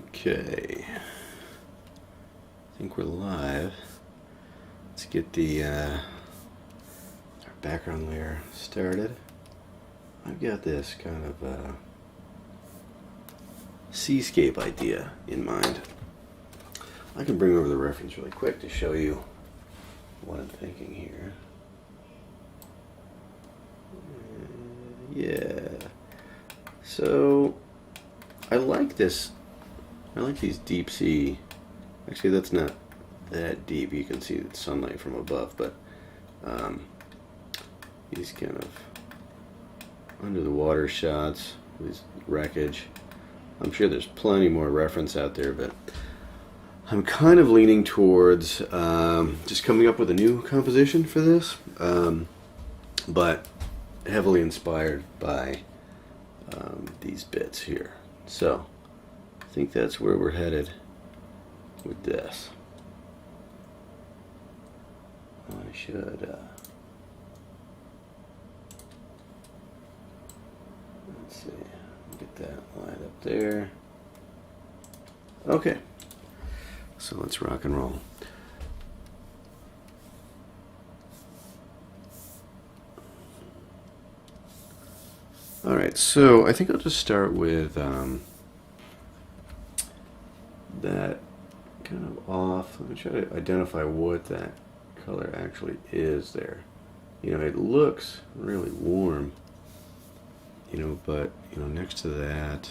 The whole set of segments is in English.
Okay, I think we're live. Let's get the our background layer started. I've got this kind of seascape idea in mind. I can bring over the reference really quick to show you what I'm thinking here. Yeah. So I like this. I like these deep sea. Actually, that's not that deep. You can see the sunlight from above, but these kind of under the water shots, this wreckage. I'm sure there's plenty more reference out there, but I'm kind of leaning towards just coming up with a new composition for this, but heavily inspired by these bits here. So I think that's where we're headed with this. I should let's see, get that lined up there. Okay, so let's rock and roll. Alright, so I think I'll just start with that kind of off. Let me try to identify what that color actually is there. You know, it looks really warm, you know, but, you know, next to that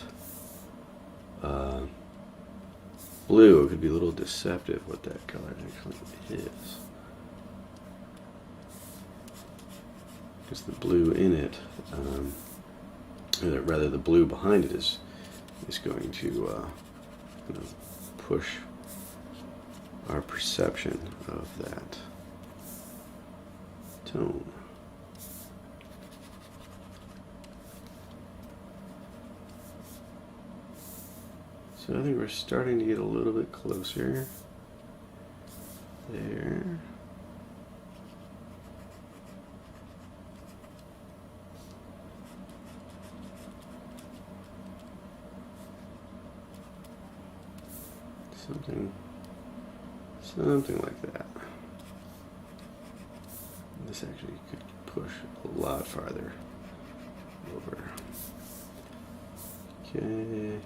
blue, it could be a little deceptive what that color actually is. Because the blue in it, or rather the blue behind it is going to you know, push our perception of that tone. So I think we're starting to get a little bit closer there. Something like that. This actually could push a lot farther over. Okay.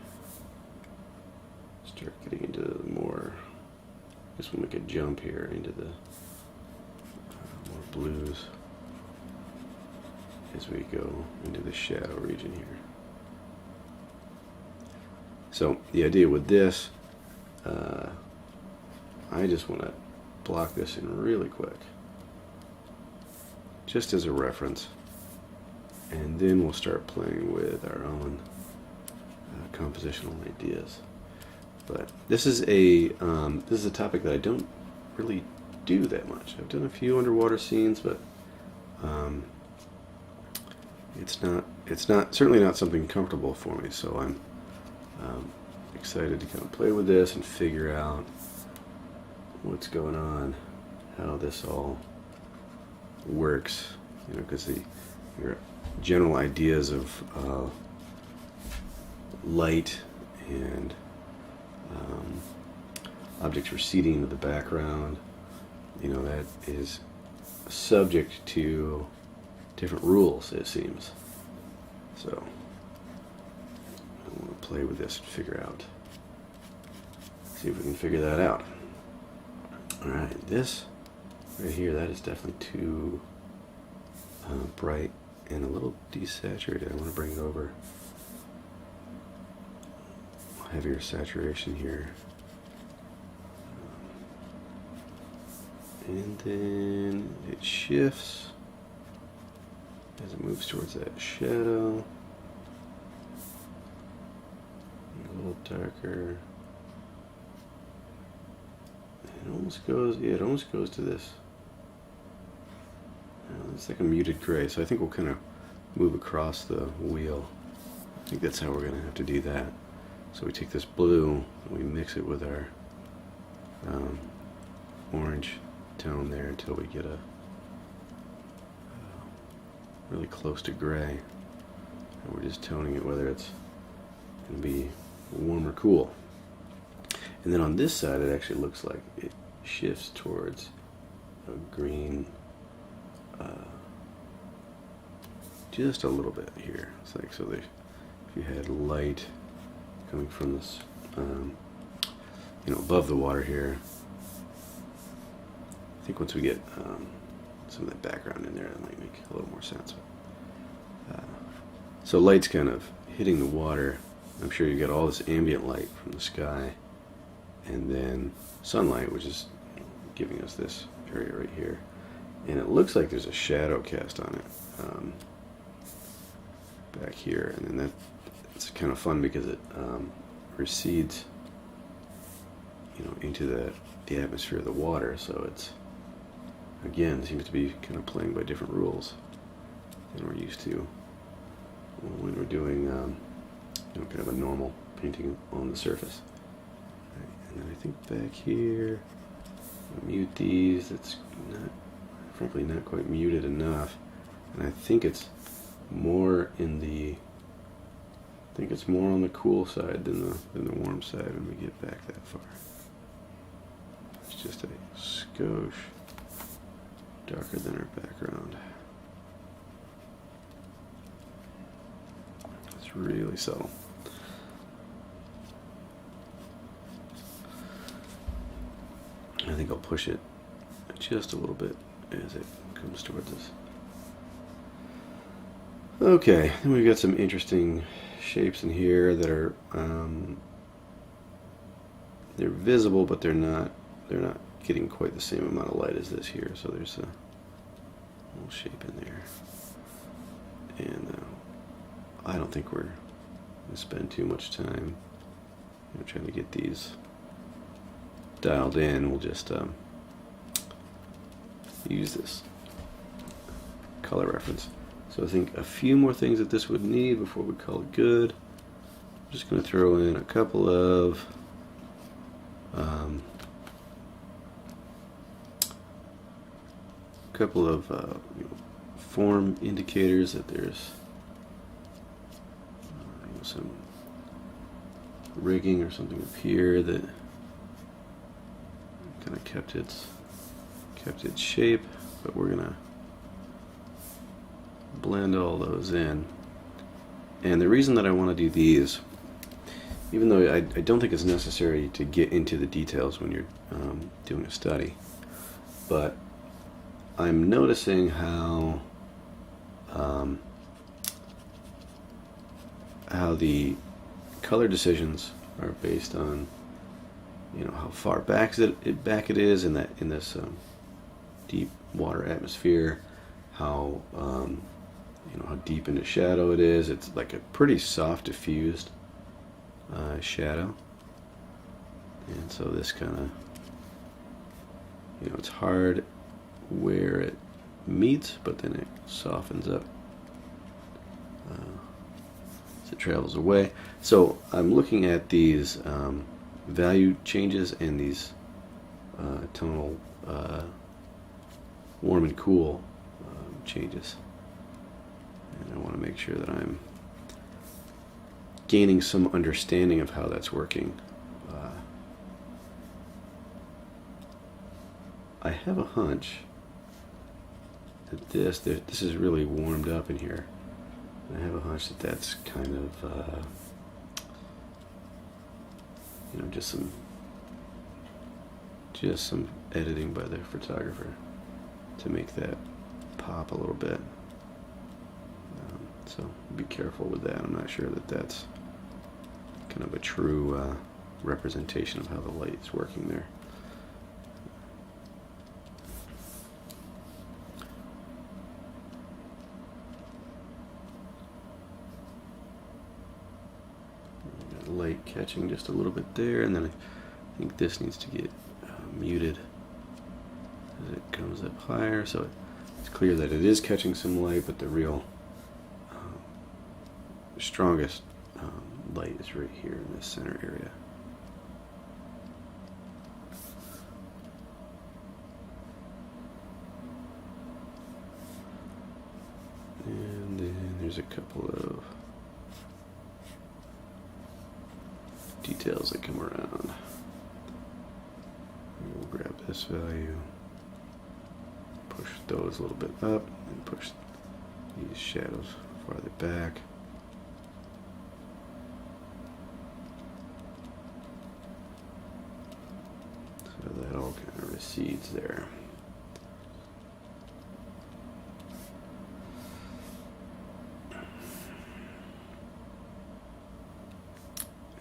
Start getting into the more, just want to make a jump here into the more blues as we go into the shadow region here. So the idea with this, I just want to block this in really quick, just as a reference, and then we'll start playing with our own compositional ideas. But this is a topic that I don't really do that much. I've done a few underwater scenes, but it's not certainly not something comfortable for me. So I'm excited to kind of play with this and figure out what's going on, how this all works, you know, because your general ideas of light and objects receding into the background, you know, that is subject to different rules, it seems. So I want to play with this and figure out, see if we can figure that out. Alright, this right here, that is definitely too bright and a little desaturated. I want to bring it over. Heavier saturation here. And then it shifts as it moves towards that shadow. A little darker. It almost goes, yeah, it almost goes to this. It's like a muted gray, so I think we'll kind of move across the wheel. I think that's how we're going to have to do that. So we take this blue and we mix it with our orange tone there until we get a really close to gray. And we're just toning it whether it's going to be warm or cool. And then on this side, it actually looks like it shifts towards a green, just a little bit here. It's like, so if you had light coming from this, you know, above the water here, I think once we get some of that background in there, that might make a little more sense. So light's kind of hitting the water. I'm sure you get all this ambient light from the sky, and then sunlight, which is giving us this area right here. And it looks like there's a shadow cast on it back here, and then it's kind of fun because it recedes, you know, into the atmosphere of the water. So it's, again, seems to be kind of playing by different rules than we're used to when we're doing, you know, kind of a normal painting on the surface. Right. And then I think back here, I'll mute these. It's not, frankly, not quite muted enough, and I think it's more in the, I think it's more on the cool side than the warm side when we get back that far. It's just a skosh darker than our background. It's really subtle. I think I'll push it just a little bit as it comes towards us. Okay, then we've got some interesting shapes in here that are they're visible, but they're not getting quite the same amount of light as this here. So there's a little shape in there, and I don't think we're gonna spend too much time, you know, trying to get these dialed in. We'll just use this color reference. So I think a few more things that this would need before we call it good. I'm just going to throw in a couple of you know, form indicators that there's you know, some rigging or something up here that kind of kept its shape, but we're gonna blend all those in. And the reason that I want to do these, even though I don't think it's necessary to get into the details when you're doing a study, but I'm noticing how the color decisions are based on, you know, how far back it is in this deep water atmosphere, how you know, how deep into shadow it is. It's like a pretty soft diffused shadow, and so this kind of, you know, it's hard where it meets, but then it softens up as it travels away. So I'm looking at these value changes and these tonal warm and cool changes, and I want to make sure that I'm gaining some understanding of how that's working. I have a hunch that this is really warmed up in here. I have a hunch that that's kind of you know, just some editing by the photographer to make that pop a little bit. So be careful with that. I'm not sure that that's kind of a true representation of how the light is working there. Light catching just a little bit there, and then I think this needs to get muted as it comes up higher, so it's clear that it is catching some light, but the real strongest light is right here in this center area. And then there's a couple of details that come around. grab this value, push those a little bit up, and push these shadows farther back. So that all kind of recedes there.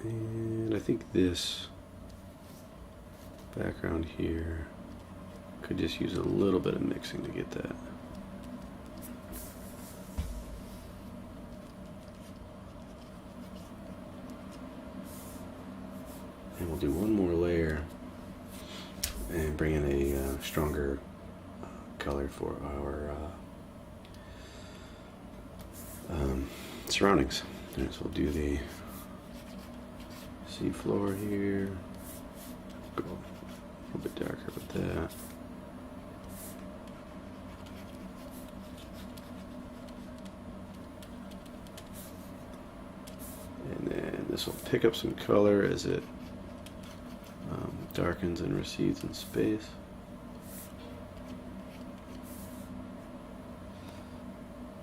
And I think this background here could just use a little bit of mixing to get that. And we'll do one more layer and bring in a stronger color for our surroundings. And so we'll do the sea floor here. Go a little bit darker with that. And then this will pick up some color as it darkens and recedes in space.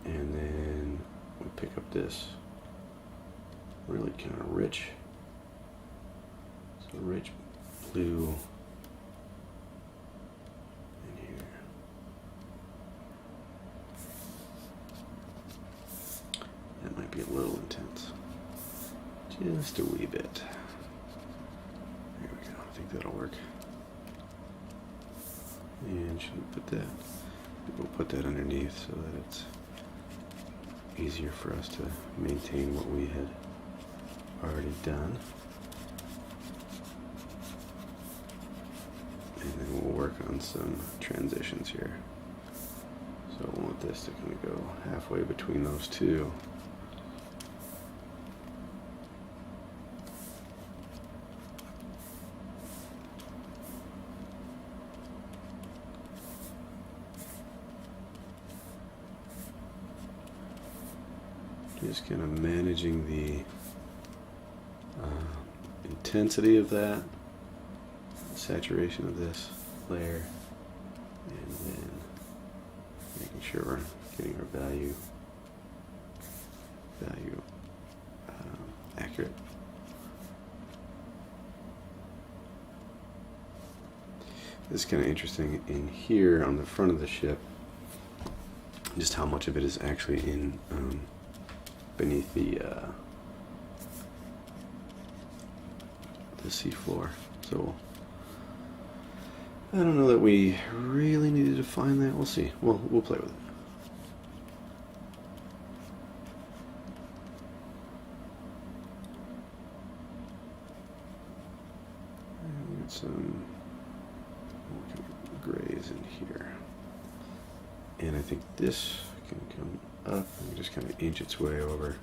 And then we'll pick up this really kind of rich, so rich blue in here. That might be a little intense. Just a wee bit. There we go. I think that'll work. And should we put that? We'll put that underneath so that it's easier for us to maintain what we had already done. And then we'll work on some transitions here. So I want this to kind of go halfway between those two. Just kind of managing the intensity of that, saturation of this layer, and then making sure we're getting our value accurate. This is kind of interesting in here on the front of the ship, just how much of it is actually in beneath the seafloor. So I don't know that we really need to define that. We'll see. We'll play with it. And get some more kind of grays in here, and I think this can come up and just kind of inch its way over.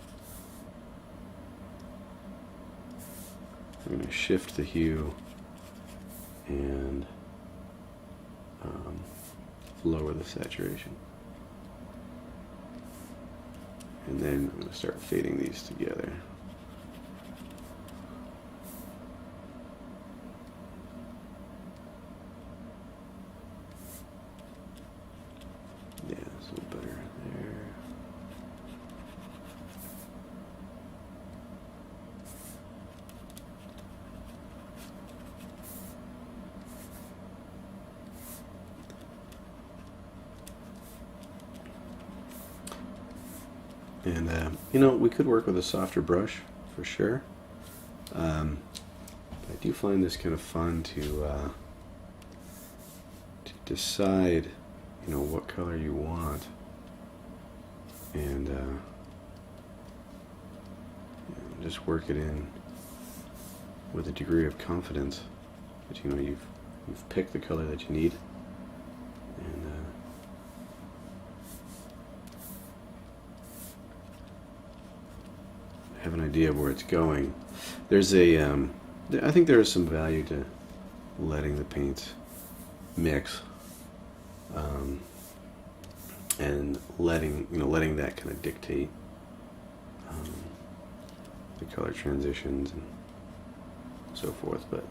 I'm going to shift the hue and lower the saturation. And then I'm going to start fading these together. Yeah, it's a little better there. And you know, we could work with a softer brush for sure. I do find this kind of fun to decide, you know, what color you want, and you know, just work it in with a degree of confidence that you know you've picked the color that you need, and have an idea of where it's going. There's a I think there is some value to letting the paints mix, and letting that kind of dictate the color transitions and so forth. But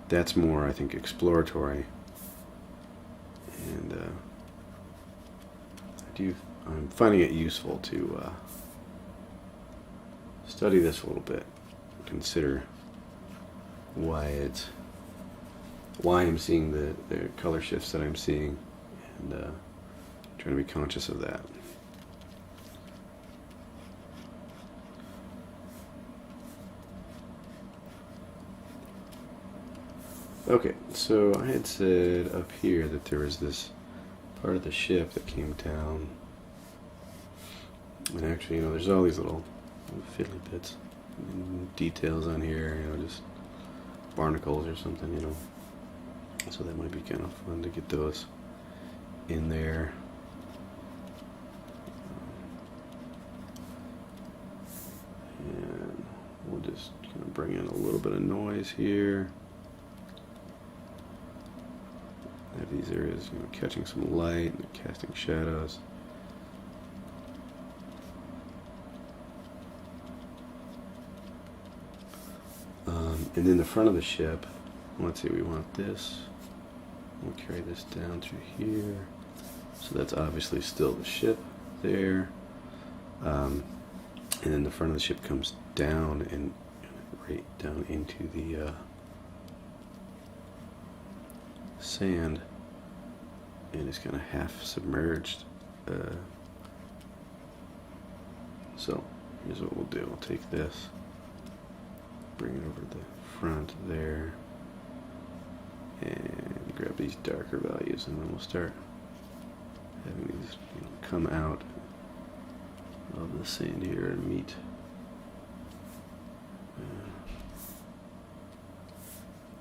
that's more, I think, exploratory. And I'm finding it useful to study this a little bit, consider why I'm seeing the color shifts that I'm seeing, and trying to be conscious of that. Okay, so I had said up here that there was this part of the ship that came down, and actually, there's all these little fiddly bits and details on here, just barnacles or something, so that might be kind of fun to get those in there. And we'll just kind of bring in a little bit of noise here. Have these areas, catching some light and casting shadows. And then the front of the ship, let's see, we want this. We'll carry this down through here. So that's obviously still the ship there. And then the front of the ship comes down and right down into the sand, and it's kind of half submerged. So here's what we'll do. We'll take this, bring it over to the front there, and grab these darker values, and then we'll start having these come out of the sand here and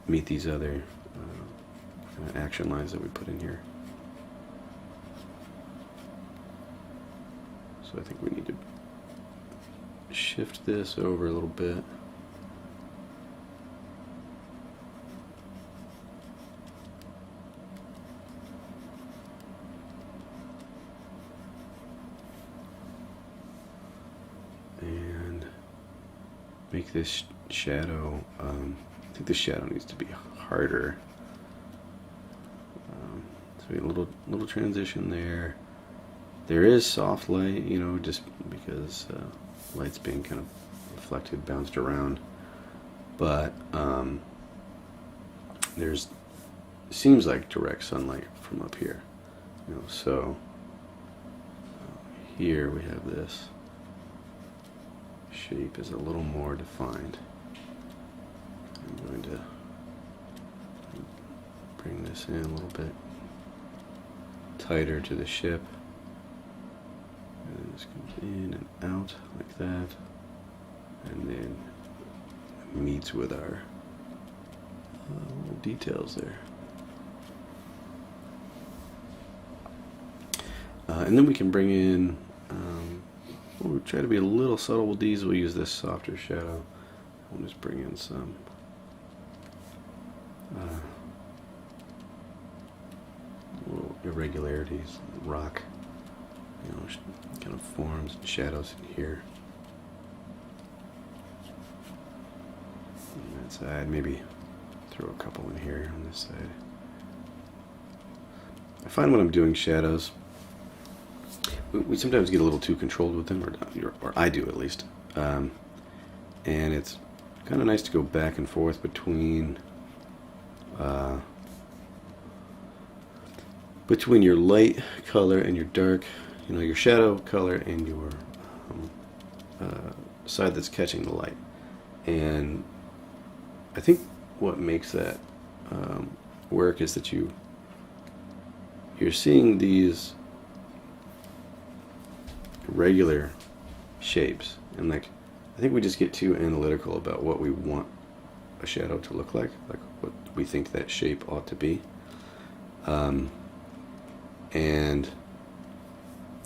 meet these other action lines that we put in here. So I think we need to shift this over a little bit. And make this shadow, I think the shadow needs to be harder. So we have a little transition there. There is soft light, just because light's being kind of reflected, bounced around. But seems like direct sunlight from up here. So here we have this shape is a little more defined. I'm going to bring this in a little bit tighter to the ship. And this comes in and out like that, and then meets with our little details there. And then we can bring in, we'll try to be a little subtle with these. We'll use this softer shadow. We'll just bring in some little irregularities, rock, kind of forms and shadows in here. On that side, maybe throw a couple in here on this side. I find when I'm doing shadows, we sometimes get a little too controlled with them, or I do at least. And it's kind of nice to go back and forth between your light color and your dark, your shadow color and your side that's catching the light. And I think what makes that work is that you're seeing these regular shapes, and I think we just get too analytical about what we want a shadow to look like what we think that shape ought to be. And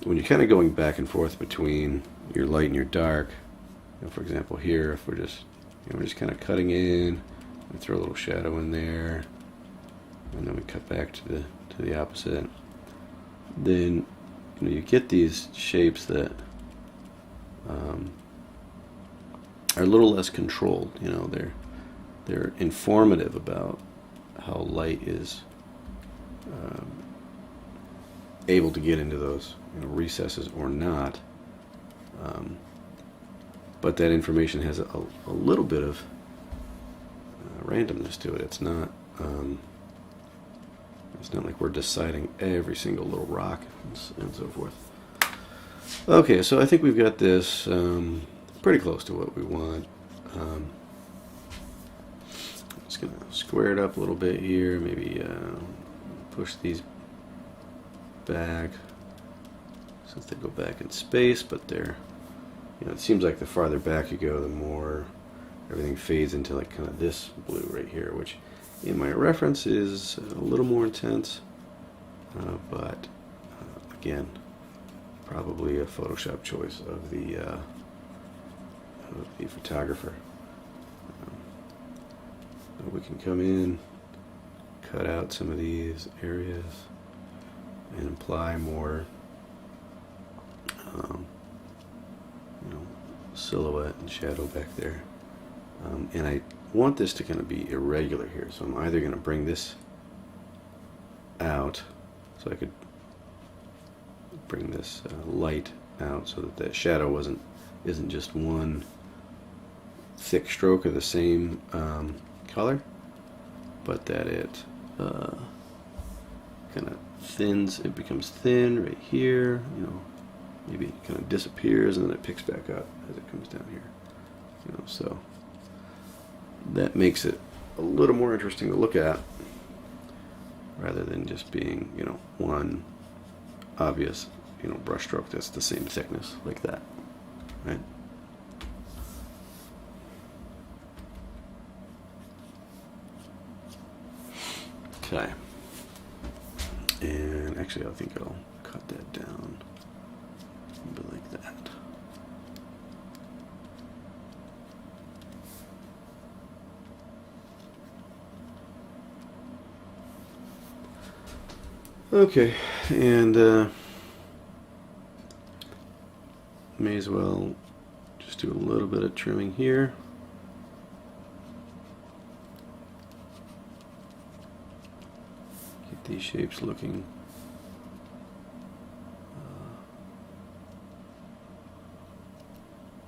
when you're kind of going back and forth between your light and your dark, for example here, if we're just kind of cutting in, we throw a little shadow in there, and then we cut back to the opposite, then you get these shapes that are a little less controlled. They're informative about how light is able to get into those recesses or not. But that information has a little bit of randomness to it. It's not like we're deciding every single little rock and so forth. Okay, so I think we've got this pretty close to what we want. I'm just going to square it up a little bit here, maybe push these back since they go back in space, but they're, it seems like the farther back you go, the more everything fades into like kind of this blue right here, which in my reference is a little more intense, but again, probably a Photoshop choice of the photographer. We can come in, cut out some of these areas, and apply more silhouette and shadow back there. And I want this to kind of be irregular here, so I'm either going to bring this out, so I could bring this light out so that that shadow isn't just one thick stroke of the same color, but that it kind of thins. It becomes thin right here, maybe it kind of disappears and then it picks back up as it comes down here, so that makes it a little more interesting to look at rather than just being one obvious brush stroke that's the same thickness like that, right? Okay, and actually I think I'll cut that down a bit like that. Okay, and may as well just do a little bit of trimming here. Get these shapes looking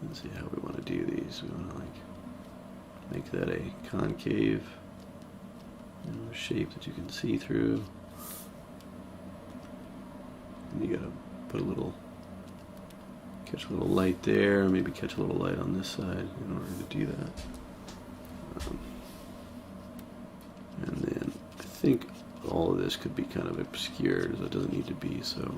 let's see how we want to do these. We want to make that a concave shape that you can see through. And you gotta put catch a little light there, maybe catch a little light on this side in order to do that. And then I think all of this could be kind of obscured, so it doesn't need to be so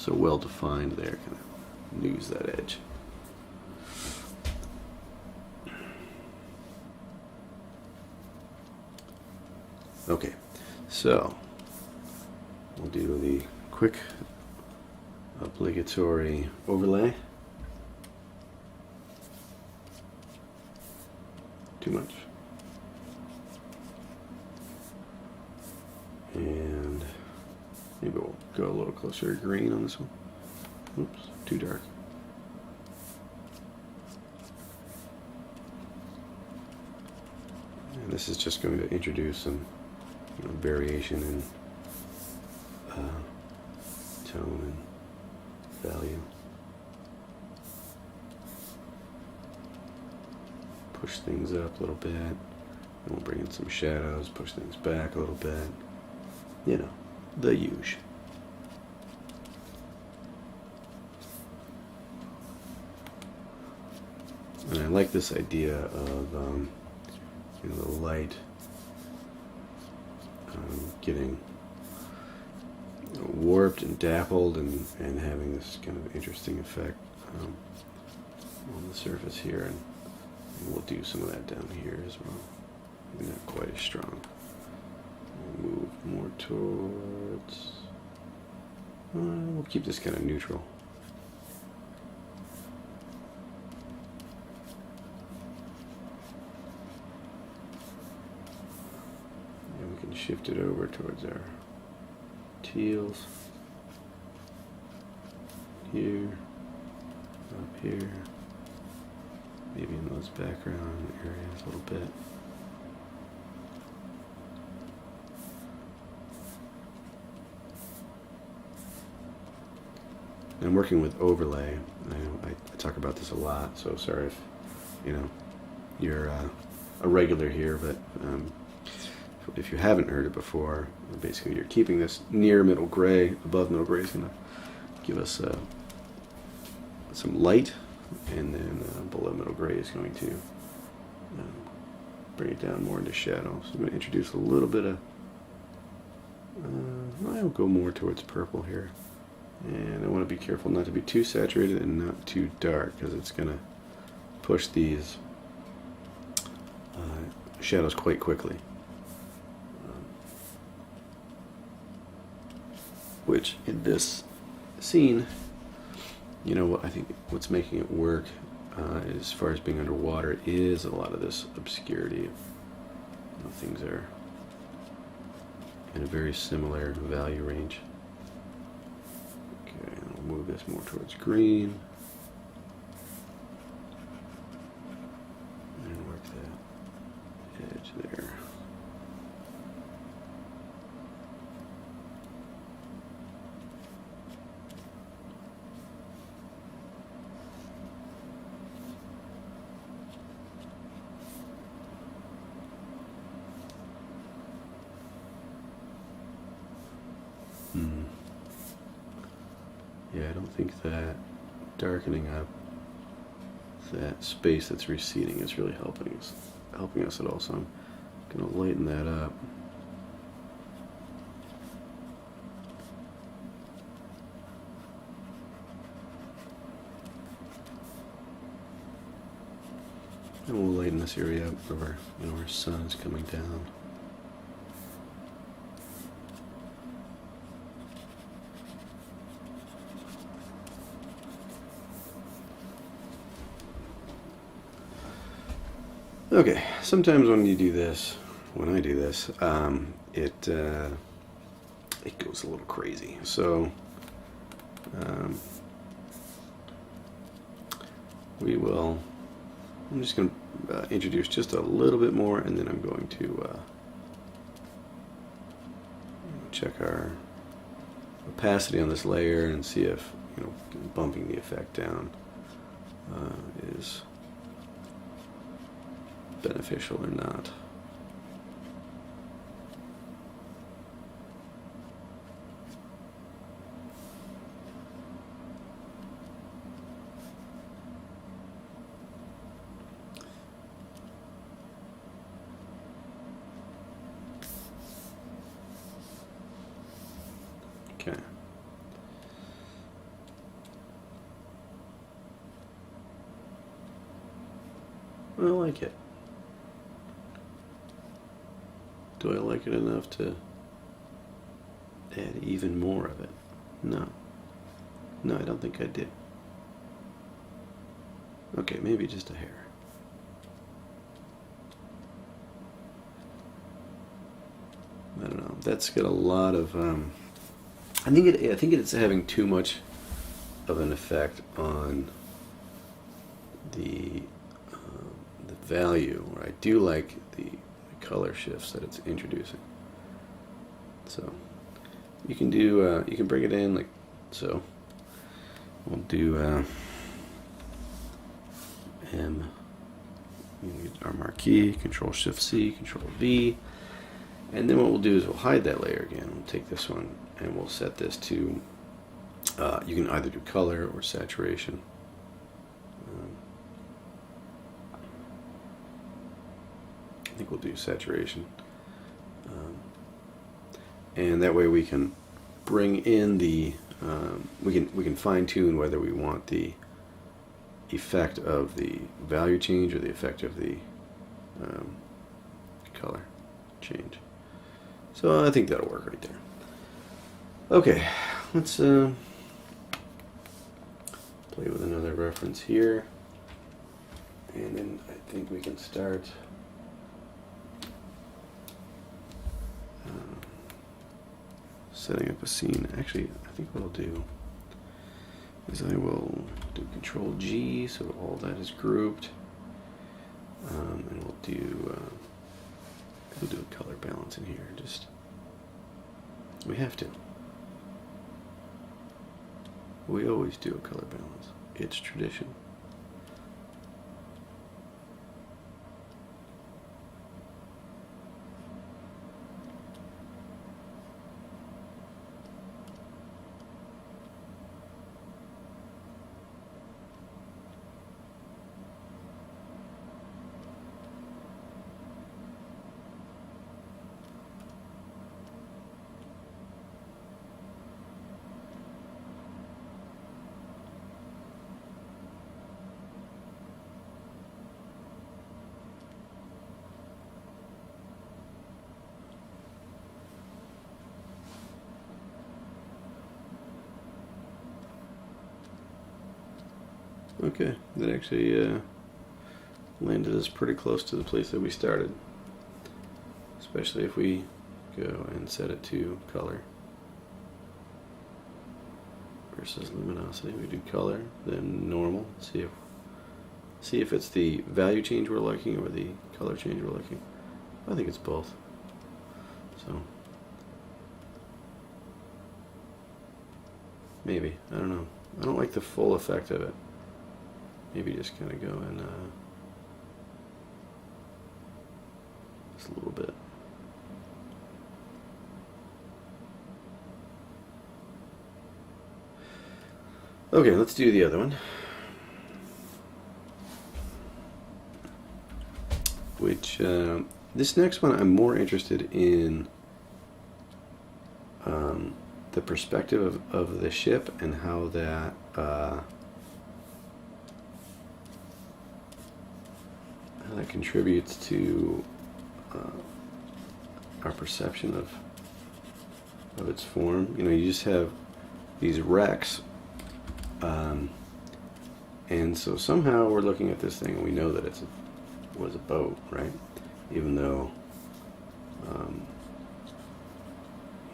well defined there. Kind of lose that edge. Okay, so we'll do the quick obligatory overlay. Too much. And maybe we'll go a little closer to green on this one. Oops, too dark. And this is just going to introduce some variation in tone and value. Push things up a little bit, and we'll bring in some shadows, push things back a little bit, the usual. And I like this idea of the light getting warped and dappled and having this kind of interesting effect on the surface here, and we'll do some of that down here as well. Maybe not quite as strong. We'll move more towards, we'll keep this kind of neutral. And we can shift it over towards our teals here, up here, maybe in those background areas a little bit. I'm working with overlay. I talk about this a lot, so sorry if you're a regular here, but if you haven't heard it before, basically you're keeping this near middle gray. Above middle gray is going to give us some light, and then below middle gray is going to bring it down more into shadow. So I'm going to introduce a little bit of, I'll go more towards purple here. And I want to be careful not to be too saturated and not too dark, because it's going to push these shadows quite quickly. Which in this scene, I think what's making it work as far as being underwater is a lot of this obscurity. Things are in a very similar value range. Okay, I'll move this more towards green. And work that edge there. Yeah, I don't think that darkening up that space that's receding is really helping us at all. So I'm going to lighten that up. And we'll lighten this area up where our sun is coming down. Okay, sometimes when I do this, it goes a little crazy. So I'm just going to introduce just a little bit more, and then I'm going to check our opacity on this layer and see if bumping the effect down is beneficial or not. Okay. I like it. Do I like it enough to add even more of it? No. No, I don't think I did. Okay, maybe just a hair. I don't know. That's got a lot of. I think it's having too much of an effect on the value. Or I do like the color shifts that it's introducing. So you can do you can bring it in like so. We'll do M. Our marquee. Control Shift C. Control V. And then what we'll do is we'll hide that layer again. We'll take this one and we'll set this to. You can either do color or saturation. I think we'll do saturation, and that way we can bring in the we can fine tune whether we want the effect of the value change or the effect of the color change. So I think that'll work right there. Okay, let's play with another reference here, and then I think we can start. Setting up a scene. Actually, I think what I'll do is I will do Control G so all that is grouped. And we'll do a color balance in here. Just, we have to. We always do a color balance. It's tradition. Okay, that actually landed us pretty close to the place that we started. Especially if we go and set it to color versus luminosity. We do color, then normal. See if it's the value change we're liking or the color change we're liking. I think it's both. So maybe, I don't know. I don't like the full effect of it. Maybe just kind of go in just a little bit. Okay, let's do the other one. Which, this next one I'm more interested in the perspective of the ship and how that contributes to our perception of its form. You know, you just have these wrecks, and so somehow we're looking at this thing and we know that it was a boat, right? Even though you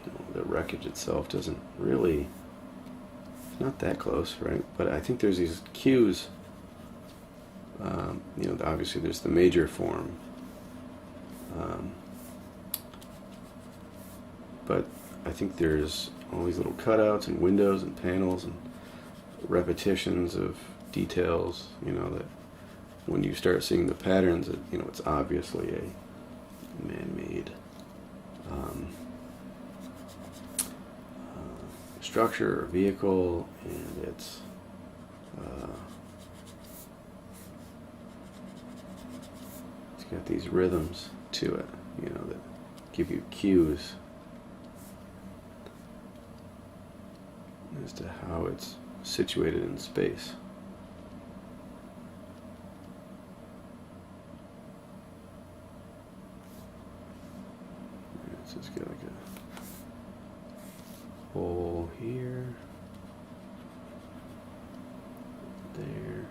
know, the wreckage itself doesn't really, it's not that close, right? But I think there's these cues. You know, obviously there's the major form, but I think there's all these little cutouts and windows and panels and repetitions of details, you know, that when you start seeing the patterns, you know, it's obviously a man-made structure or vehicle, and it's got these rhythms to it, you know, that give you cues as to how it's situated in space. So it's got like a hole here, there.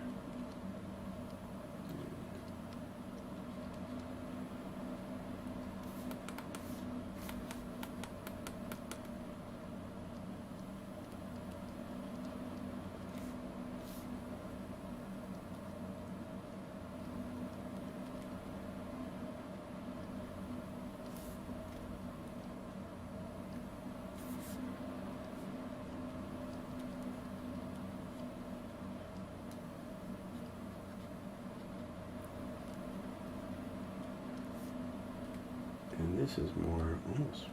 And this is more almost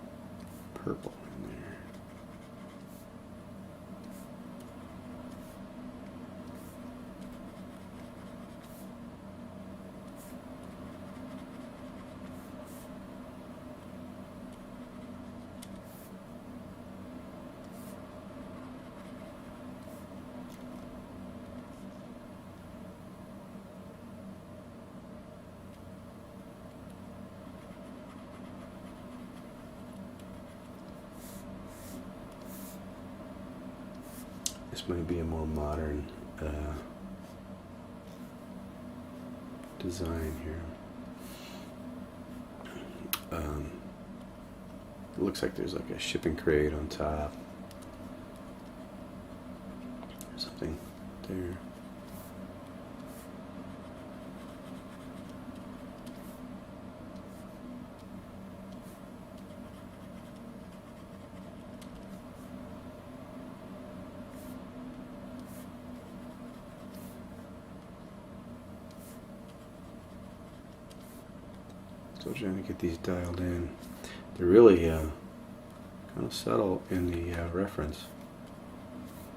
purple in there. This might be a more modern design here. It looks like there's like a shipping crate on top or something there. Still trying to get these dialed in. They're really kind of subtle in the reference.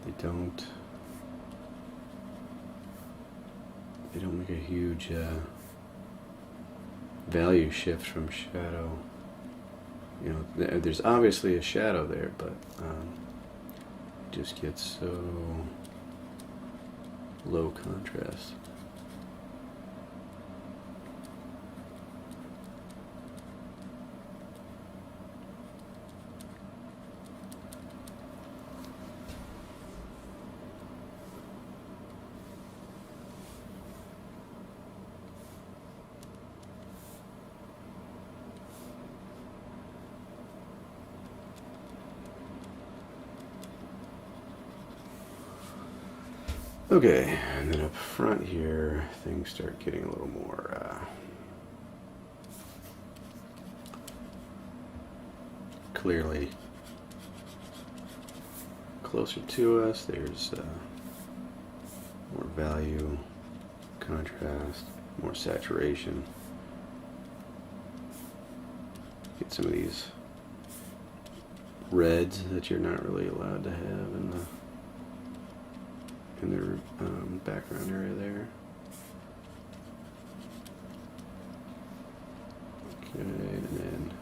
They don't make a huge value shift from shadow. You know, there's obviously a shadow there, but it just gets so low contrast. Okay, and then up front here, things start getting a little more clearly closer to us. There's more value, contrast, more saturation. Get some of these reds that you're not really allowed to have in the background area there. Okay, and then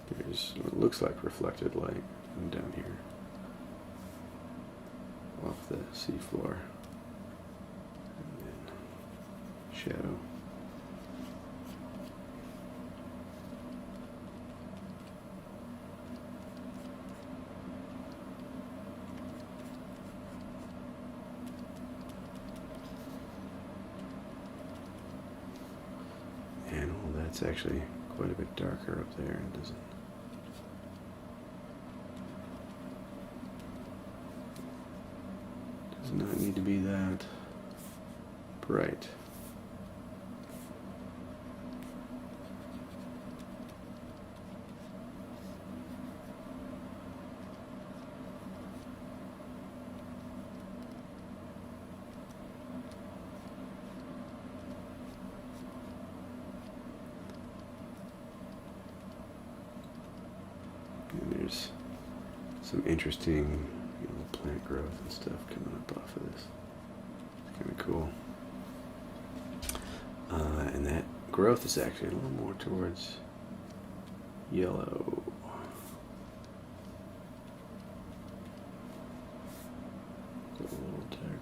there's what looks like reflected light down here off the seafloor, and then shadow. It's actually quite a bit darker up there, and does not need to be that bright. There's some interesting, plant growth and stuff coming up off of this. It's kind of cool. And that growth is actually a little more towards yellow. A little darker.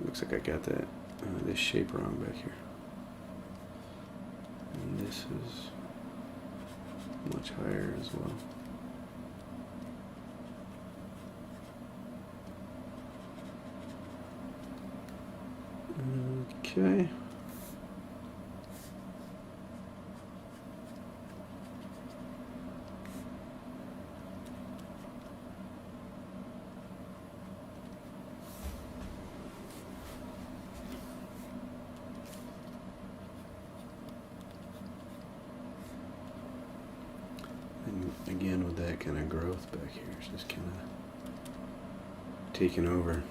Looks like I got that this shape wrong back here. And this is much higher as well. Okay. Again, with that kind of growth back here, it's just kind of taking over.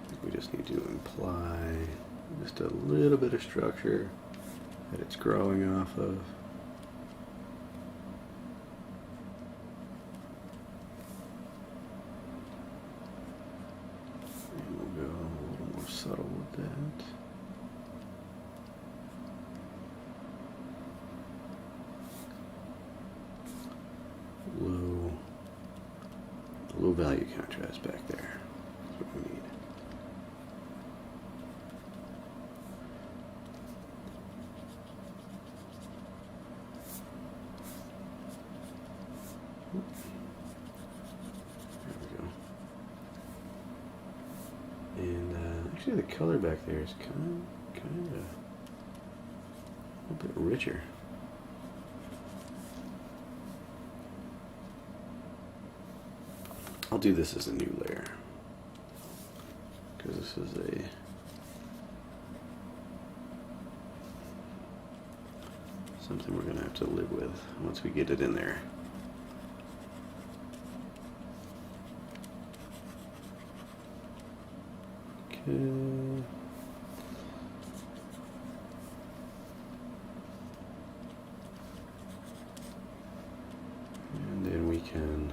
I think we just need to imply just a little bit of structure that it's growing off of. Subtle with that. Low value contrast back there. That's what we need. There we go. Actually, the color back there is kind of a bit richer. I'll do this as a new layer because this is something we're going to have to live with once we get it in there. Okay. And then we can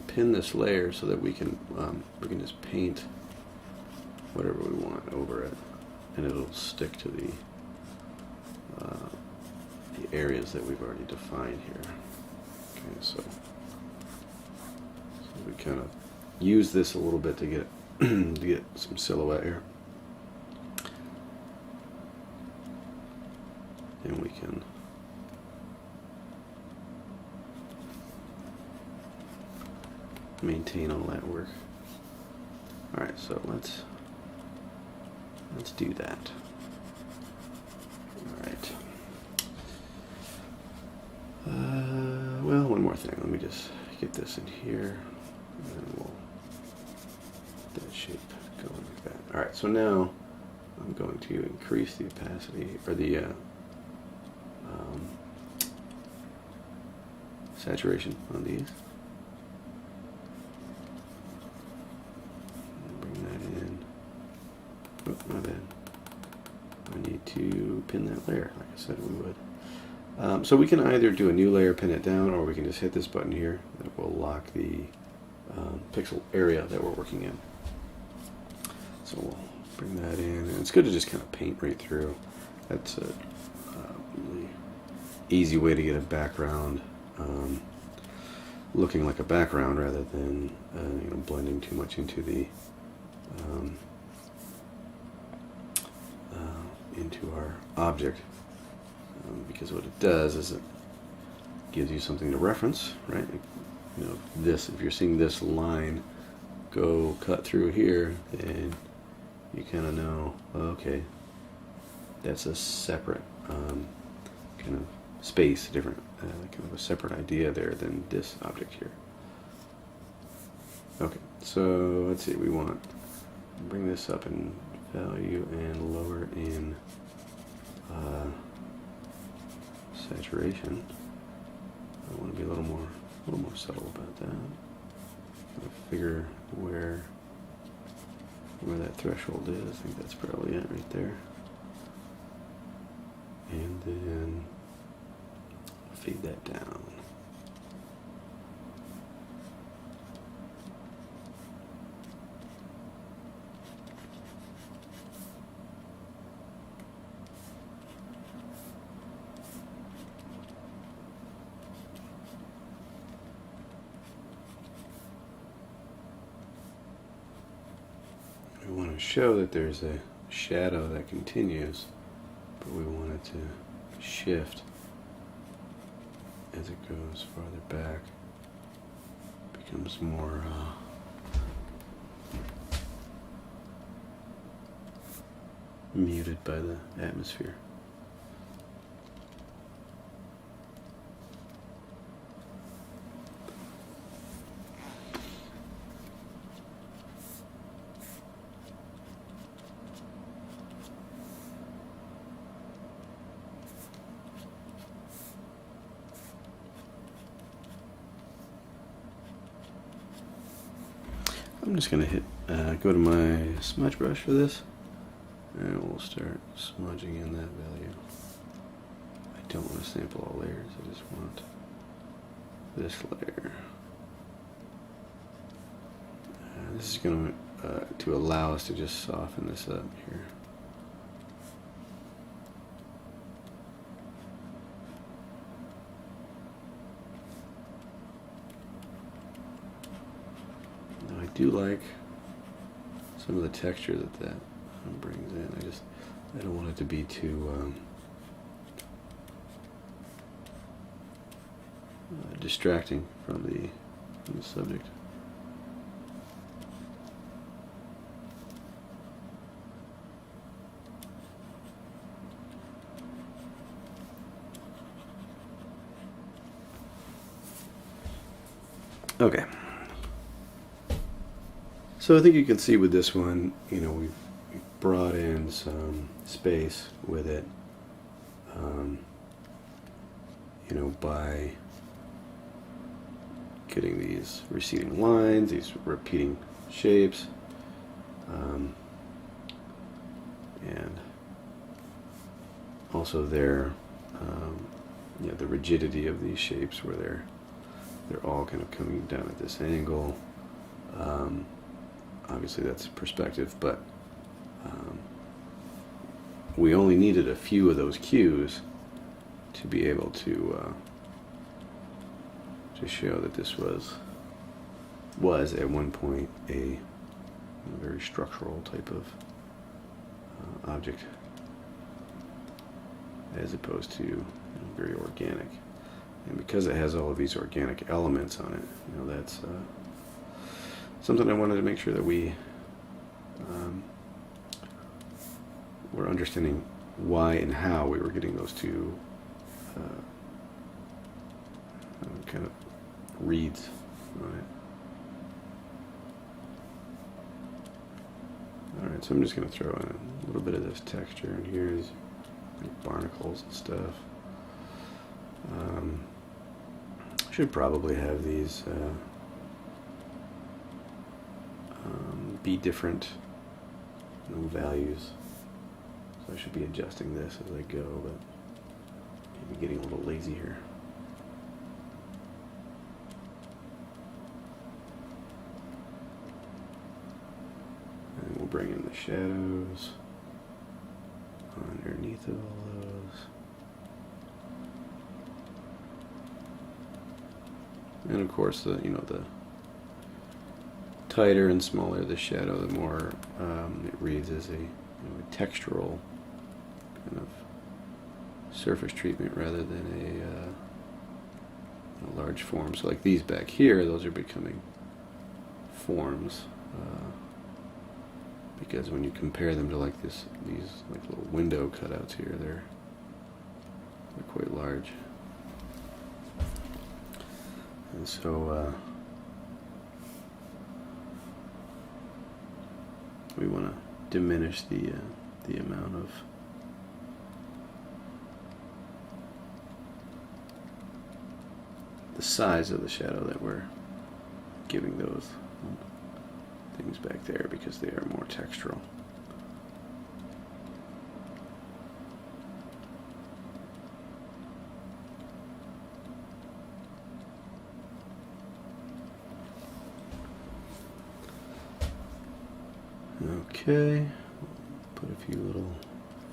pin this layer so that we can just paint whatever we want over it, and it'll stick to the areas that we've already defined here. Okay, so we kind of use this a little bit to get to get some silhouette here, and we can maintain all that work. All right, so let's do that. All right. Well, one more thing. Let me just get this in here, and then we'll get that shape going like that. All right. So now I'm going to increase the opacity or the saturation on these. Oh, my bad. I need to pin that layer, like I said we would. So we can either do a new layer, pin it down, or we can just hit this button here that will lock the pixel area that we're working in. So we'll bring that in, and it's good to just kind of paint right through. That's a really easy way to get a background looking like a background rather than blending too much into the into our object, because what it does is it gives you something to reference, right? If you're seeing this line go cut through here, then you kind of know, okay, that's a separate kind of space, different kind of a separate idea there than this object here. Okay, so let's see, we want to bring this up in value and lower in saturation. I want to be a little more subtle about that. I'll figure where that threshold is. I think that's probably it right there. And then fade that down. We want to show that there's a shadow that continues, but we want it to shift as it goes farther back. It becomes more muted by the atmosphere. I'm just going to go to my smudge brush for this, and we'll start smudging in that value. I don't want to sample all layers, I just want this layer. This is going to allow us to just soften this up here. I do like some of the texture that brings in. I don't want it to be too distracting from the subject. Okay. So I think you can see with this one, you know, we've brought in some space with it, you know, by getting these receding lines, these repeating shapes, and also their, you know, the rigidity of these shapes where they're all kind of coming down at this angle. Obviously that's perspective, but we only needed a few of those cues to be able to show that this was at one point a very structural type of object, as opposed to, you know, very organic. And because it has all of these organic elements on it, you know, that's something I wanted to make sure that we were understanding why and how we were getting those two kind of reads on it. Alright, so I'm just going to throw in a little bit of this texture in here, these barnacles and stuff. Should probably have these be different, you know, values. So I should be adjusting this as I go, but maybe getting a little lazy here. And we'll bring in the shadows underneath of all those. And of course, the tighter and smaller the shadow, the more it reads as a textural kind of surface treatment rather than a large form. So like these back here, those are becoming forms because when you compare them to like these like little window cutouts here, they're quite large. And so we want to diminish the amount of the size of the shadow that we're giving those things back there, because they are more textural. Okay, put a few little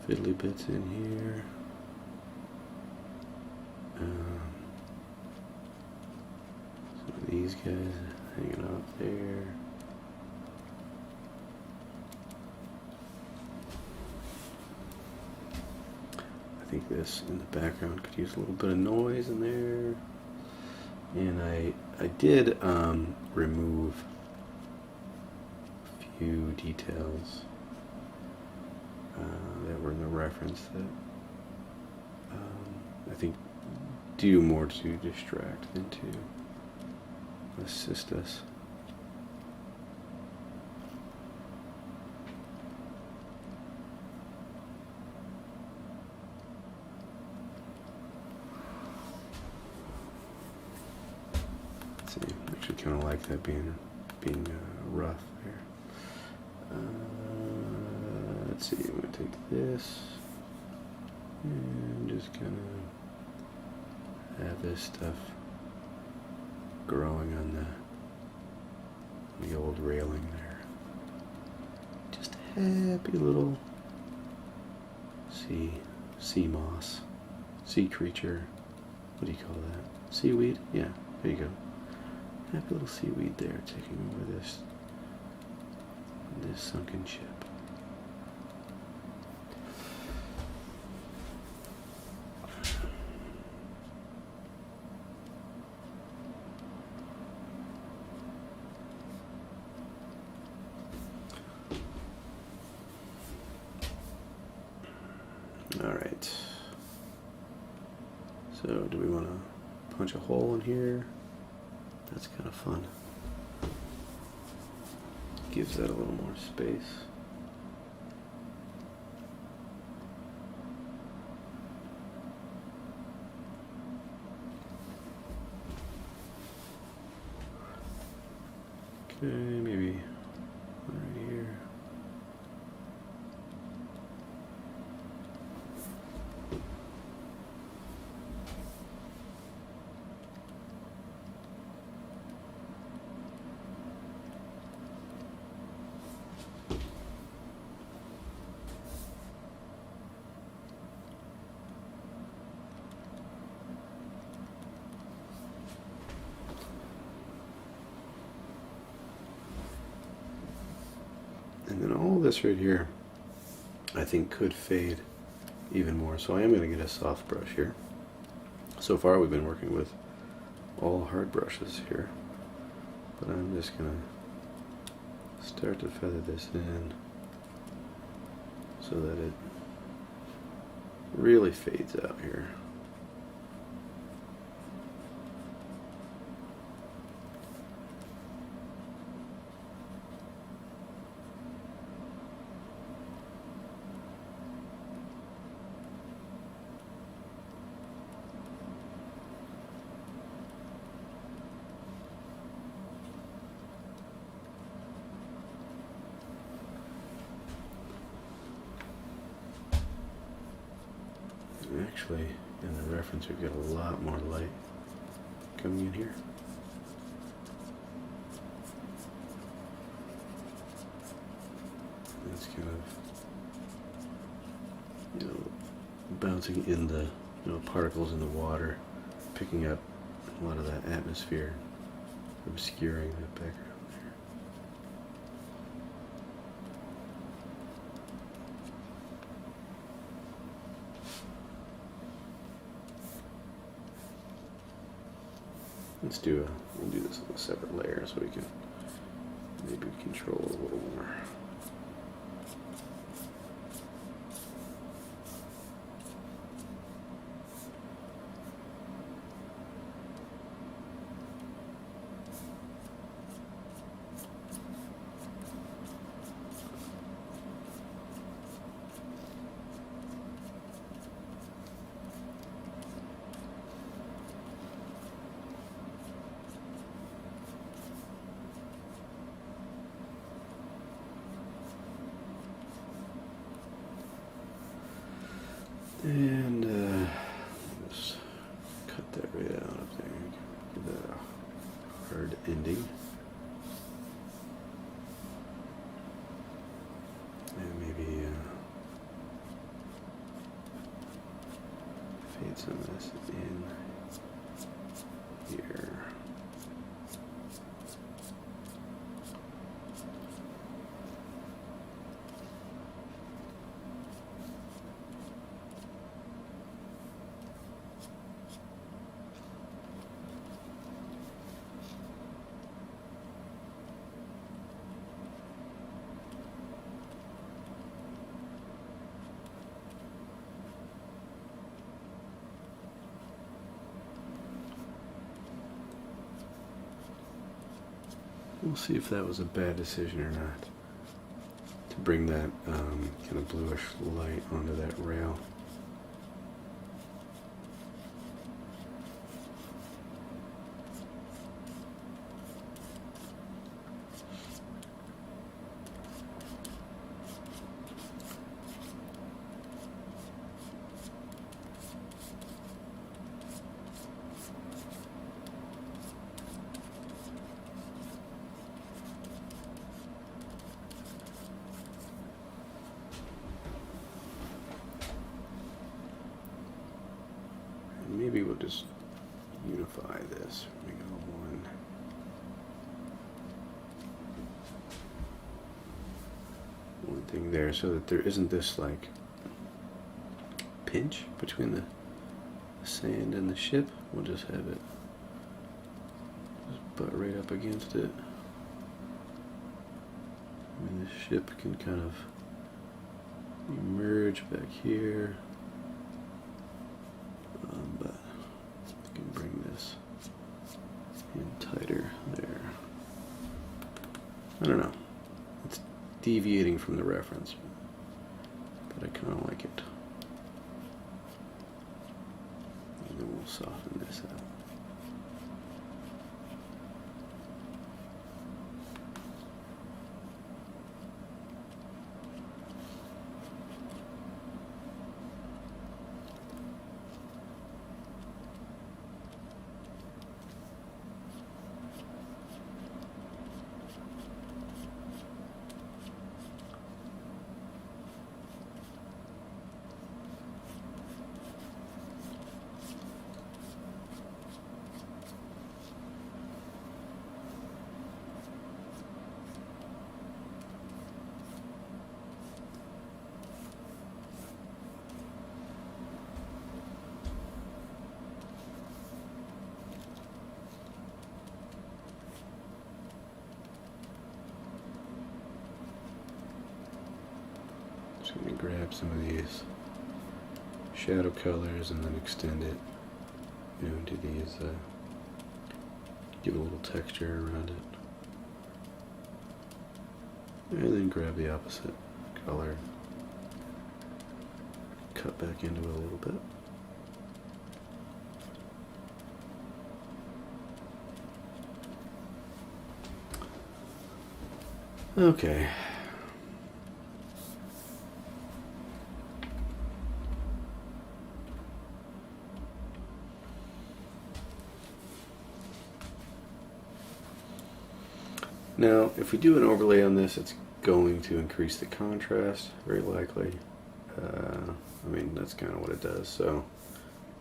fiddly bits in here. Some of these guys hanging out there. I think this in the background could use a little bit of noise in there. And I did remove few details that were in the reference that I think do more to distract than to assist us. Let's see, I actually kind of like that being rough there. Let's see, I'm going to take this and just kind of have this stuff growing on the old railing there. Just a happy little sea moss, sea creature. What do you call that? Seaweed? Yeah, there you go. Happy little seaweed there taking over this sunken ship. So do we want to punch a hole in here? That's kind of fun. Gives that a little more space. Okay, maybe one right here. And then all this right here, I think could fade even more. So I am going to get a soft brush here. So far we've been working with all hard brushes here. But I'm just going to start to feather this in so that it really fades out here. Actually, in the reference, we get a lot more light coming in here. It's kind of, bouncing in the, particles in the water, picking up a lot of that atmosphere, obscuring that background. We'll do this on a separate layer so we can maybe control a little more. And just cut that right out up there. Give that a hard ending. And maybe fade some of this in here. We'll see if that was a bad decision or not, to bring that kind of bluish light onto that rail. Maybe we'll just unify this. We go one thing there so that there isn't this like pinch between the sand and the ship. We'll just have it just butt right up against it. And the ship can kind of emerge back here. But deviating from the reference, but I kind of like it. And then we'll soften this out. Just going to grab some of these shadow colors and then extend it, into these, give a little texture around it. And then grab the opposite color, cut back into it a little bit. Okay. Now, if we do an overlay on this, it's going to increase the contrast, very likely. I mean, that's kind of what it does, so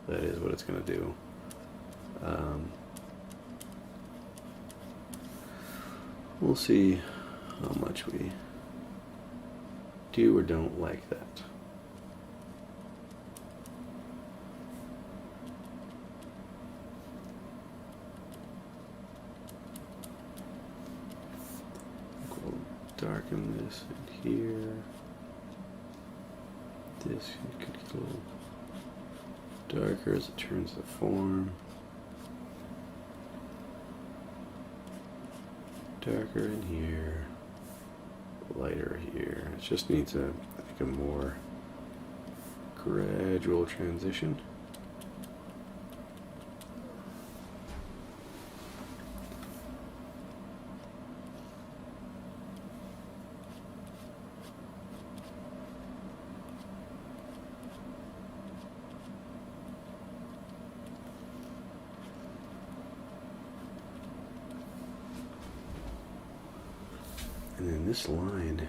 that is what it's going to do. We'll see how much we do or don't like that. We'll darken this in here. This could get a little darker as it turns the form. Darker in here, lighter here. It just needs a, I think, a more gradual transition. And then this line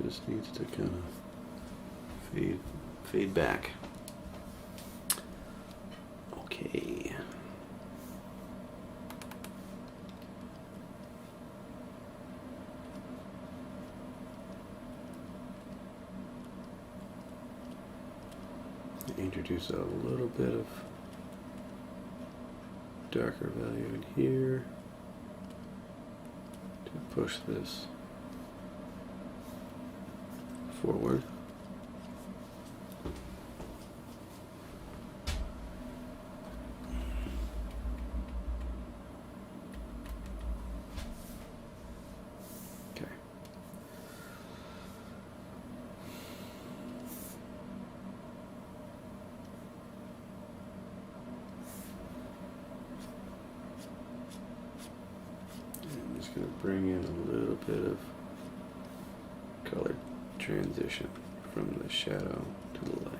just needs to kind of fade back. Okay. Introduce a little bit of darker value in here. Push this forward. Okay. I'm just going to bring in a little bit of color transition from the shadow to the light.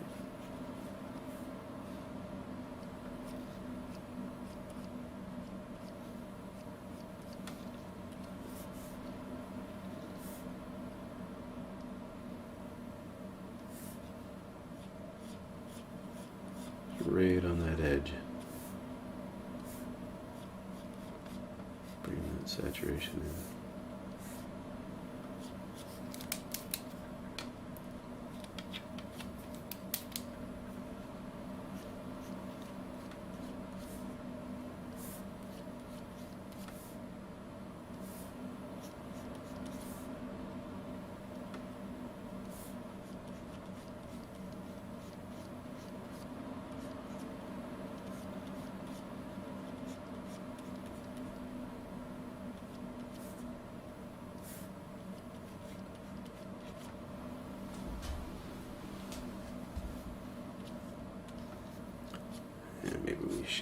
Right on that edge. Bring that saturation in.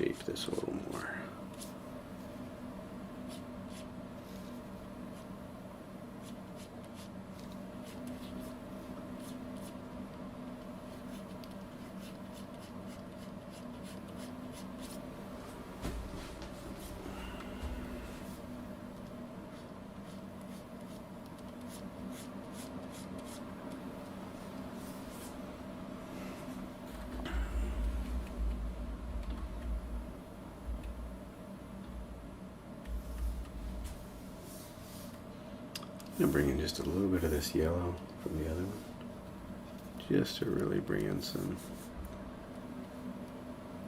shape this a little more. I'm going to bring in just a little bit of this yellow from the other one, just to really bring in some,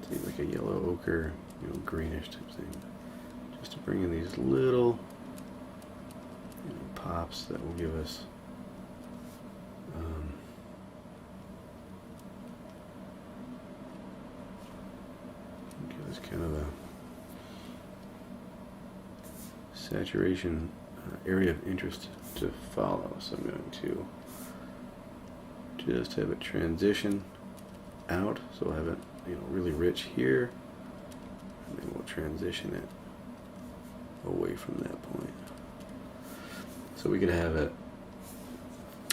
see, like a yellow ochre, greenish type thing, just to bring in these little pops that will give us kind of a saturation area of interest to follow. So I'm going to just have it transition out, so we'll have it really rich here, and then we'll transition it away from that point. So we could have it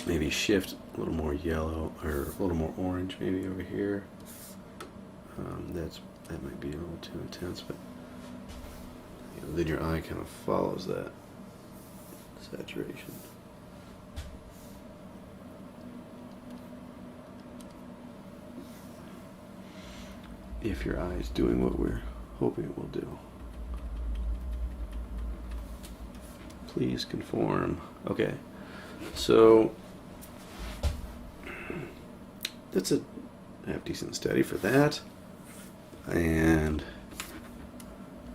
maybe shift a little more yellow or a little more orange maybe over here. That might be a little too intense, but then your eye kind of follows that saturation. If your eye is doing what we're hoping it will do. Please conform. Okay, so that's I have decent study for that, and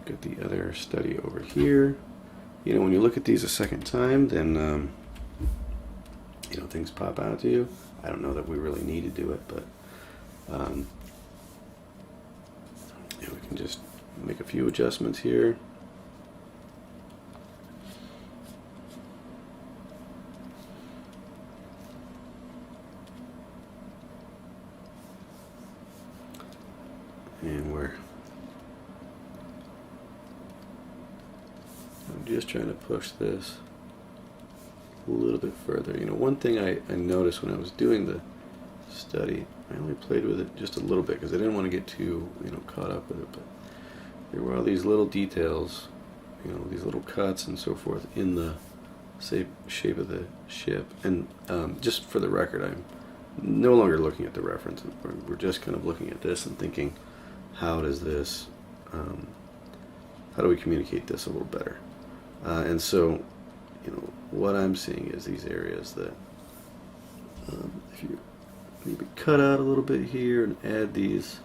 got the other study over here. When you look at these a second time, then things pop out to you. I don't know that we really need to do it, but we can just make a few adjustments here. And I'm just trying to push this a little bit further. One thing I noticed when I was doing the study, I only played with it just a little bit because I didn't want to get too caught up with it, but there were all these little details, these little cuts and so forth in the shape of the ship. And just for the record, I'm no longer looking at the reference. We're just kind of looking at this and thinking, how does this, how do we communicate this a little better? And so, what I'm seeing is these areas that, if you maybe cut out a little bit here and add these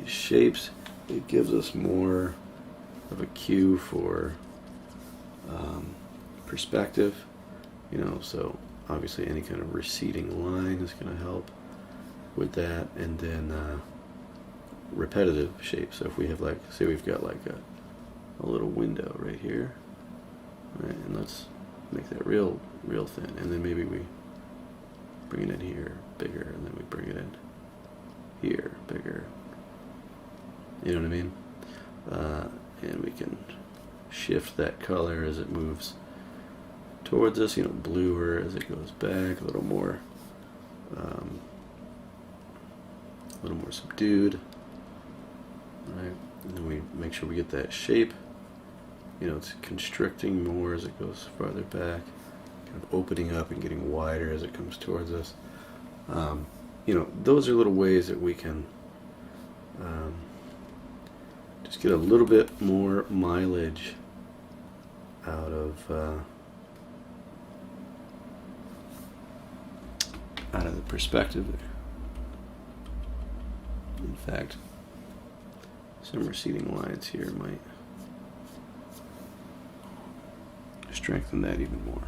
shapes, it gives us more of a cue for perspective. So obviously any kind of receding line is going to help with that, and then repetitive shapes. So if we have, like, say we've got like a little window right here, right, and let's make that real thin, and then maybe we bring it in here bigger, and then we bring it in here bigger. You know what I mean? And we can shift that color as it moves towards us, bluer as it goes back, a little more subdued, right? And then we make sure we get that shape. It's constricting more as it goes farther back, kind of opening up and getting wider as it comes towards us. Those are little ways that we can just get a little bit more mileage out of the perspective there. In fact, some receding lines here might strengthen that even more.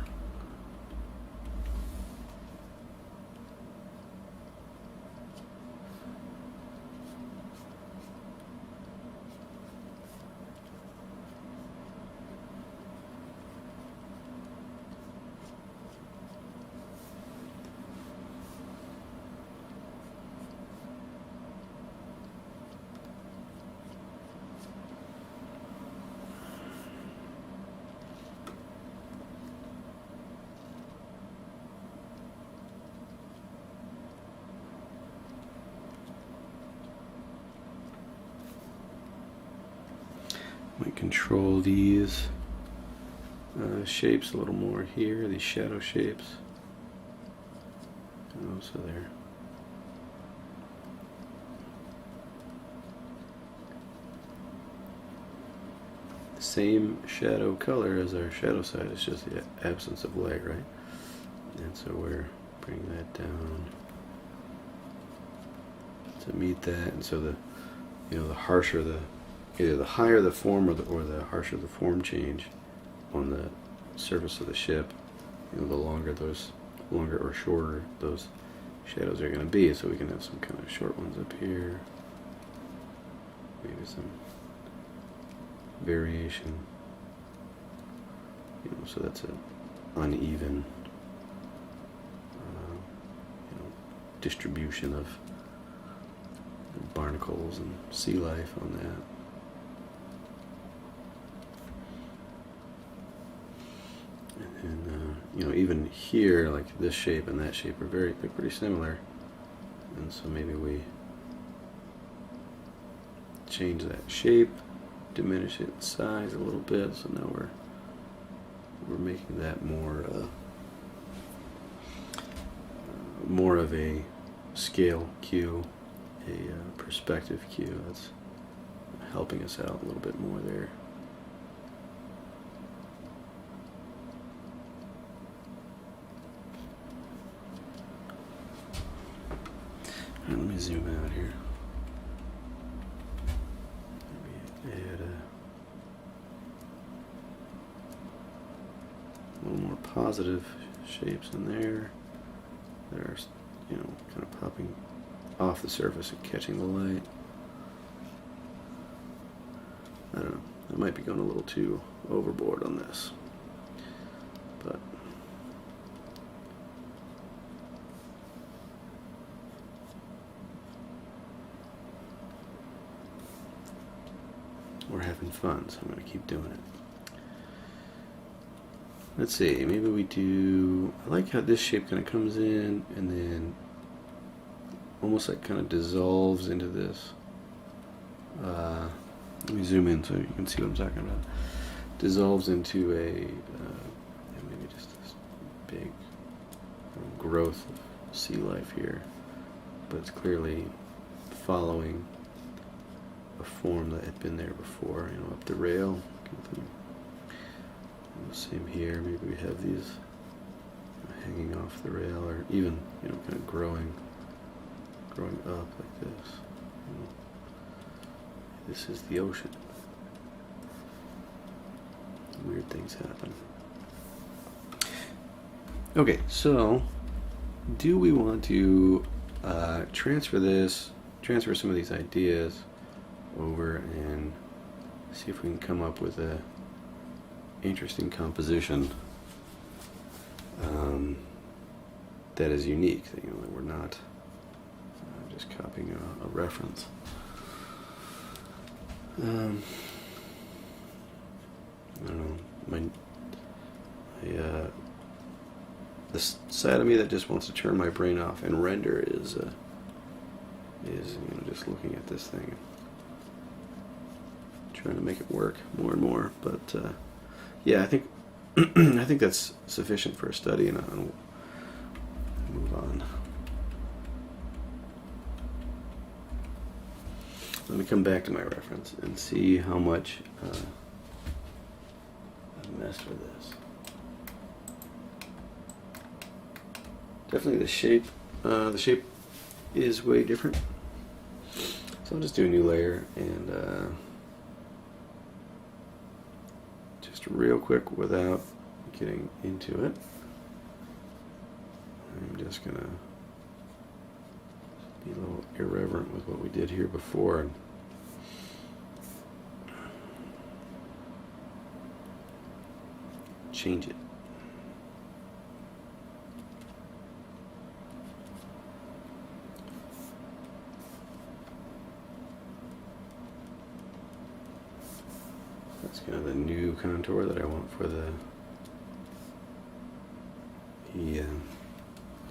Might control these shapes a little more here, these shadow shapes. Oh, so they're the same shadow color as our shadow side, it's just the absence of light, right? And so we're bringing that down to meet that, and so the, you know, the harsher the, either the higher the form or the harsher the form change on the surface of the ship, you know, the longer or shorter those shadows are going to be. So we can have some kind of short ones up here, maybe some variation, you know, so that's an uneven you know, distribution of barnacles and sea life on that. And then, you know, even here, like this shape and that shape are they're pretty similar. And so maybe we change that shape, diminish it in size a little bit. So now we're making that more of a scale cue, a perspective cue. That's helping us out a little bit more there. Let me zoom out here. Maybe add a little more positive shapes in there that are, you know, kind of popping off the surface and catching the light. I don't know. I might be going a little too overboard on this, but we're having fun, so I'm going to keep doing it. Let's see, maybe we do, I like how this shape kind of comes in and then almost like kind of dissolves into this. Let me zoom in so you can see what I'm talking about. Dissolves into a, maybe just this big growth of sea life here, but it's clearly following a form that had been there before, you know, up the rail kind of thing. Same here, maybe we have these hanging off the rail, or even, you know, kind of growing up like this. You know, this is the ocean. Weird things happen. Okay, so do we want to transfer some of these ideas over and see if we can come up with a interesting composition that is unique, you know, that we're not just copying a reference. I don't know, the side of me that just wants to turn my brain off and render is you know, just looking at this thing, trying to make it work more and more. But yeah, I think I think that's sufficient for a study, and I'll move on. Let me come back to my reference and see how much I messed with this. Definitely the shape is way different. So I'll just do a new layer and just real quick without getting into it. I'm just gonna be a little irreverent with what we did here before and change it. That's kind of the new contour that I want for the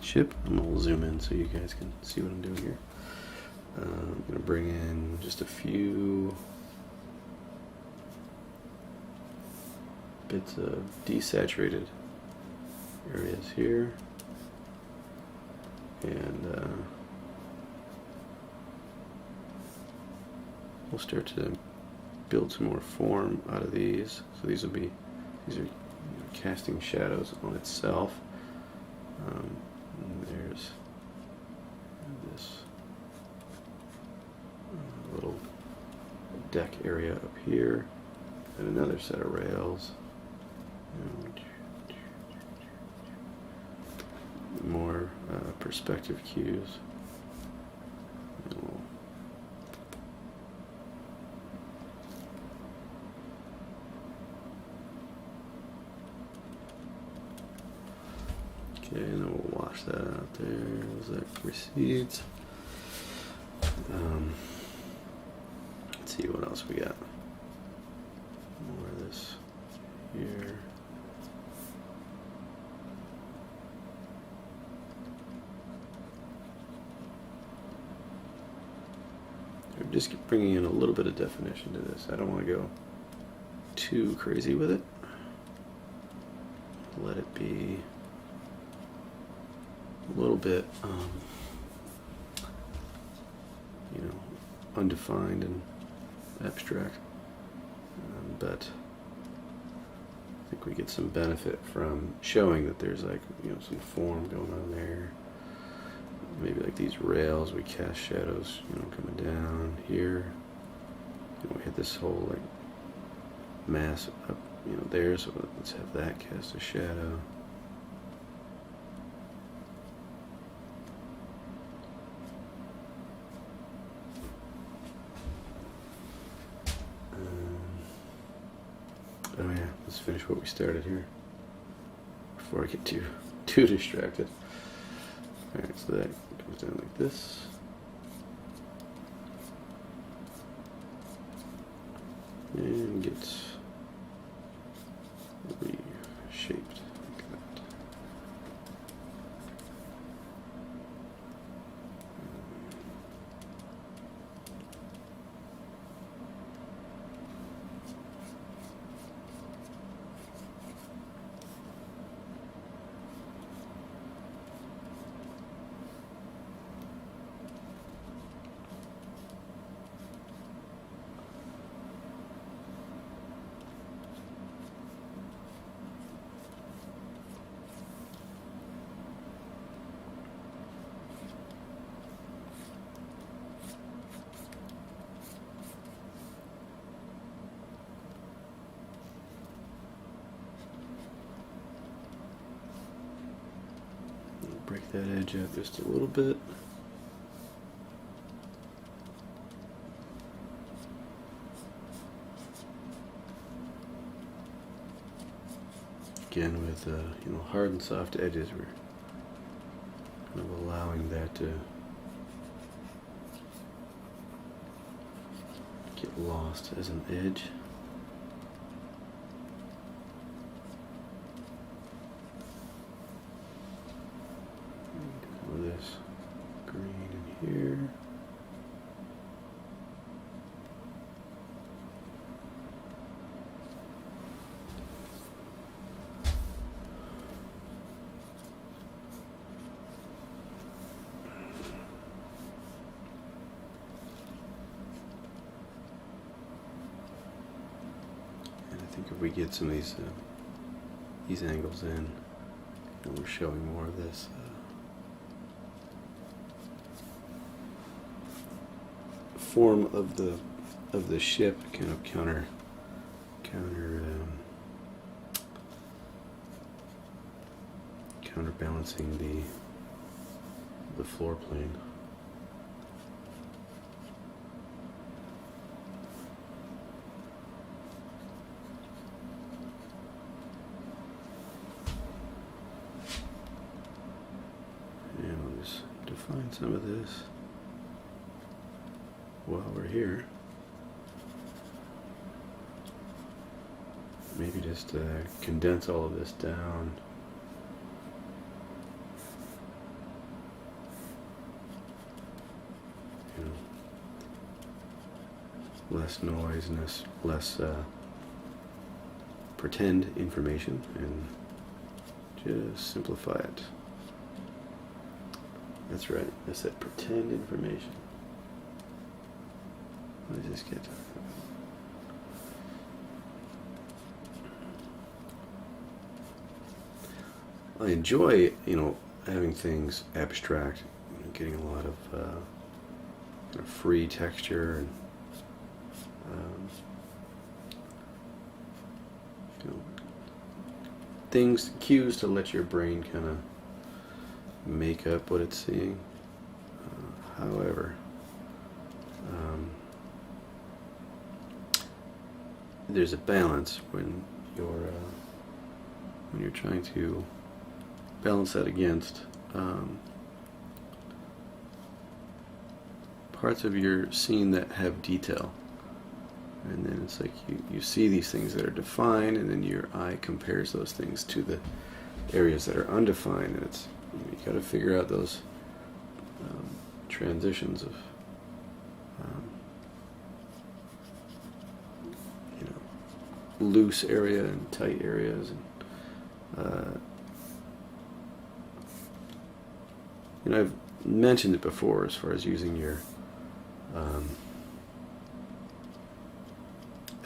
ship. I'm going to zoom in so you guys can see what I'm doing here. I'm going to bring in just a few bits of desaturated areas here, and we'll start to build some more form out of these. So these are casting shadows on itself. And there's this little deck area up here, and another set of rails. More perspective cues. Okay, and then we'll wash that out there as that recedes. Let's see what else we got. More of this here. I'm just bringing in a little bit of definition to this. I don't want to go too crazy with it. Let it be a little bit, undefined and abstract, but I think we get some benefit from showing that there's some form going on there. Maybe like these rails, we cast shadows, coming down here. We hit this whole mass up, there. So let's have that cast a shadow. Oh yeah, let's finish what we started here before I get too distracted. Alright, so that goes down like this. And gets reshaped like that. Break that edge out just a little bit. Again, with hard and soft edges, we're kind of allowing that to get lost as an edge. This green in here. And I think if we get some of these angles in, we're showing more of this form of the ship, kind of counterbalancing the floor plane. And we'll just define some of this while we're here. Maybe just condense all of this down. Less noise and less pretend information and just simplify it. That's right, I said pretend information. What does this get? I enjoy, having things abstract, getting a lot of kind of free texture and things, cues to let your brain kind of make up what it's seeing. However, there's a balance when you're trying to balance that against parts of your scene that have detail. And then it's like you see these things that are defined, and then your eye compares those things to the areas that are undefined, and it's you got to figure out those transitions of loose area and tight areas, and I've mentioned it before as far as using your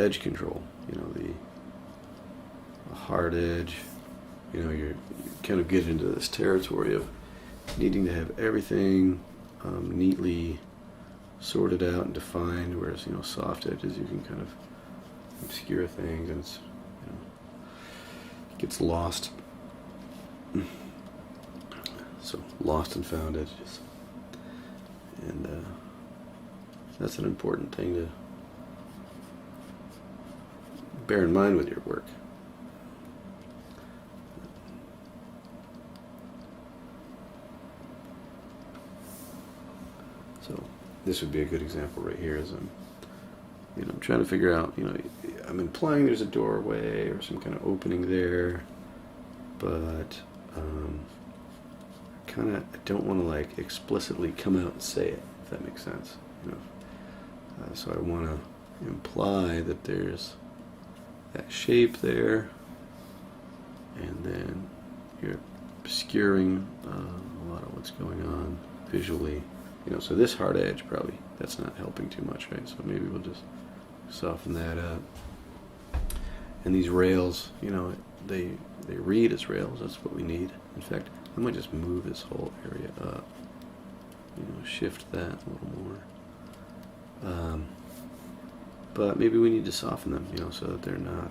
edge control, the hard edge. You kind of get into this territory of needing to have everything neatly sorted out and defined, whereas soft edges, you can kind of obscure things, and it's it gets lost. So lost and found edges, and that's an important thing to bear in mind with your work. So this would be a good example right here, as I'm trying to figure out, I'm implying there's a doorway or some kind of opening there, but I don't want to explicitly come out and say it, if that makes sense. So I want to imply that there's that shape there, and then you're obscuring a lot of what's going on visually. So this hard edge, probably that's not helping too much, right? So maybe we'll just soften that up. And these rails, they read as rails. That's what we need. In fact, I might just move this whole area up. Shift that a little more. But maybe we need to soften them, so that they're not,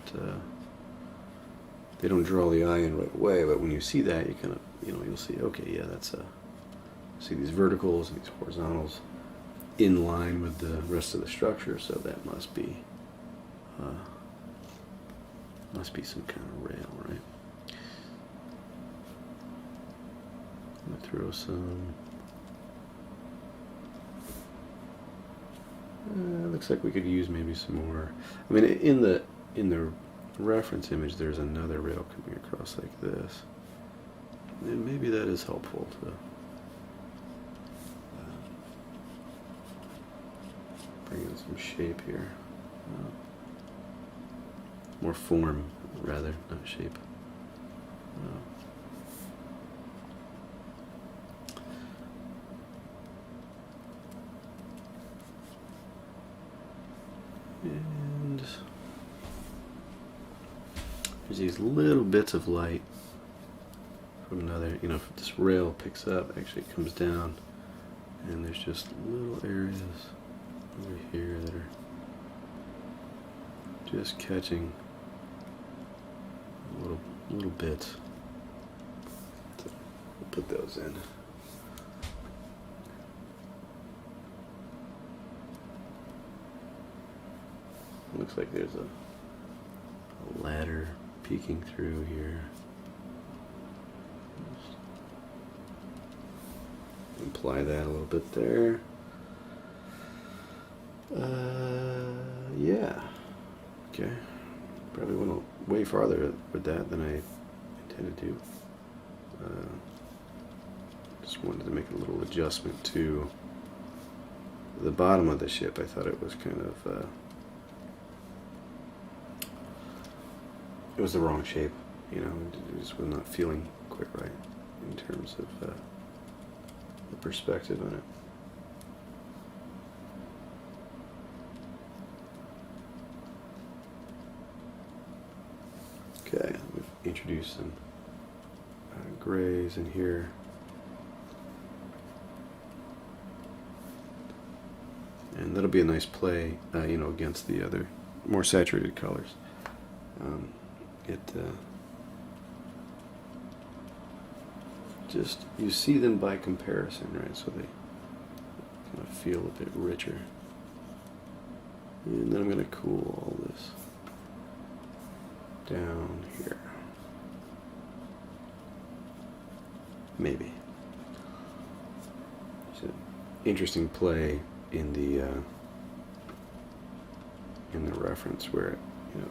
they don't draw the eye in right away. But when you see that, you kind of, you'll see, okay, yeah, that's see these verticals and these horizontals in line with the rest of the structure, so that must be some kind of rail, right? I'm gonna throw some. Looks like we could use maybe some more. I mean, in the reference image, there's another rail coming across like this, and maybe that is helpful to bring in some shape here. More form, rather, not shape. And there's these little bits of light from another, if this rail picks up, actually it comes down, and there's just little areas over here that are just catching little bits. So we'll put those in. Looks like there's a ladder peeking through here. Just imply that a little bit there. Yeah. Okay. Probably went way farther with that than I intended to. Just wanted to make a little adjustment to the bottom of the ship. I thought it was kind of it was the wrong shape. You know, it just was not feeling quite right in terms of the perspective on it. Okay, we've introduced some grays in here. And that'll be a nice play, you know, against the other more saturated colors. Just, you see them by comparison, right? So they kind of feel a bit richer. And then I'm going to cool all this down here. Maybe. It's an interesting play in the reference where it, you know,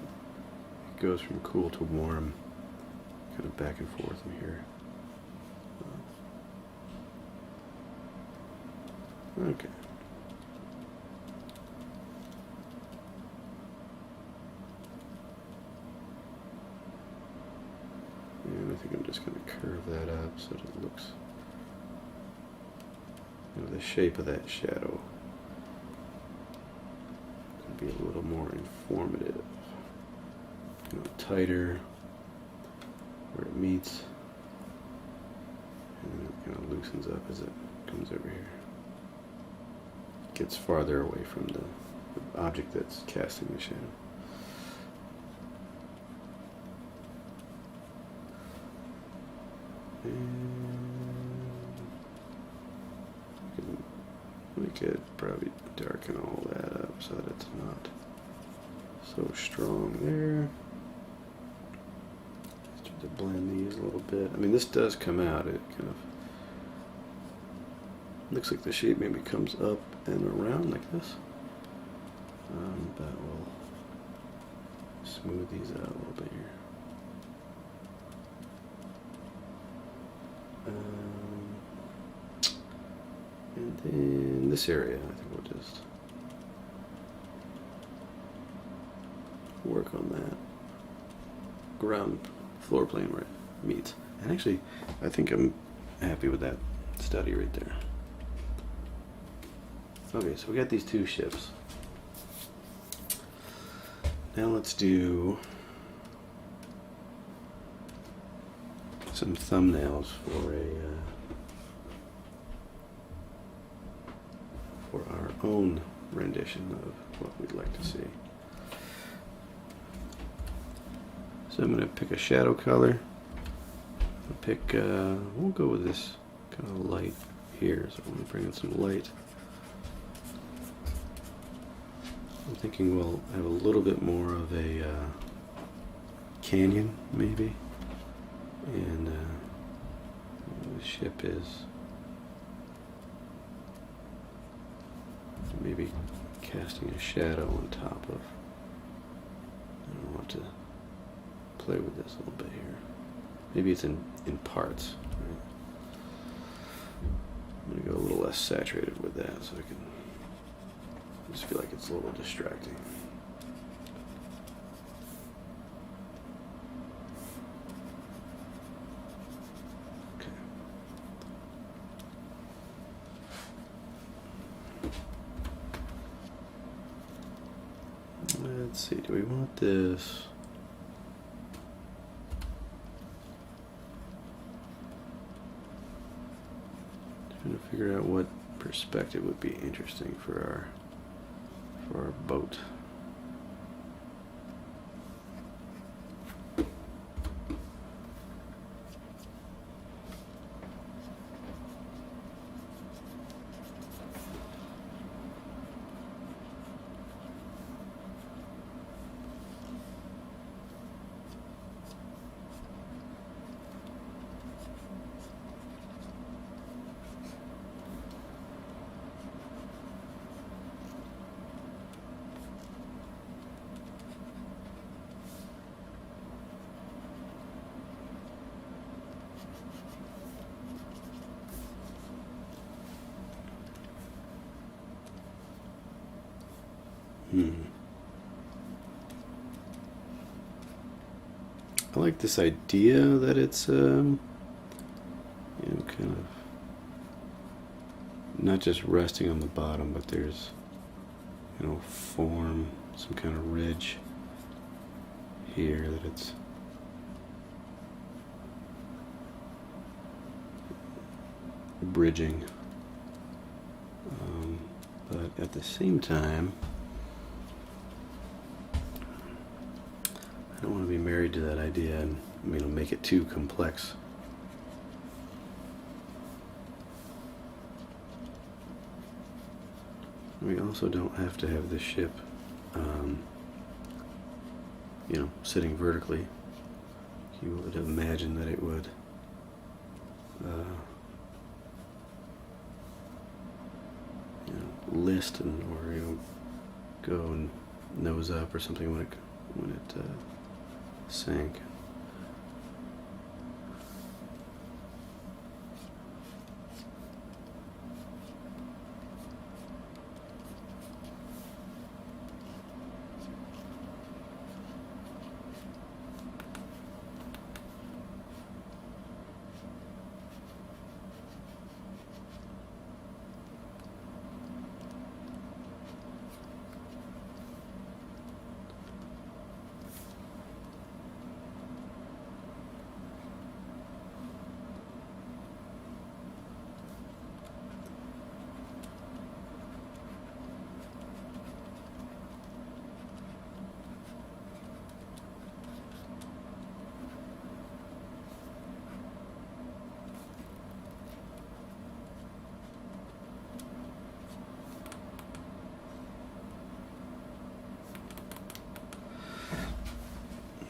it goes from cool to warm, kind of back and forth in here. Okay. And I think I'm just going to curve that up so that it looks, you know, the shape of that shadow could be a little more informative, you know, tighter where it meets, and then it kind of loosens up as it comes over here. Gets farther away from the object that's casting the shadow. And we could probably darken all that up so that it's not so strong there. Start to blend these a little bit. I mean, this does come out. It kind of looks like the shape maybe comes up and around like this. But we'll smooth these out a little bit here. And then this area, I think we'll just work on that ground floor plane where it meets. And actually, I think I'm happy with that study right there. Okay, so we got these two ships. Now let's do some thumbnails for our own rendition of what we'd like to see. So I'm going to pick a shadow color. We'll go with this kind of light here. So I'm going to bring in some light. I'm thinking we'll have a little bit more of a canyon, maybe. And the ship is maybe casting a shadow on top of. I want to play with this a little bit here. Maybe it's in parts. Right? I'm going to go a little less saturated with that so I can just feel like it's a little distracting. Okay. Let's see, do we want this? Trying to figure out what perspective would be interesting for our boat. I like this idea that it's you know, kind of not just resting on the bottom, but there's, you know, form, some kind of ridge here that it's bridging, but at the same time I don't want to be married to that idea and, you know, make it too complex. We also don't have to have the ship, you know, sitting vertically. You would imagine that it would you know, list and, or, you know, go and nose up or something when it sank.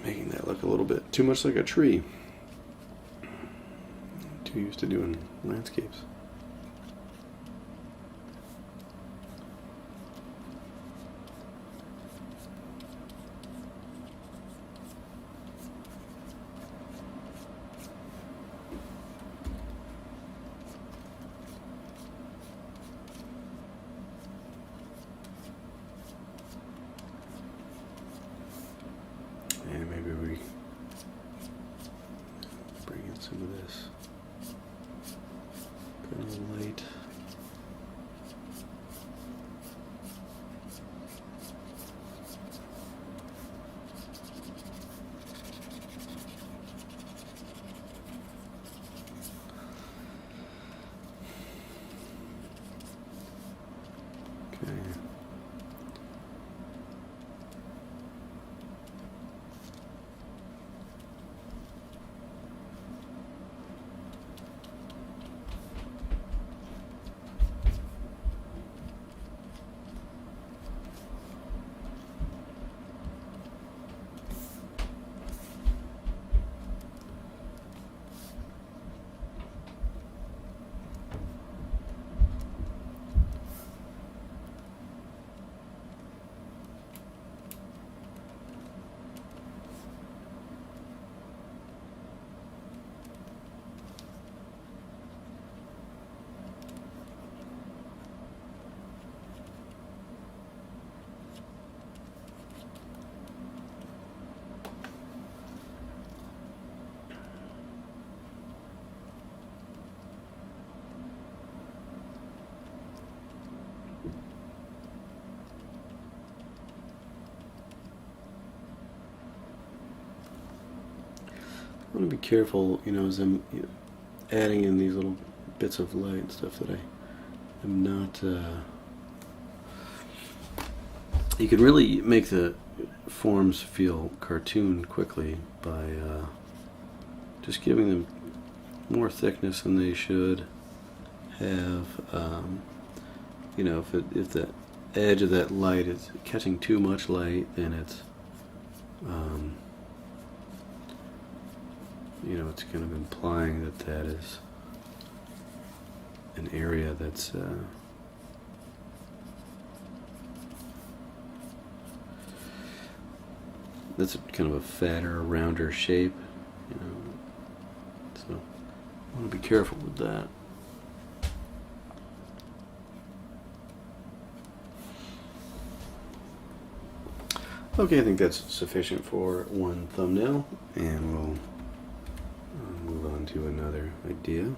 Making that look a little bit too much like a tree. Too used to doing landscapes. And maybe we bring in some of this kind of light. Okay. I want to be careful, you know, as I'm, you know, adding in these little bits of light and stuff, that I am not. You can really make the forms feel cartoon quickly by just giving them more thickness than they should have. You know, if the edge of that light is catching too much light, then it's you know, it's kind of implying that that is an area that's kind of a fatter, rounder shape, you know. So I want to be careful with that. Okay, I think that's sufficient for one thumbnail, and we'll move on to another idea.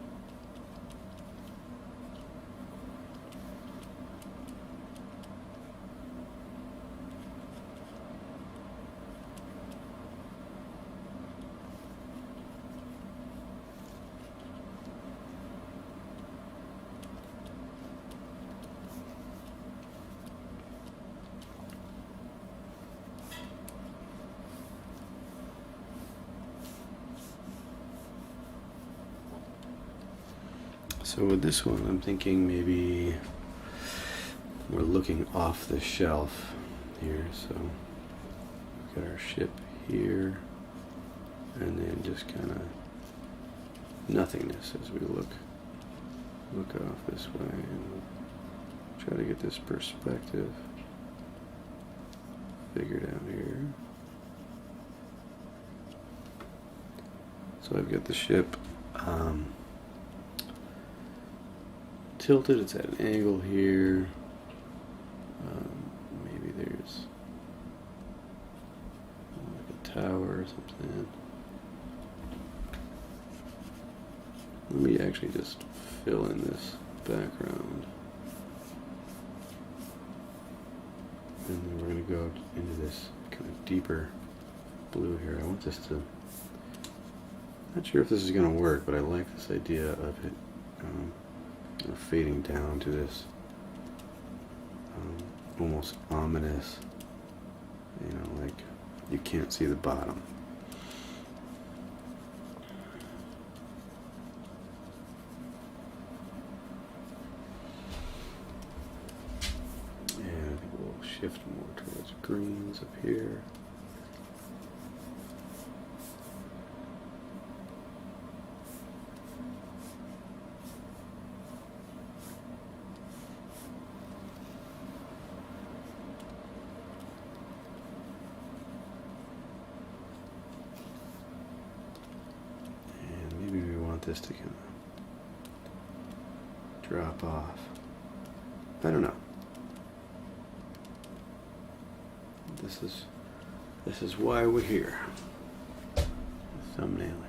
So with this one, I'm thinking maybe we're looking off the shelf here. So we've got our ship here, and then just kind of nothingness as we look off this way, and we'll try to get this perspective figured out here. So I've got the ship tilted, it's at an angle here. Maybe there's like a tower or something. Let me actually just fill in this background. And then we're going to go into this kind of deeper blue here. I want this to, not sure if this is going to work, but I like this idea of it fading down to this almost ominous, you know, like you can't see the bottom. And I think we'll shift more towards greens up here. This to kind of drop off. I don't know. This is why we're here. Thumbnailing.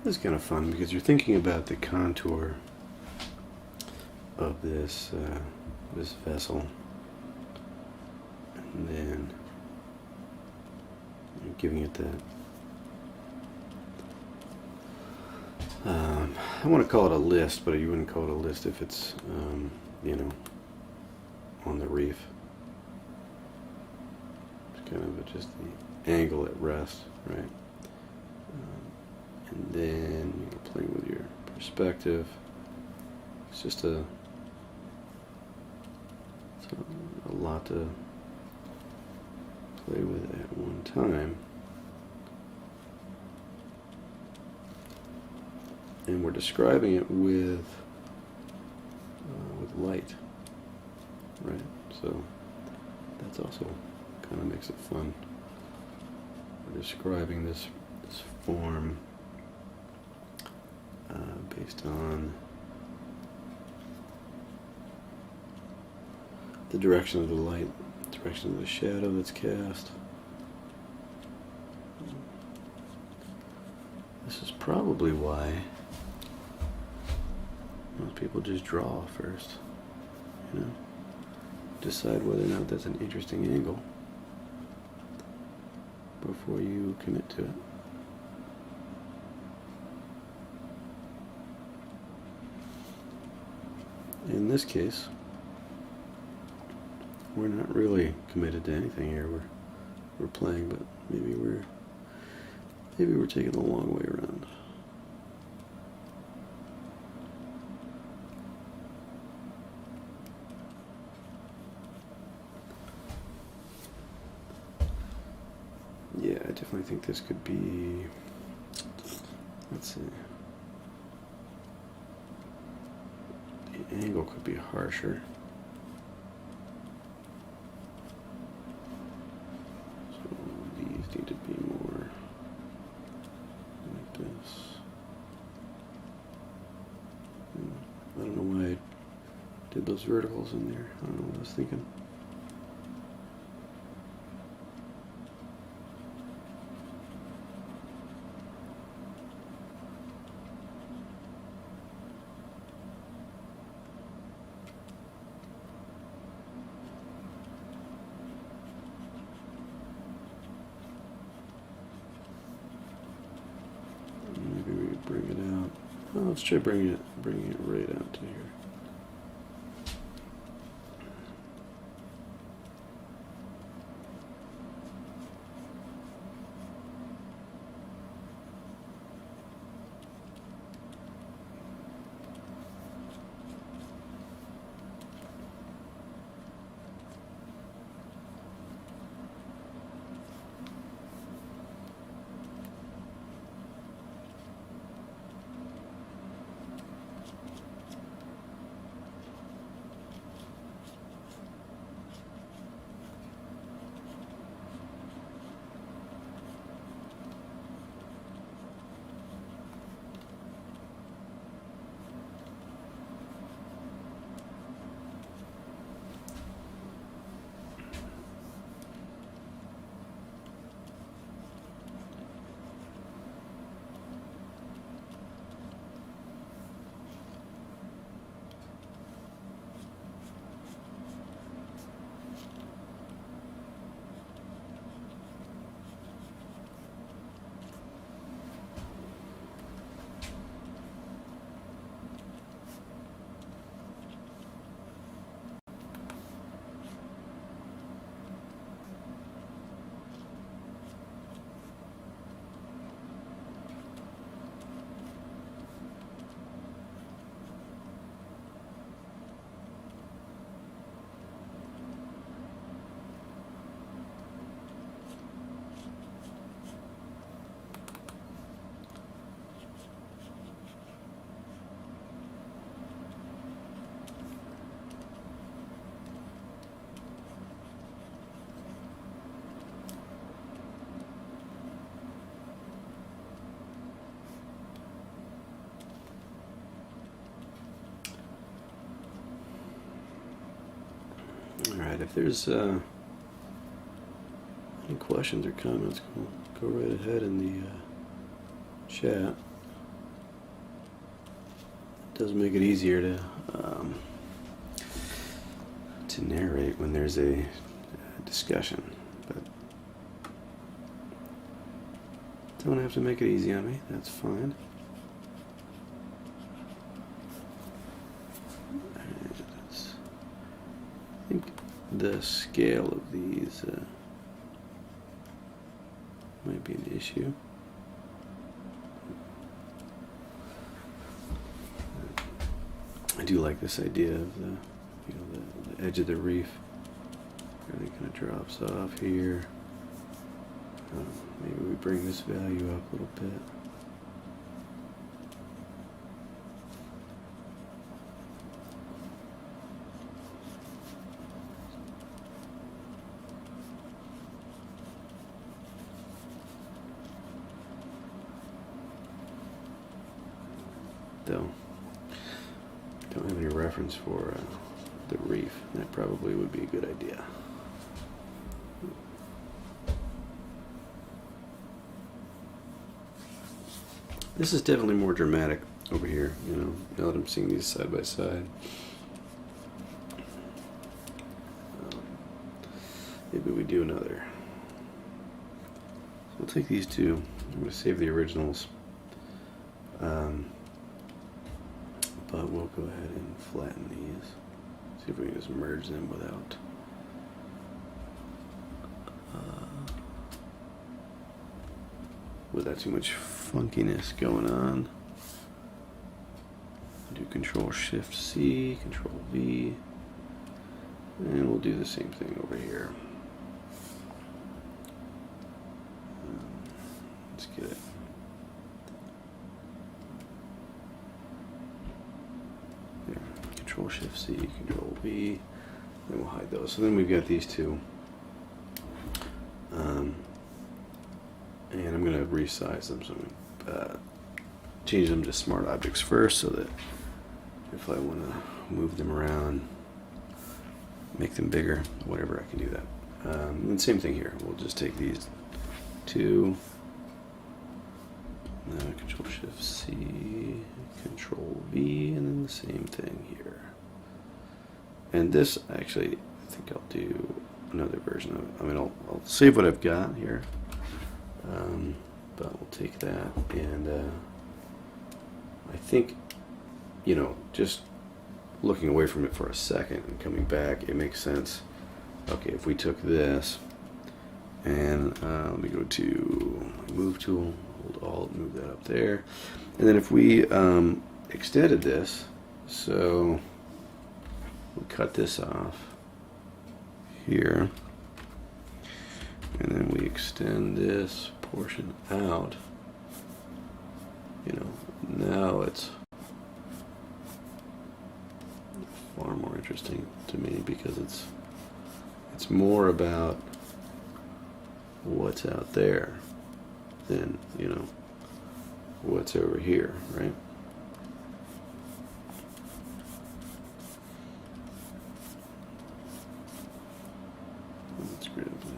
This is kind of fun because you're thinking about the contour of this this vessel, and then you're giving it that. I want to call it a list, but you wouldn't call it a list if it's you know, on the reef. It's kind of just the angle at rest, right? And then you're playing with your perspective. It's just a lot to play with at one time. And we're describing it with light, right? So that's also kind of makes it fun. We're describing this form based on the direction of the light, direction of the shadow that's cast. This is probably why most people just draw first, you know, decide whether or not that's an interesting angle before you commit to it. In this case, we're not really committed to anything here. We're playing, but maybe we're Maybe we're taking the long way around. Yeah, I definitely think this could be, let's see, the angle could be harsher. So these need to be more like this. I don't know why I did those verticals in there. I don't know what I was thinking. Bring it out. Oh, let's try bringing it right out to here. Alright, if there's any questions or comments, go right ahead in the chat. It does make it easier to narrate when there's a discussion, but don't have to make it easy on me, that's fine. I think the scale of these might be an issue. I do like this idea of the edge of the reef. Really kind of drops off here. Maybe we bring this value up a little bit. Though, don't have any reference for the reef. That probably would be a good idea. This is definitely more dramatic over here, you know, now that I'm seeing these side by side. Maybe we do another. So we'll take these two. I'm going to save the originals. But we'll go ahead and flatten these. See if we can just merge them without. without too much funkiness going on. Do Control Shift C, Control V, and we'll do the same thing over here. Let's get it. There. Control Shift C, Control V, and we'll hide those. So then we've got these two. And I'm going to resize them, so I'm going to change them to smart objects first, so that if I want to move them around, make them bigger, whatever, I can do that. And same thing here. We'll just take these two, Control Shift C, Control V, and then the same thing here. And this, actually, I think I'll do another version of it. I mean, I'll save what I've got here. But we'll take that, and I think, you know, just looking away from it for a second and coming back, it makes sense. Okay, if we took this and let me go to my move tool, hold Alt, move that up there, and then if we extended this, so we cut this off here, and then we extend this portion out, you know, now it's far more interesting to me, because it's more about what's out there than, you know, what's over here, right? Let's grab that.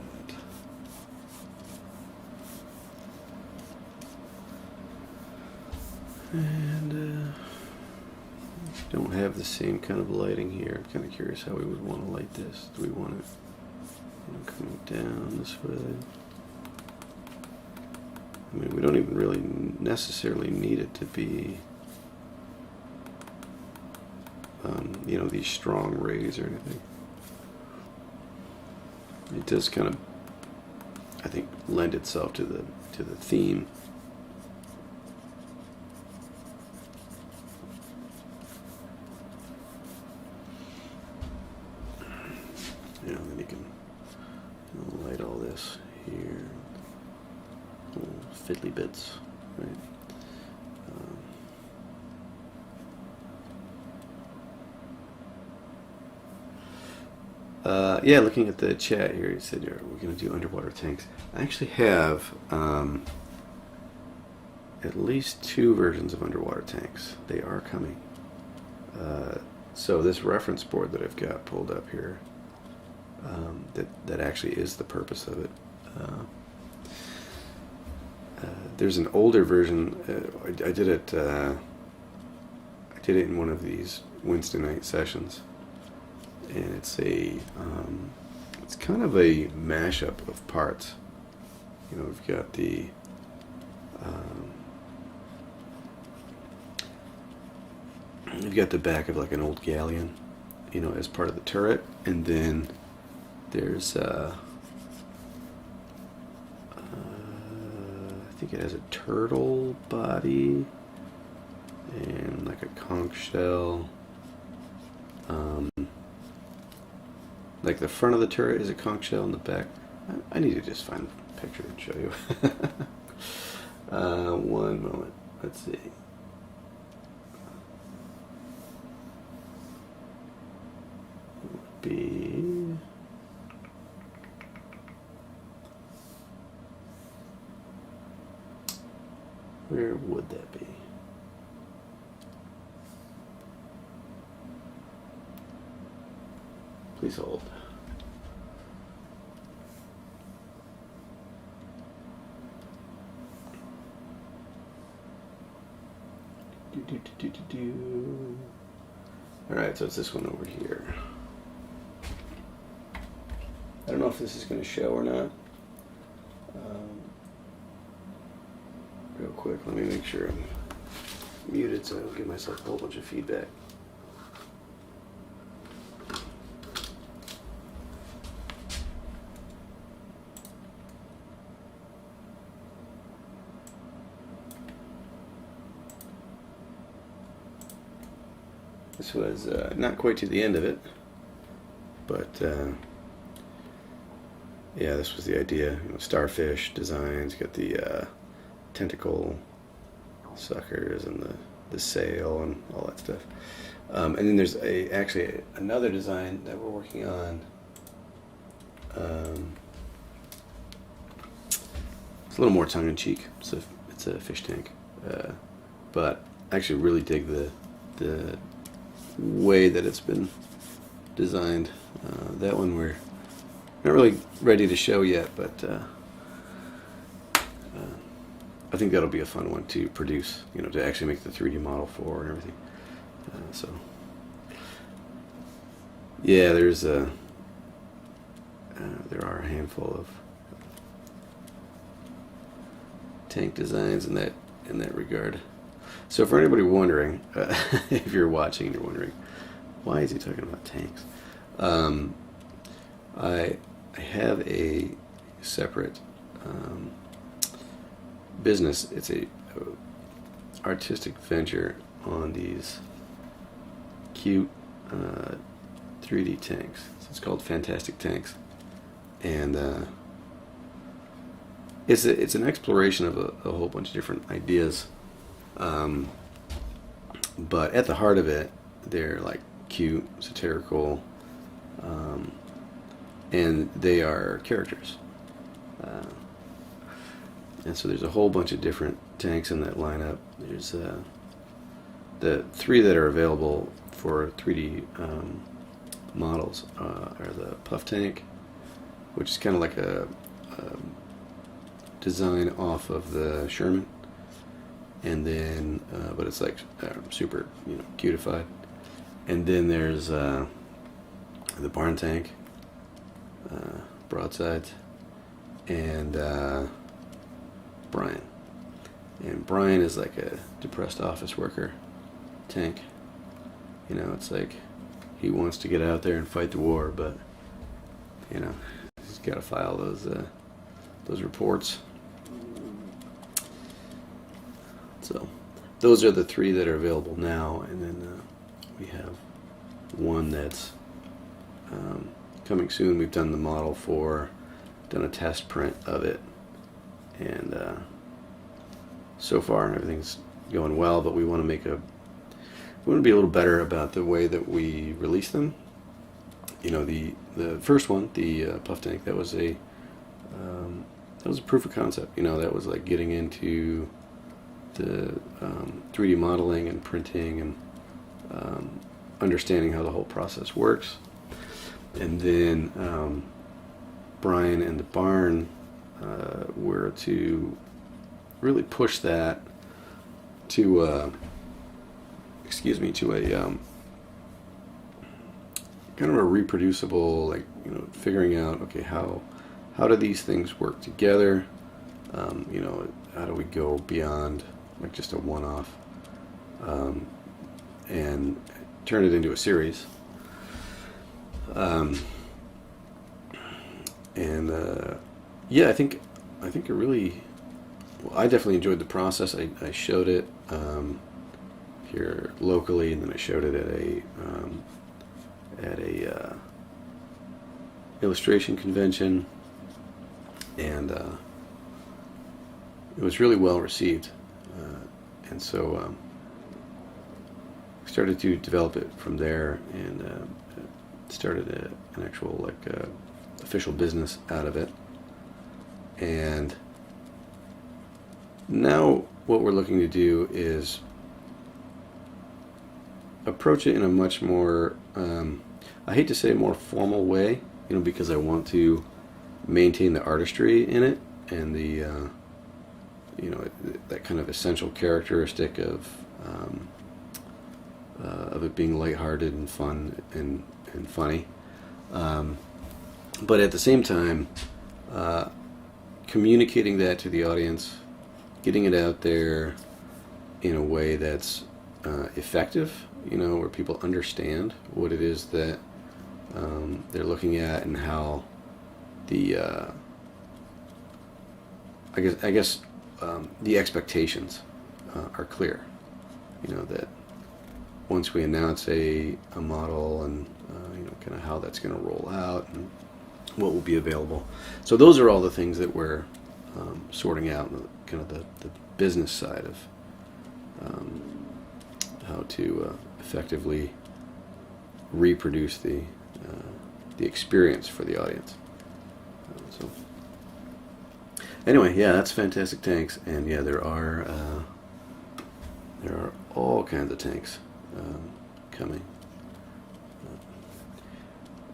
And don't have the same kind of lighting here. I'm kind of curious how we would want to light this. Do we want it, you know, coming down this way? I mean, we don't even really necessarily need it to be, you know, these strong rays or anything. It does kind of, I think, lend itself to the theme. You know, then you can, you know, light all this here, little fiddly bits, right? Yeah, looking at the chat here, you said we're going to do underwater tanks. I actually have at least 2 versions of underwater tanks. They are coming. So this reference board that I've got pulled up here, that actually is the purpose of it. There's an older version. I did it in one of these Wednesday night sessions, and it's kind of a mashup of parts. You know, we've got the back of like an old galleon, you know, as part of the turret, and then there's I think it has a turtle body and like a conch shell. Like the front of the turret is a conch shell, and the back, I need to just find a picture and show you. One moment. Let's see. Be where would that be? Please hold. All right, so it's this one over here. I don't know if this is going to show or not. Real quick, let me make sure I'm muted so I don't give myself a whole bunch of feedback. This was not quite to the end of it, but yeah, this was the idea. You know, starfish designs, got the tentacle suckers and the sail and all that stuff. And then there's actually another design that we're working on. It's a little more tongue-in-cheek. It's a fish tank, but I actually really dig the way that it's been designed. That one we're not really ready to show yet, but I think that'll be a fun one to produce. You know, to actually make the 3D model for and everything. So yeah, there are a handful of tank designs in that regard. So for anybody wondering, if you're watching and you're wondering, why is he talking about tanks? I have a separate business. It's a artistic venture on these cute 3D tanks. So it's called Fantastic Tanks, and it's an exploration of a whole bunch of different ideas. But at the heart of it, they're like cute, satirical, and they are characters. And so there's a whole bunch of different tanks in that lineup. There's the 3 that are available for 3D models are the Puff Tank, which is kind of like a design off of the Sherman, and then but it's like super, you know, cutified. And then there's the Barn Tank, broadsides, and Brian. And Brian is like a depressed office worker tank. You know, it's like he wants to get out there and fight the war, but you know, he's got to file those reports. So those are the 3 that are available now, and then we have one that's coming soon. We've done the model for, done a test print of it, and so far everything's going well. But we want to be a little better about the way that we release them. You know, the first one, the Puff Tank, that was a proof of concept. You know, that was like getting into the 3D modeling and printing and understanding how the whole process works. And then Brian and the Barn were to really push that to a kind of a reproducible, like, you know, figuring out, okay, how do these things work together? You know, how do we go beyond like just a one-off and turn it into a series? Yeah, I think it really. Well, I definitely enjoyed the process. I showed it here locally, and then I showed it at a illustration convention, and it was really well received. And so started to develop it from there, and started an actual official business out of it. And now what we're looking to do is approach it in a much more, I hate to say more formal way, you know, because I want to maintain the artistry in it and the, you know, that kind of essential characteristic of it being lighthearted and fun and funny. But at the same time, communicating that to the audience, getting it out there in a way that's effective, you know, where people understand what it is that they're looking at, and how the I guess the expectations are clear. You know, that once we announce a model and you know, kind of how that's going to roll out and what will be available. So those are all the things that we're sorting out, kind of the business side of how to effectively reproduce the experience for the audience. So anyway, yeah, that's Fantastic Tanks, and yeah, there are all kinds of tanks coming.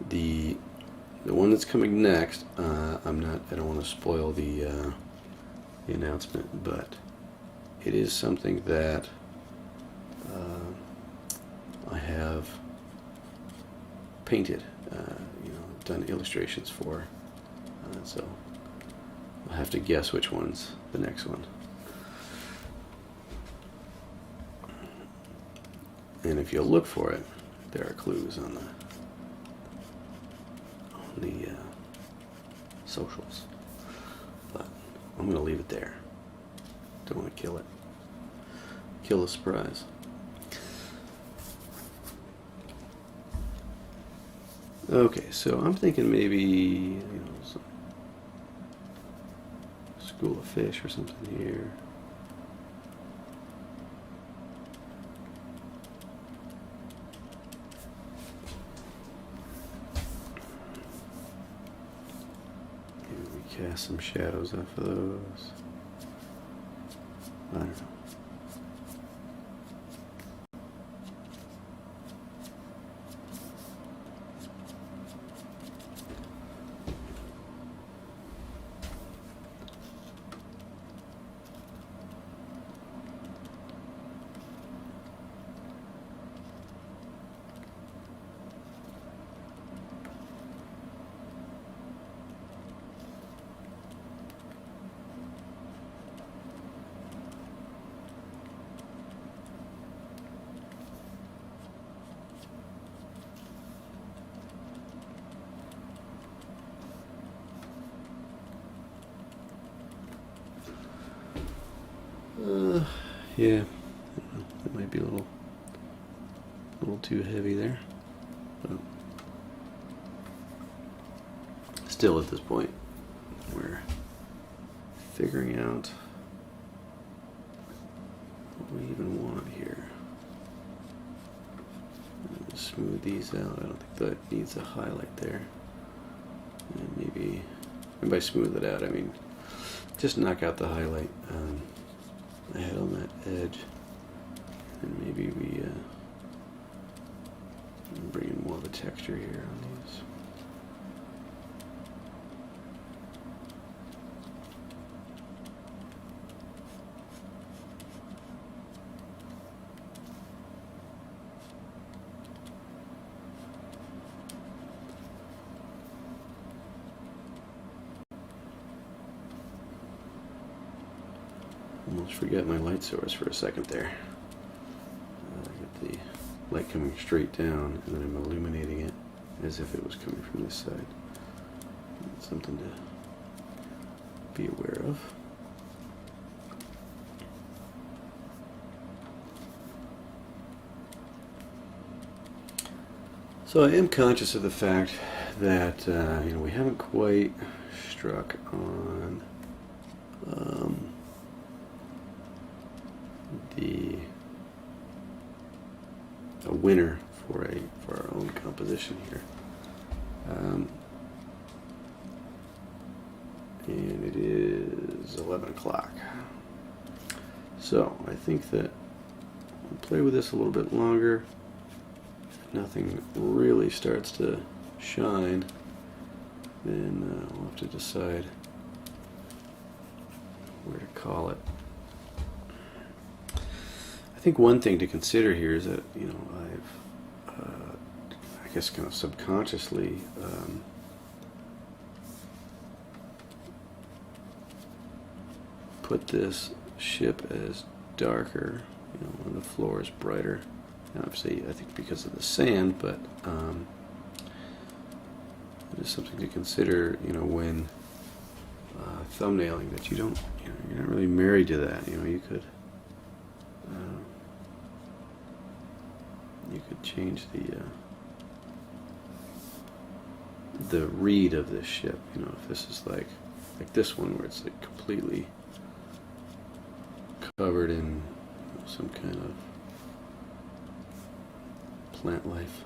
The one that's coming next, I don't want to spoil the announcement, but it is something that I have painted, you know, done illustrations for, so I'll have to guess which one's the next one. And if you look for it, there are clues on the socials. But I'm going to leave it there. Don't want to kill it. Kill the surprise. Okay, so I'm thinking maybe, you know, some school of fish or something here. Maybe we cast some shadows off of those. I don't know. Yeah, it might be a little too heavy there, but still at this point we're figuring out what we even want here. Smooth these out. I don't think that needs a highlight there. And maybe by smooth it out, I mean just knock out the highlight ahead on that edge, and maybe we bring in more of a texture here on these. Almost forgot my light source for a second there. I got the light coming straight down, and then I'm illuminating it as if it was coming from this side. That's something to be aware of. So I am conscious of the fact that you know, we haven't quite struck on a winner for our own composition here, and it is 11 o'clock. So I think that I'll play with this a little bit longer. If nothing really starts to shine, then we'll have to decide where to call it. I think one thing to consider here is that, you know, I've, I guess kind of subconsciously put this ship as darker, you know, when the floor is brighter. And obviously, I think because of the sand, but it is something to consider, you know, when thumbnailing, that you don't, you know, you're not really married to that. You know, you could you could change the read of this ship. You know, if this is like this one where it's like completely covered in some kind of plant life.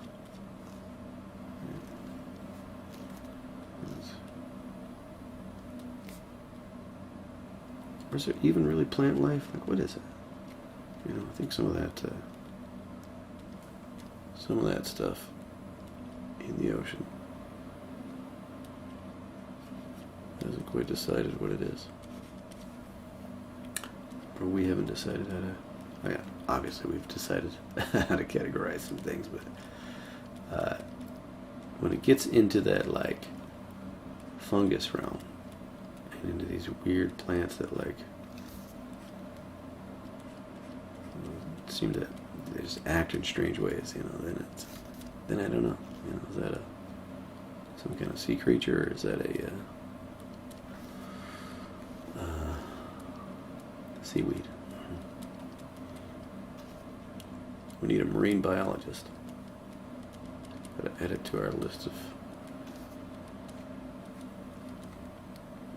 Or is it even really plant life? Like, what is it? You know, I think some of that stuff in the ocean hasn't quite decided what it is. Or we haven't decided how to. Oh yeah, obviously we've decided how to categorize some things, but when it gets into that like fungus realm and into these weird plants that like seem to they just act in strange ways, you know, then I don't know. You know, is that some kind of sea creature, or is that a seaweed? We need a marine biologist. Gotta add it to our list of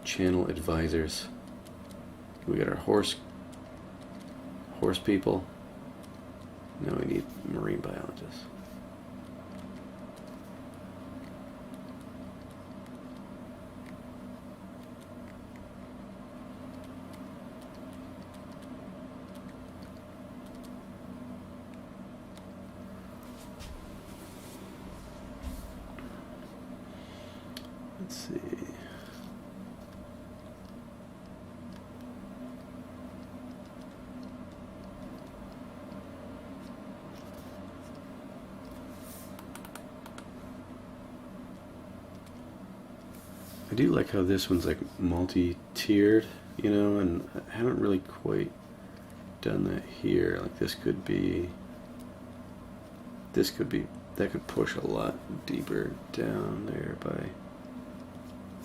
channel advisors. We got our horse people. Now we need marine biologists. Let's see. I do like how this one's like multi-tiered, you know, and I haven't really quite done that here. Like this could be, that could push a lot deeper down there by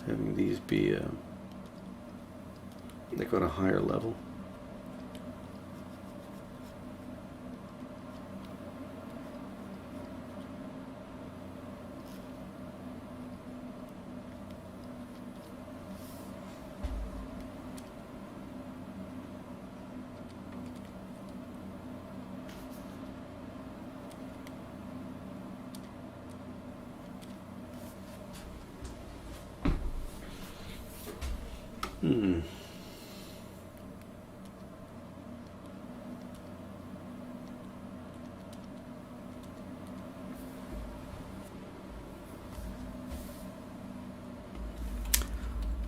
having these be like on a higher level.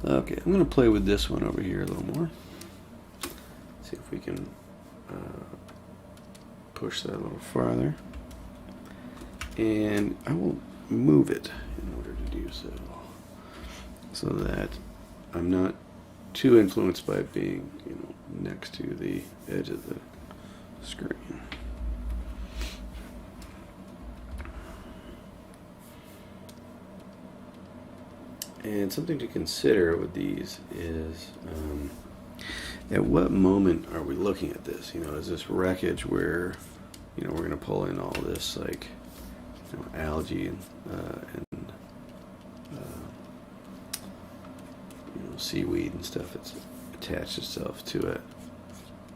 Okay, I'm going to play with this one over here a little more. See if we can push that a little farther. And I will move it in order to do so, so that I'm not too influenced by it being, you know, next to the edge of the screen. And something to consider with these is at what moment are we looking at this? You know, is this wreckage where, you know, we're going to pull in all this like, you know, algae and you know, seaweed and stuff that's attached itself to it,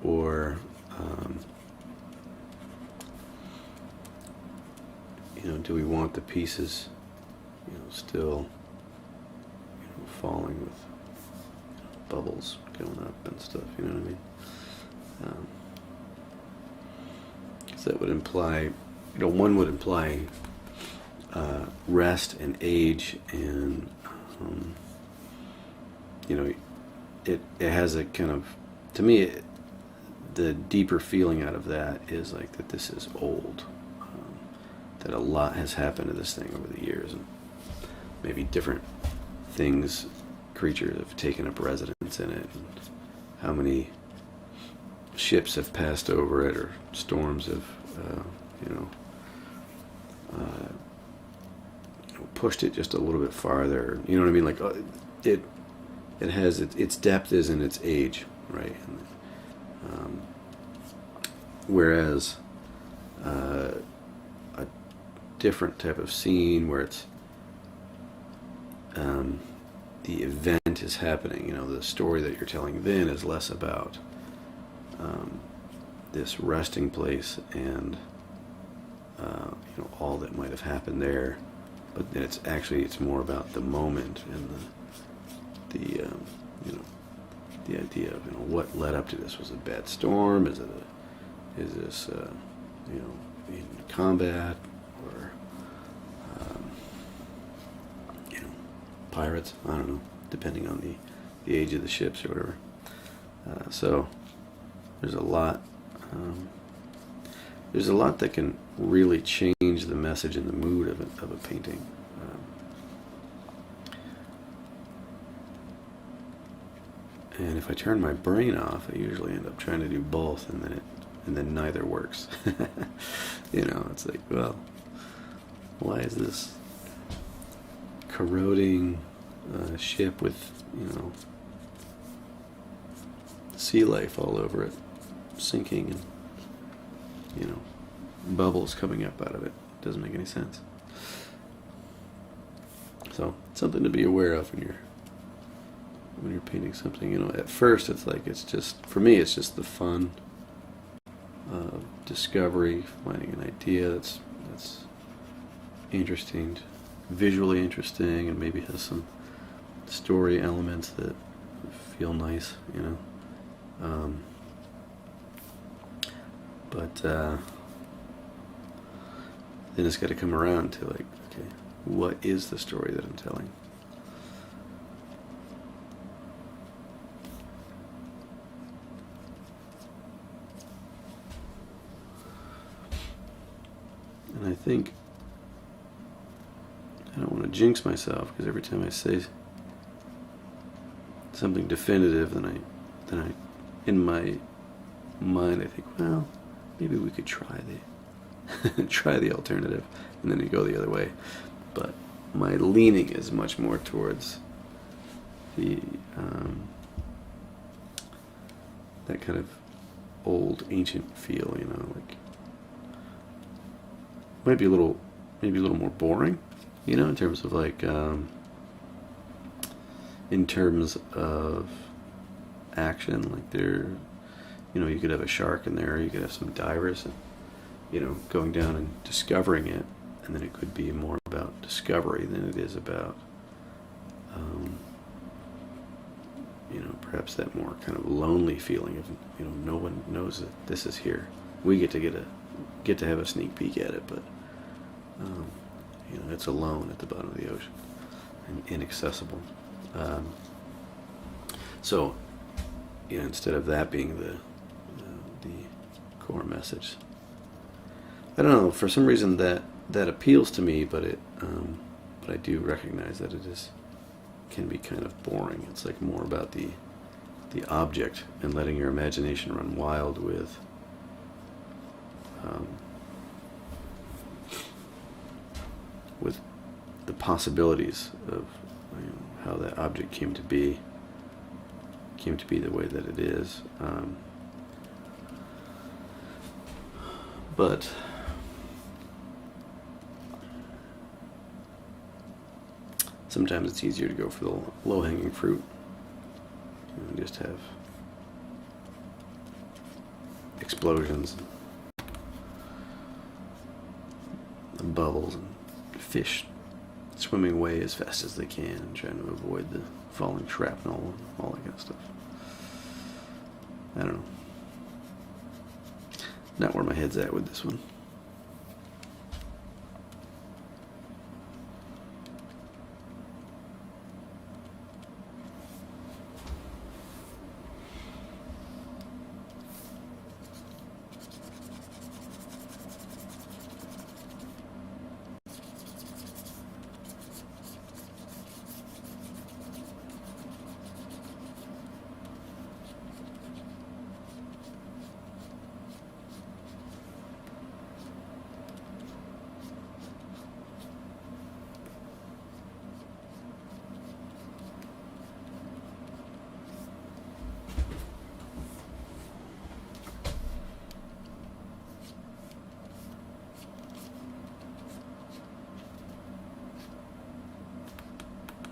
or you know, do we want the pieces, you know, still falling with bubbles going up and stuff, you know what I mean? Because that would imply, you know, one would imply rest and age, and you know, it has a kind of, to me, the deeper feeling out of that is like that this is old, that a lot has happened to this thing over the years, and maybe different things, creatures have taken up residence in it, and how many ships have passed over it, or storms have, you know, pushed it just a little bit farther. You know what I mean? Like it has its depth is in its age, right? And, whereas different type of scene where it's the event is happening. You know, the story that you're telling then is less about this resting place and you know, all that might have happened there, but then it's more about the moment and the you know, the idea of, you know, what led up to this. Was it a bad storm? Is this you know, in combat, or you know, pirates? I don't know, depending on the age of the ships or whatever. So there's a lot. There's a lot that can really change the message and the mood of a painting. And if I turn my brain off, I usually end up trying to do both, and then neither works. You know, it's like, well, why is this corroding ship with, you know, sea life all over it, sinking, and, you know, bubbles coming up out of it? Doesn't make any sense. So, something to be aware of when you're painting something. You know, at first it's like, it's just, for me, it's just the fun of discovery, finding an idea that's interesting, visually interesting, and maybe has some story elements that feel nice, you know. But then it's got to come around to, like, okay, what is the story that I'm telling? And I think, I don't want to jinx myself, because every time I say something definitive, then I in my mind I think, well, maybe we could try the alternative, and then you go the other way. But my leaning is much more towards the that kind of old, ancient feel, you know, like maybe a little more boring, you know, in terms of like in terms of action. Like, there, you know, you could have a shark in there, you could have some divers, and, you know, going down and discovering it, and then it could be more about discovery than it is about you know, perhaps that more kind of lonely feeling of, you know, no one knows that this is here. We get to have a sneak peek at it, but you know, it's alone at the bottom of the ocean and inaccessible. So, you know, instead of that being the core message, I don't know, for some reason that appeals to me, but I do recognize that can be kind of boring. It's like more about the object and letting your imagination run wild with the possibilities of, you know, how that object came to be the way that it is. But sometimes it's easier to go for the low-hanging fruit, you know, and just have explosions and bubbles and fish swimming away as fast as they can and trying to avoid the falling shrapnel and all that kind of stuff. I don't know. Not where my head's at with this one.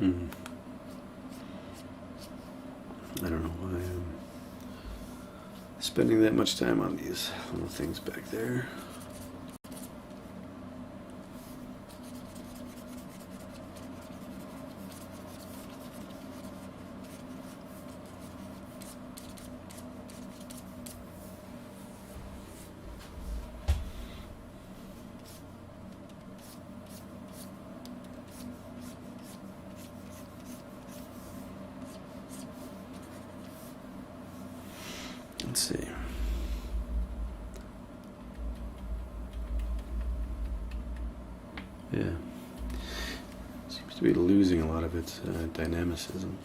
I don't know why I'm spending that much time on these little things back there. Let's see. Yeah. Seems to be losing a lot of its dynamicism.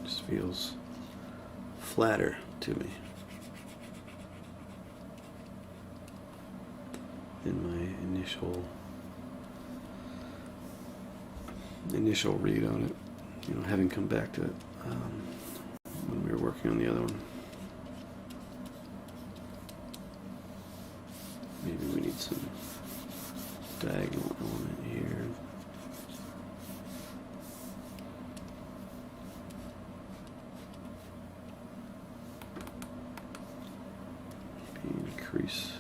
Just feels flatter to me in my initial read on it. You know, having come back to it when we were working on the other one. Maybe we need some diagonal element here. Maybe increase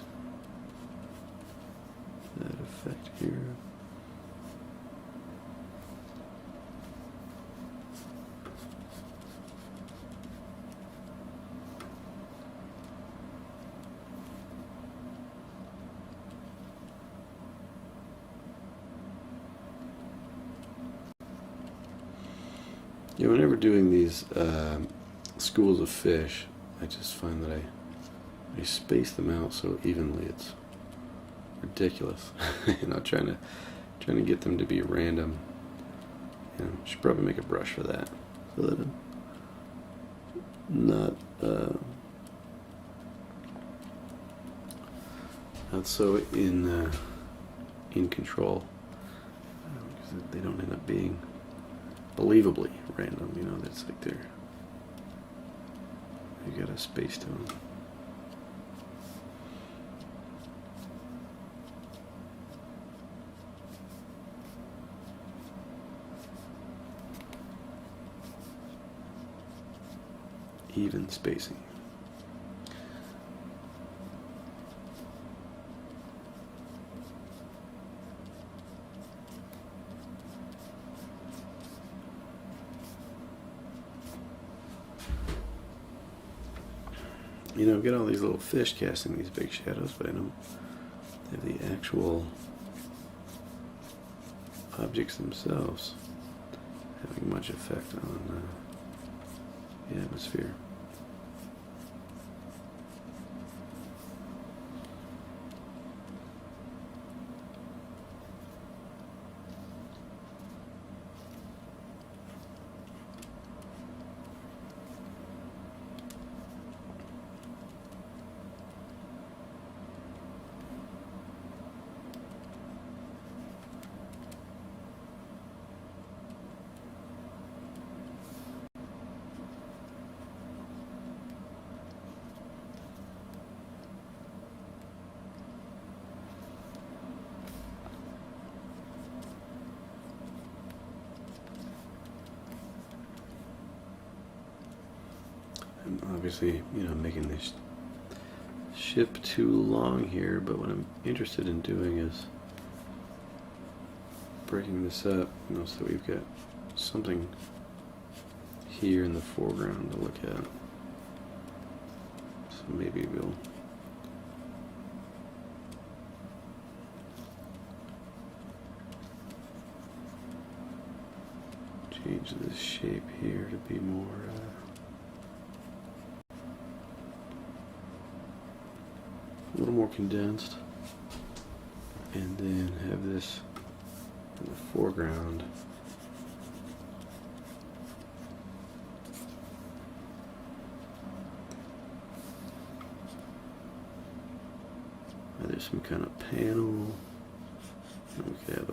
that effect here. Yeah, whenever doing these schools of fish, I just find that I space them out so evenly. It's ridiculous. You know, trying to get them to be random. You know, should probably make a brush for that, so that I'm not so in control, because they don't end up being believably random. You know, that's like you got a space to them. Even spacing. You know, I've got all these little fish casting these big shadows, but I don't have the actual objects themselves having much effect on the atmosphere. Obviously, you know, making this ship too long here, but what I'm interested in doing is breaking this up, you know, so we've got something here in the foreground to look at. So maybe we'll change this shape here to be more a little more condensed, and then have this in the foreground. There's some kind of panel. We could have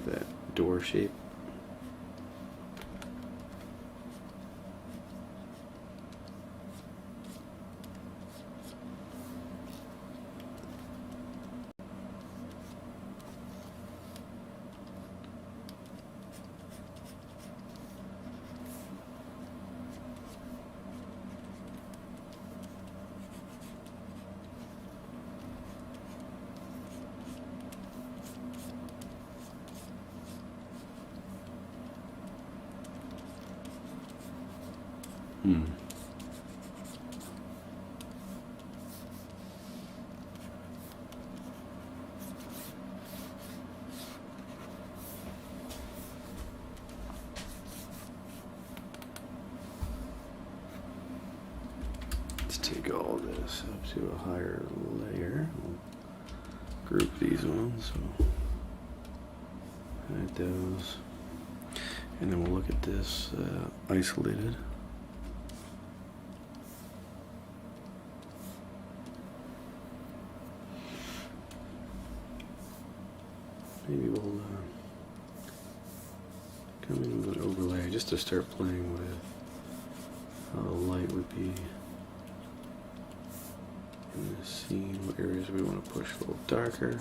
that door shape. Let's take all this up to a higher layer. We'll group these ones. So hide those. And then we'll look at this isolated. Maybe we'll come in with an overlay just to start playing with how the light would be in this scene, what areas we want to push a little darker.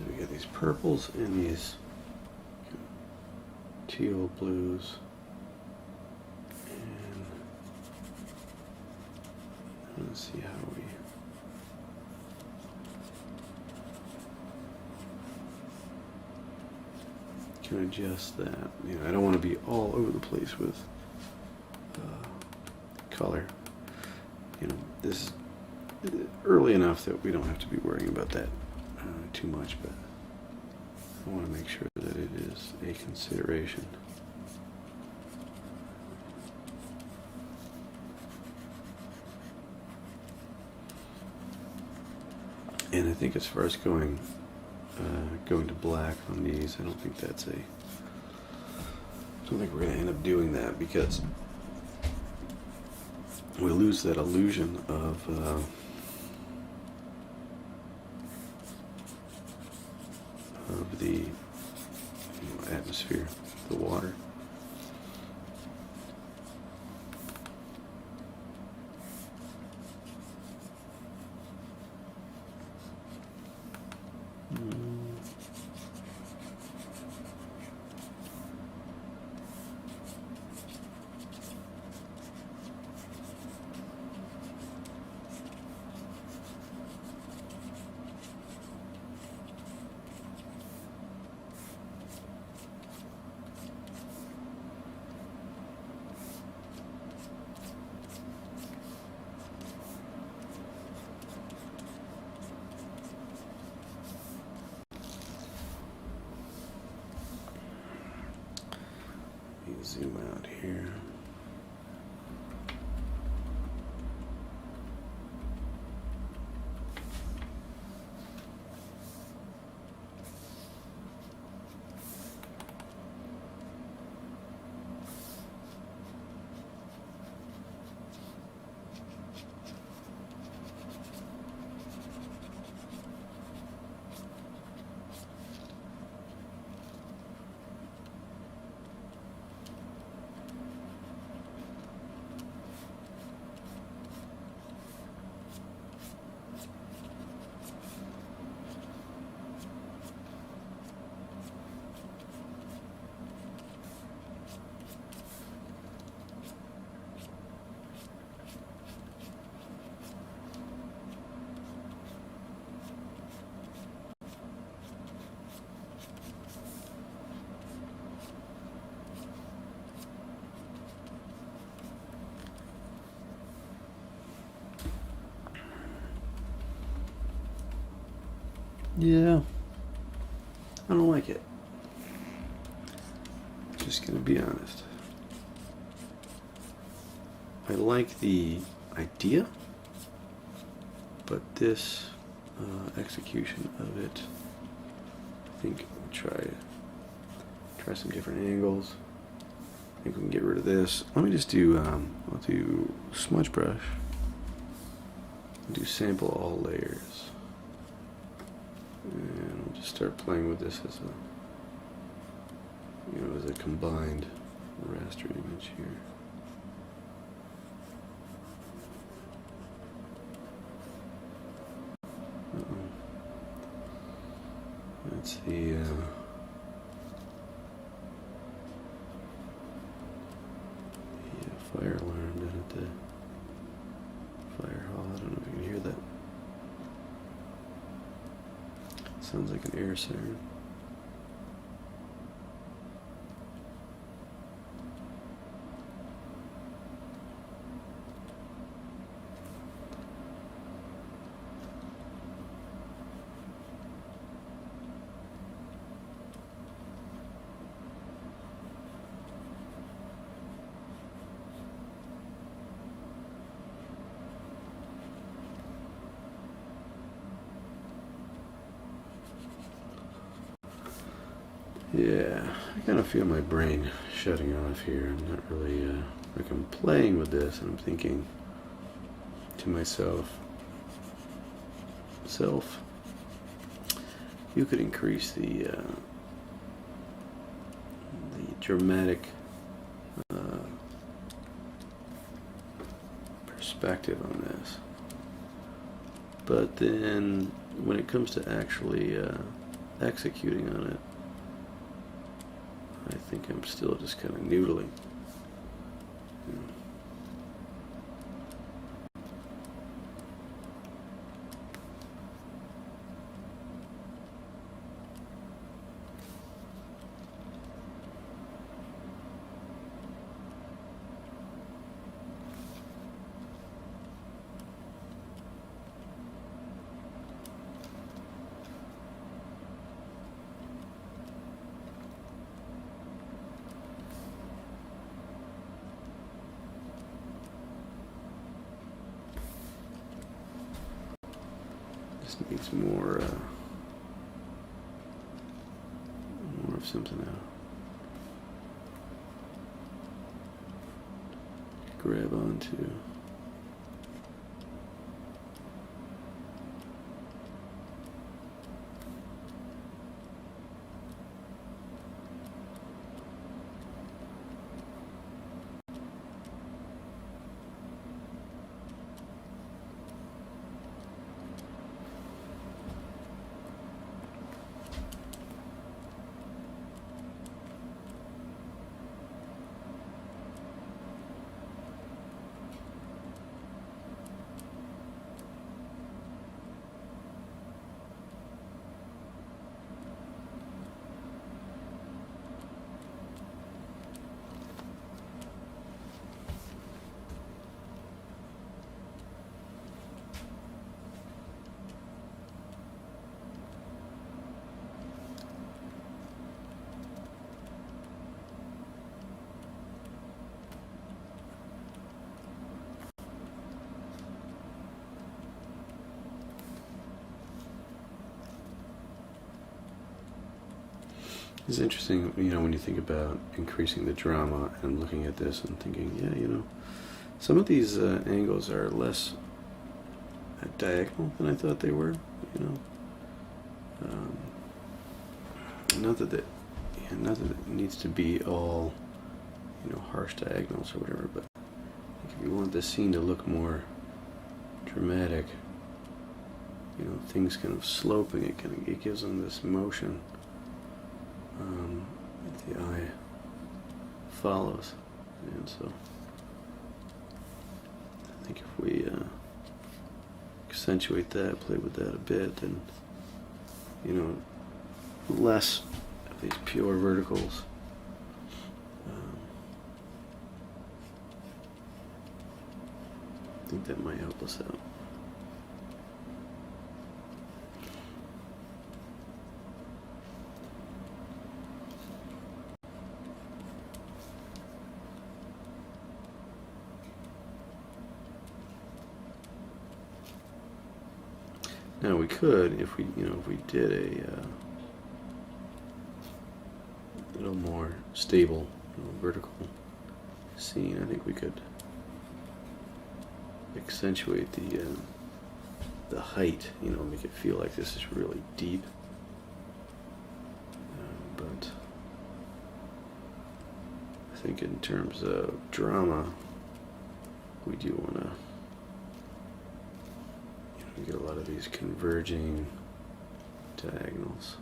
We got these purples and these teal blues, and let's see how we can adjust that. You know, I don't want to be all over the place with color. You know, this is early enough that we don't have to be worrying about that too much, but I want to make sure that it is a consideration. And I think as far as going to black on these, I don't think we're going to end up doing that, because we lose that illusion of the atmosphere, the water. Zoom out here. Yeah, I don't like it. just gonna be honest. I like the idea, but this execution of it, I think we'll try some different angles. I think we can get rid of this. Let me just do, I'll do Smudge Brush. Do sample all layers. And I'll just start playing with this as a, as a combined raster image here. That's the fire alarm down at the fire hall. I don't know if you can hear that. Sounds like an air siren. Yeah, I kind of feel my brain shutting off here. I'm not really, like I'm playing with this and I'm thinking to myself, you could increase the dramatic perspective on this. But then when it comes to actually executing on it, I think I'm still just kind of noodling. Just needs more of something to grab onto. It's interesting, when you think about increasing the drama and looking at this and thinking, yeah, some of these angles are less diagonal than I thought they were, not that it needs to be all, harsh diagonals or whatever, but if you want this scene to look more dramatic, things kind of sloping, it gives them this motion. The eye follows, and so I think if we accentuate that, play with that a bit, then less of these pure verticals. I think that might help us out. Now we could, if we, if we did a little more stable, vertical scene, I think we could accentuate the height, make it feel like this is really deep. But I think in terms of drama, we do want to get a lot of these converging diagonals.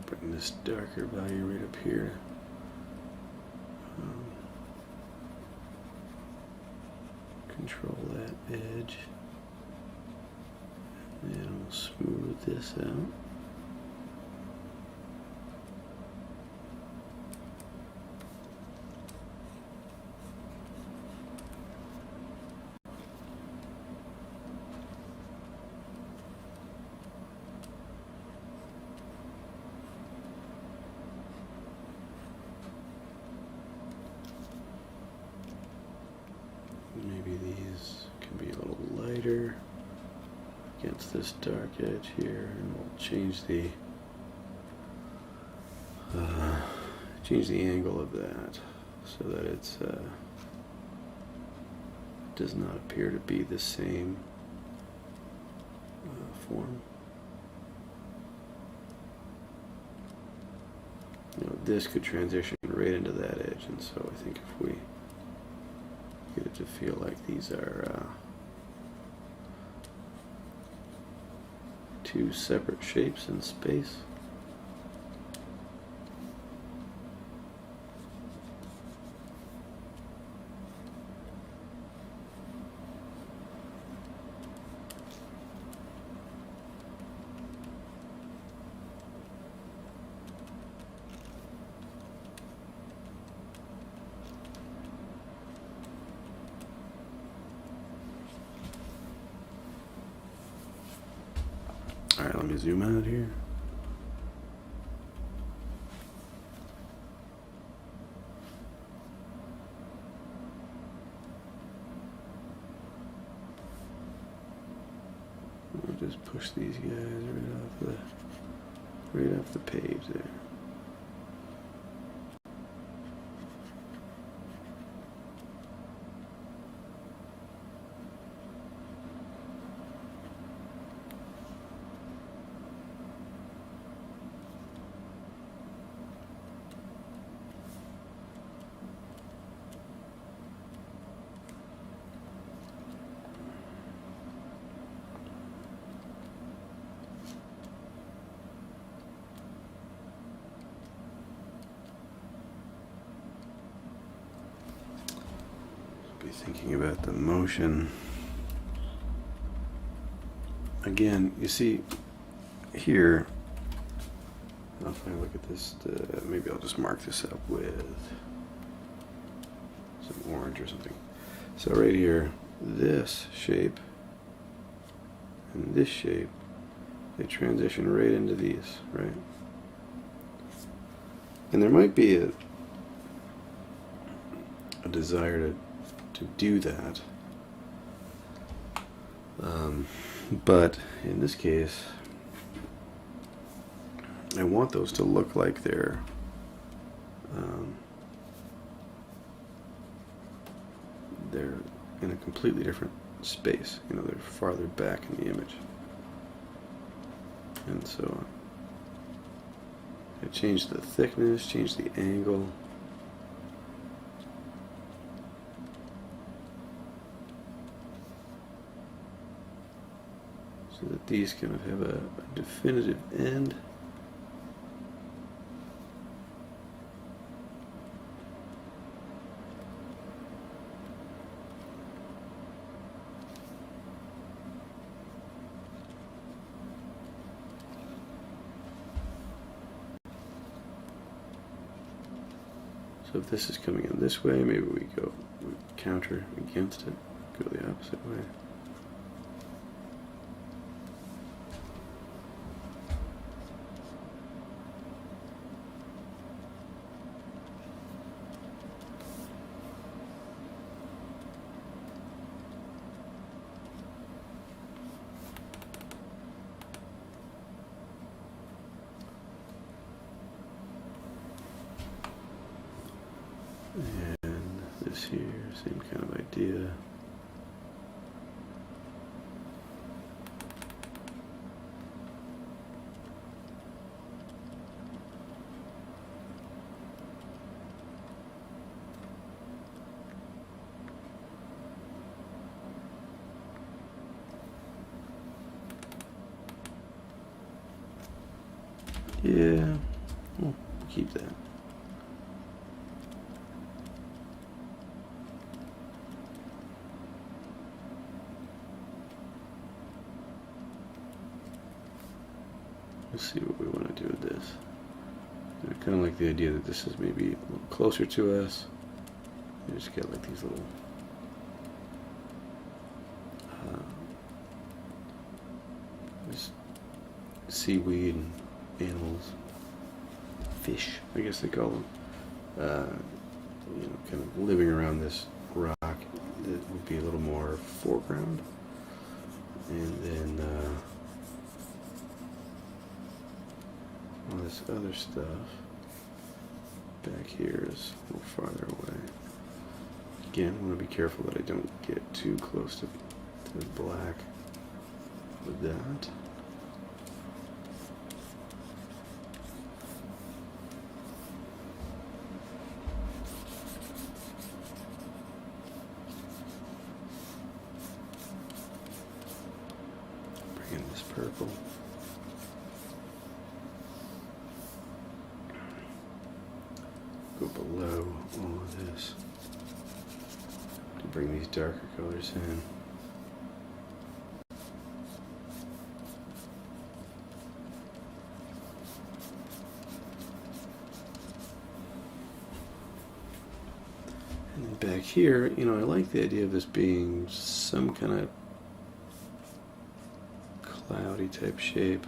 Bring this darker value right up here. Control that edge. And we'll smooth this out. Maybe these can be a little lighter against this dark edge here, and we'll change the angle of that so that it's does not appear to be the same form. This could transition right into that edge, and so I think if we get it to feel like these are two separate shapes in space. Alright, let me zoom out here. I'll just push these guys right off the page there. Be thinking about the motion. Again, you see here, if I look at this, maybe I'll just mark this up with some orange or something. So right here, this shape and this shape, they transition right into these, right? And there might be a desire to do that But in this case, I want those to look like they're in a completely different space. You know, they're farther back in the image. And so I changed the thickness, changed the angle. So that these kind of have a definitive end. So if this is coming in this way, maybe we counter against it, go the opposite way. And this here, same kind of idea. Yeah, we'll keep that. Let's see what we want to do with this. I kind of like the idea that this is maybe a little closer to us. You just get like these little this seaweed and animals, fish, I guess they call them. You know, kind of living around this rock. That would be a little more foreground, and then all this other stuff back here is a little farther away. Again, I want to be careful that I don't get too close to the black with that. Bring in this purple. Go below all of this to bring these darker colors in. And then back here, you know, I like the idea of this being some kind of cloudy type shape.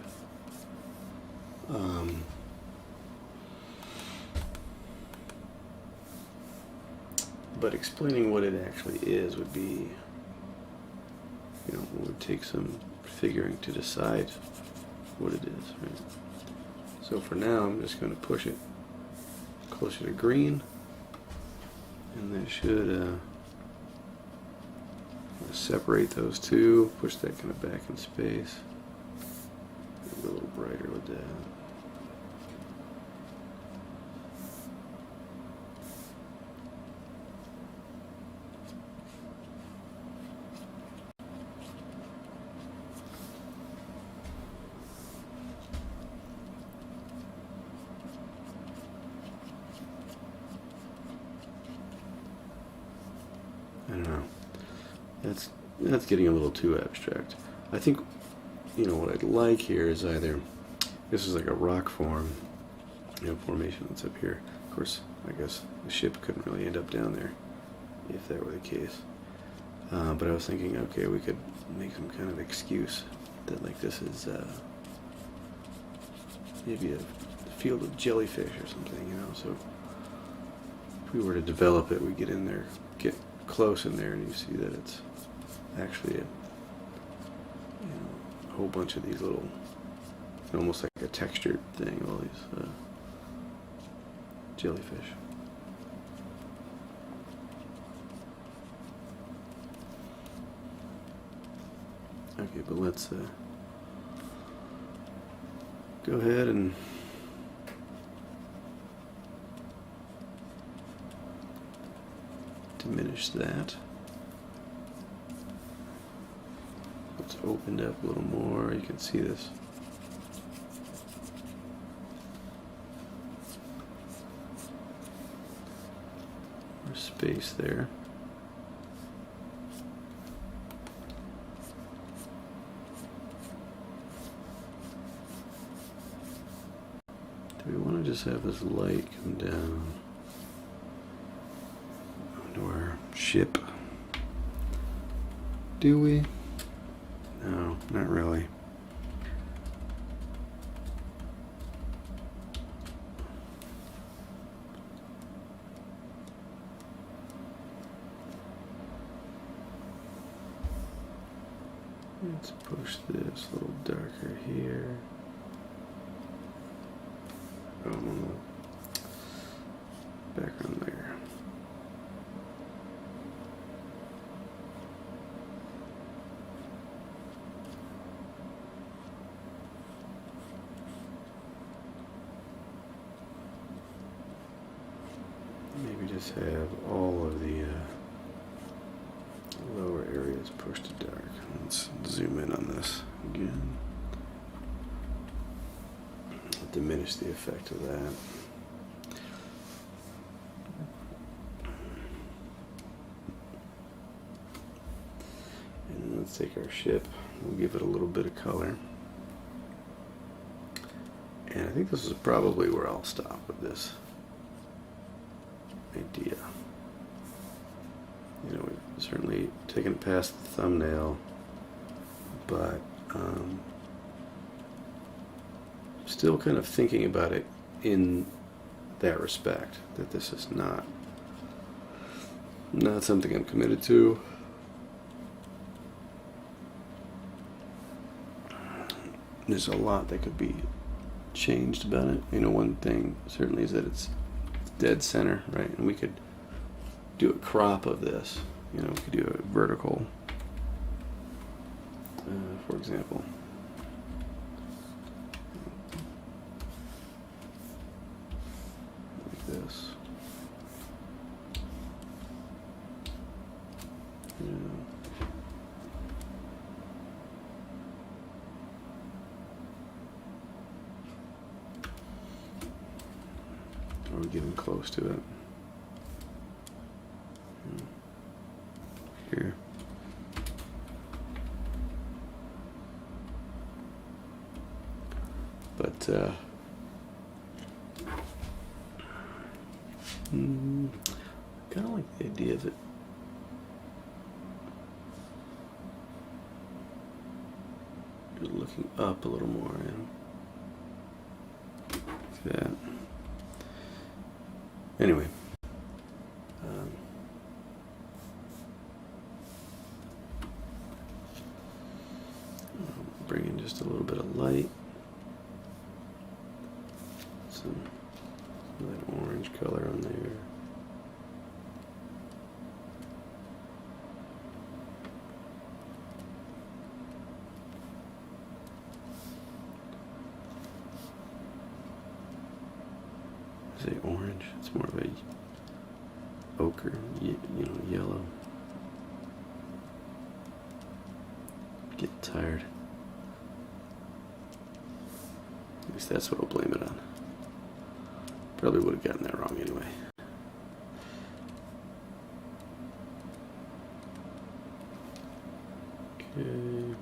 But explaining what it actually is would be, you know, it would take some figuring to decide what it is, right? So for now, I'm just going to push it closer to green, and that should separate those two, push that kind of back in space, a little brighter with that. I don't know. That's getting a little too abstract. I think, you know, what I'd like here is either this is like a rock form, you know, formation that's up here. Of course, I guess the ship couldn't really end up down there if that were the case. But I was thinking, okay, we could make some kind of excuse that like this is maybe a field of jellyfish or something, you know. So if we were to develop it, we get in there, get close in there, and you see that it's actually whole bunch of these little, almost like a textured thing, all these jellyfish. Okay, but let's go ahead and diminish that. Let's open it up a little more. You can see this. More space there. Do we want to just have this light come down onto our ship? Do we? No, not really. Let's push this a little darker here. Background layer. Maybe just have all of the lower areas pushed to dark. Let's zoom in on this again. Diminish the effect of that. And then let's take our ship, we'll give it a little bit of color. And I think this is probably where I'll stop with this idea. You know, we've certainly taken it past the thumbnail, but still kind of thinking about it in that respect, that this is not something I'm committed to. There's a lot that could be changed about it. You know, one thing certainly is that it's dead center, right? And we could do a crop of this. You know, we could do a vertical, for example. This. Yeah. Are we getting close to it? Here. But kind of like the idea of it looking up a little more, and like that. Anyway, bring in just a little bit of light, some of that orange color on there. Say orange, it's more of a ochre, you know, yellow. Get tired. At least that's what I'll blame it on. Probably would have gotten that wrong anyway. Okay.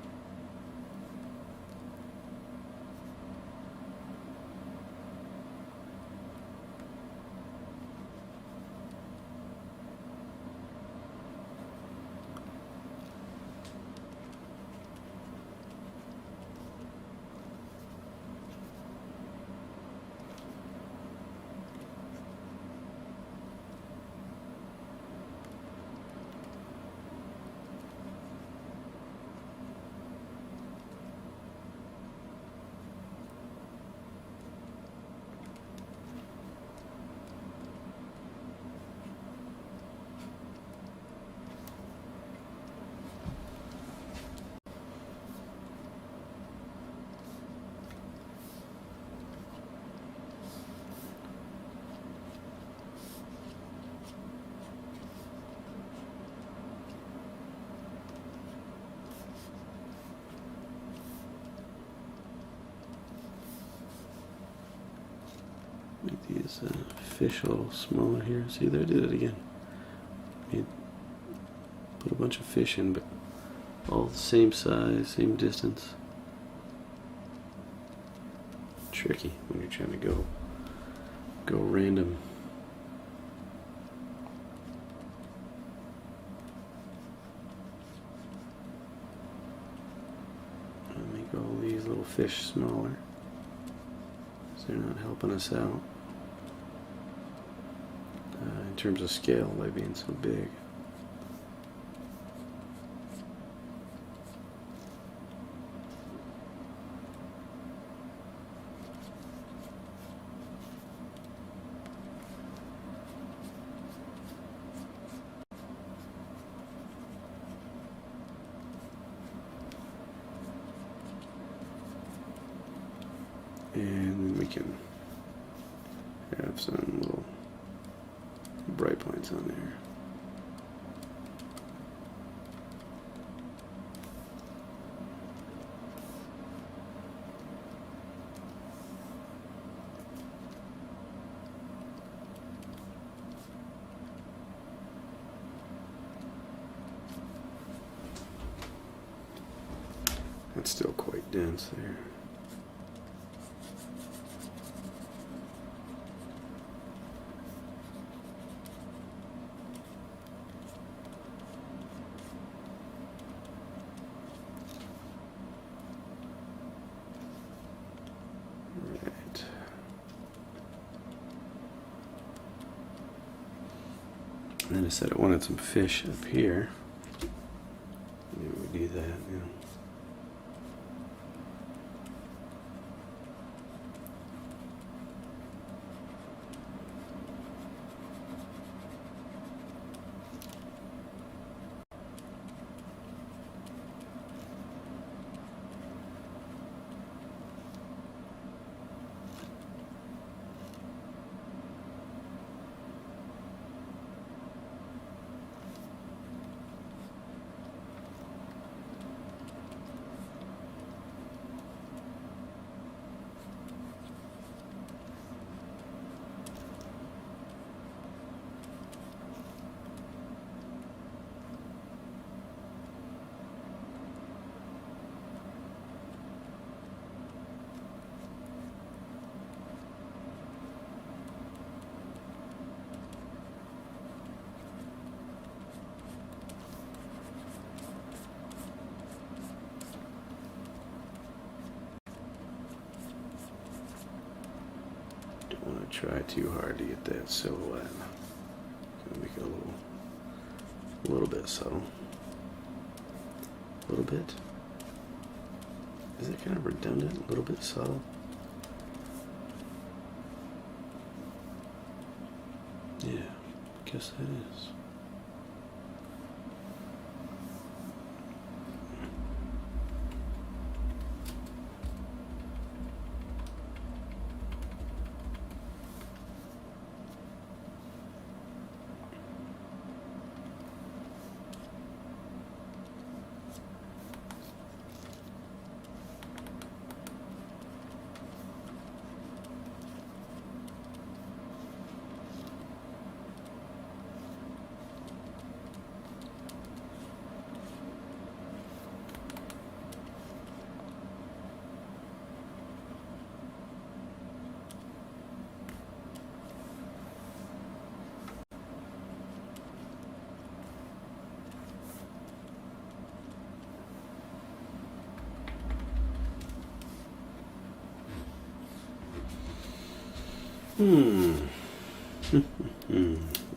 fish a little smaller here. See, there, I did it again. Put a bunch of fish in, but all the same size, same distance. Tricky when you're trying to go random. Make all these little fish smaller, so they're not helping us out in terms of scale by being so big. And we can have some little bright points on there. That's still quite dense there. And then I said I wanted some fish up here. Maybe we do that, yeah. Don't want to try too hard to get that silhouette. Gonna make it a little bit subtle. A little bit. Is it kind of redundant? A little bit subtle. Yeah, I guess that is.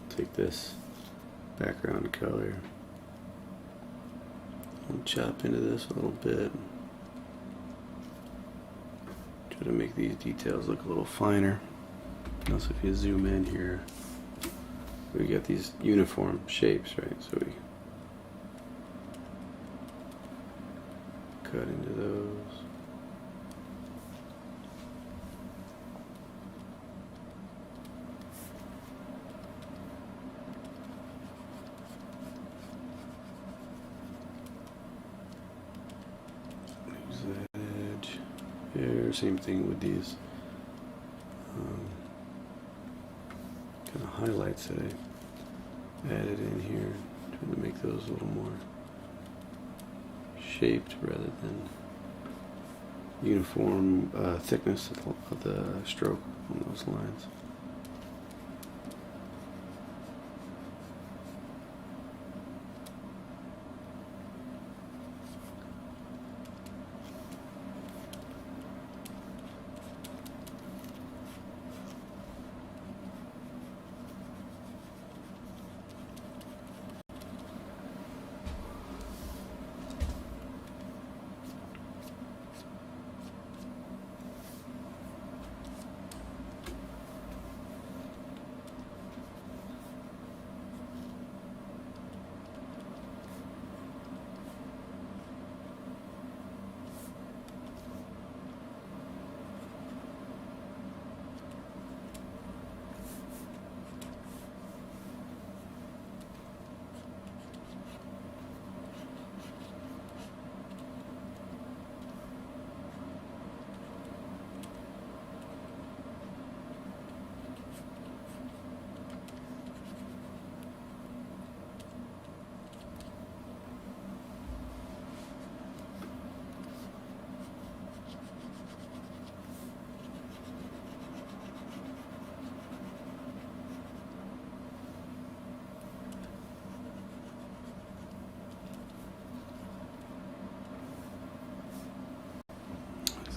Take this background color and chop into this a little bit. Try to make these details look a little finer. Also, if you zoom in here, we get these uniform shapes, right? So we cut into those. Here, same thing with these kind of highlights that I added in here, trying to make those a little more shaped rather than uniform thickness of the stroke on those lines.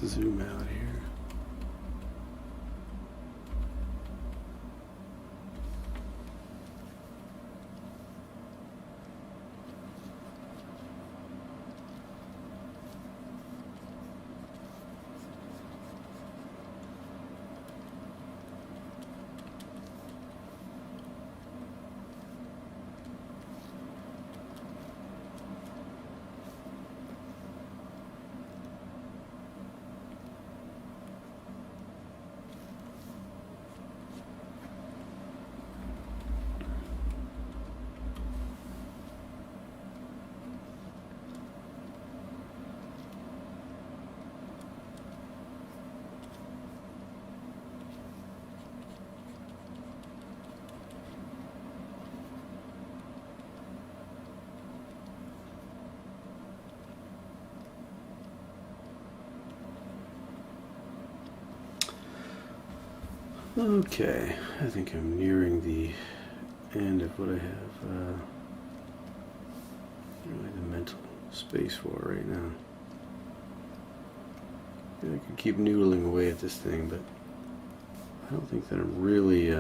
Zoom out here. Okay, I think I'm nearing the end of what I have really the mental space for right now. I could keep noodling away at this thing, but I don't think that I'm really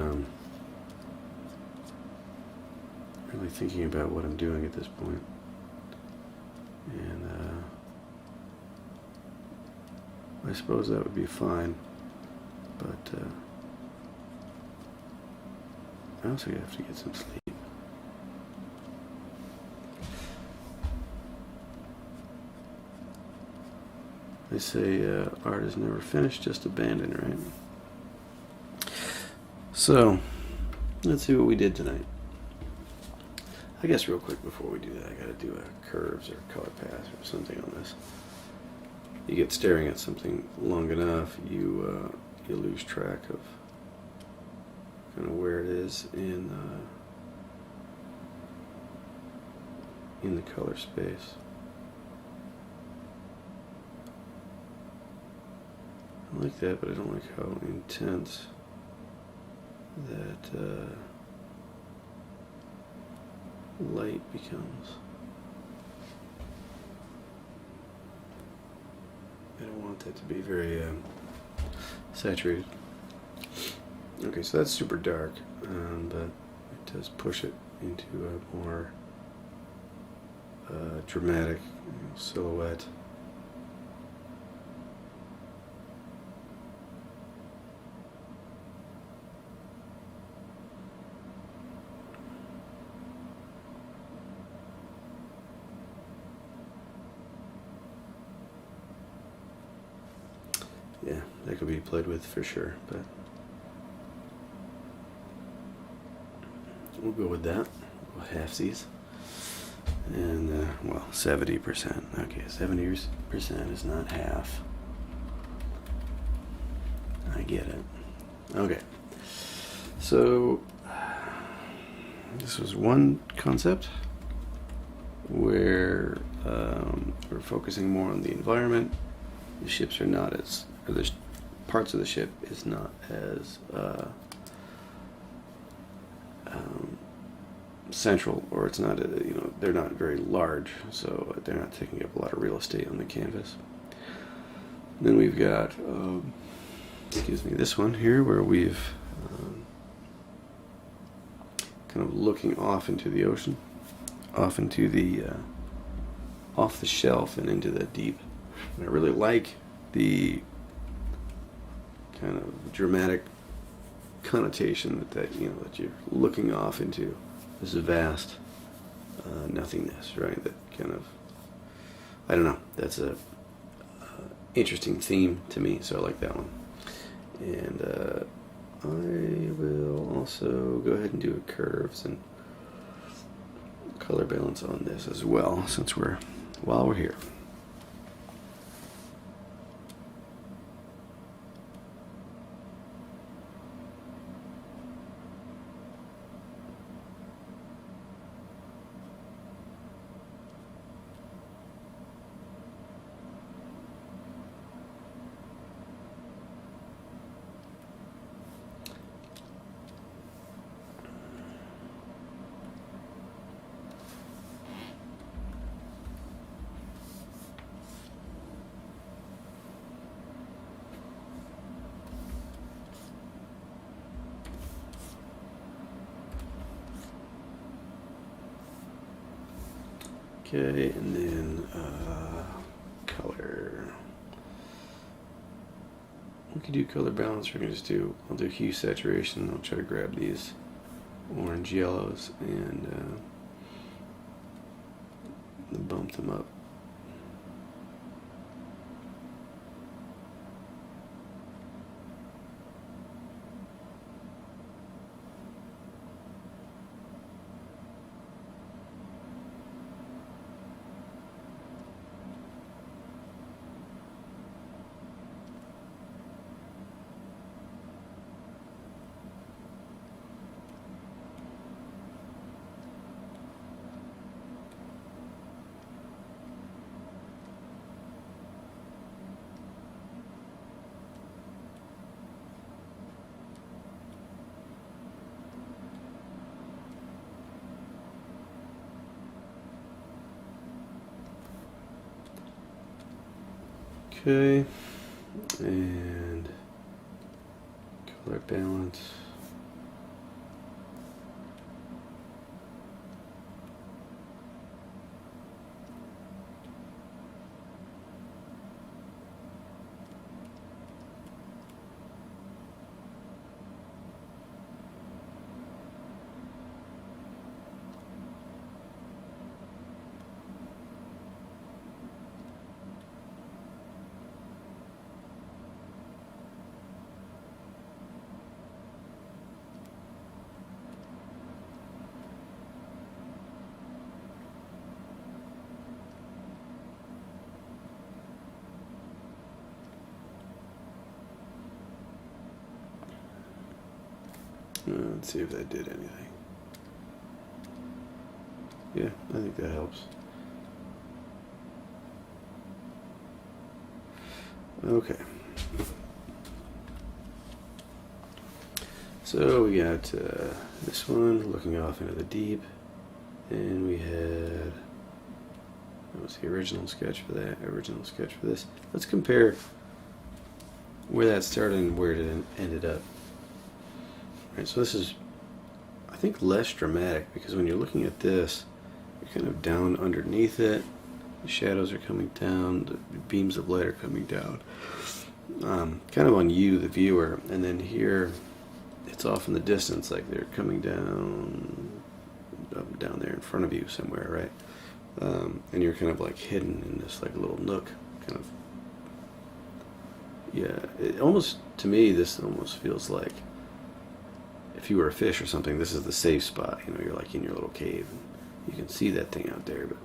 really thinking about what I'm doing at this point. And I suppose that would be fine, but I also have to get some sleep. They say art is never finished, just abandoned, right? So, let's see what we did tonight. I guess real quick before we do that, I gotta do a curves or color path or something on this. You get staring at something long enough, you lose track of kind of where it is in the color space. I like that, but I don't like how intense that light becomes. I don't want that to be very saturated. Okay, so that's super dark, but it does push it into a more dramatic silhouette. Yeah, that could be played with for sure, but we'll go with that. We'll halfsies. And, well, 70%. Okay, 70% is not half. I get it. Okay. So, this was one concept where we're focusing more on the environment. The ships are not as, or the parts of the ship is not as central, or it's not, they're not very large, so they're not taking up a lot of real estate on the canvas. And then we've got, excuse me, this one here where we've kind of looking off into the ocean, off into the off the shelf and into the deep. And I really like the kind of dramatic connotation that that you're looking off into this vast nothingness, right? That kind of, I don't know, that's a interesting theme to me, so I like that one. And I will also go ahead and do curves and color balance on this as well, since while we're here. Okay, and then color. We can do color balance. We're gonna I'll do hue saturation. I'll try to grab these orange yellows and bump them up. Okay, and color balance. Let's see if that did anything. Yeah, I think that helps. Okay. So we got this one looking off into the deep, and we had, what was the original sketch for that? Original sketch for this. Let's compare where that started and where it ended up. Right, so this is, I think, less dramatic, because when you're looking at this, you're kind of down underneath it. The shadows are coming down, the beams of light are coming down, kind of on you, the viewer. And then here, it's off in the distance, like they're coming down there in front of you somewhere, right? And you're kind of like hidden in this like little nook, kind of. Yeah, it almost, to me, this almost feels like, if you were a fish or something, this is the safe spot. You're like in your little cave, and you can see that thing out there, but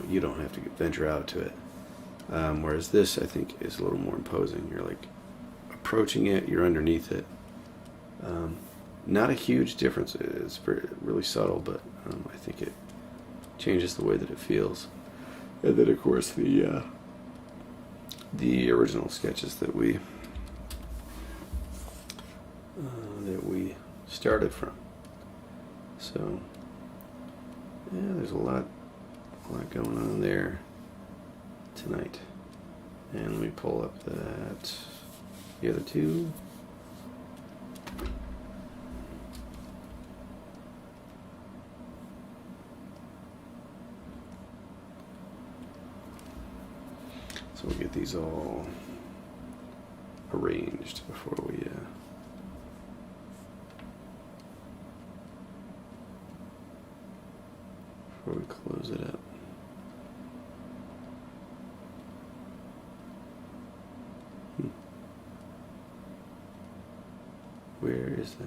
you don't have to venture out to it. Whereas this, I think, is a little more imposing. You're like approaching it, you're underneath it, Not a huge difference. It's really subtle, but I think it changes the way that it feels. And then, of course, the original sketches that we started from. So yeah, there's a lot going on there tonight. And let me pull up the other two. So we'll get these all arranged before we close it up. Where is that?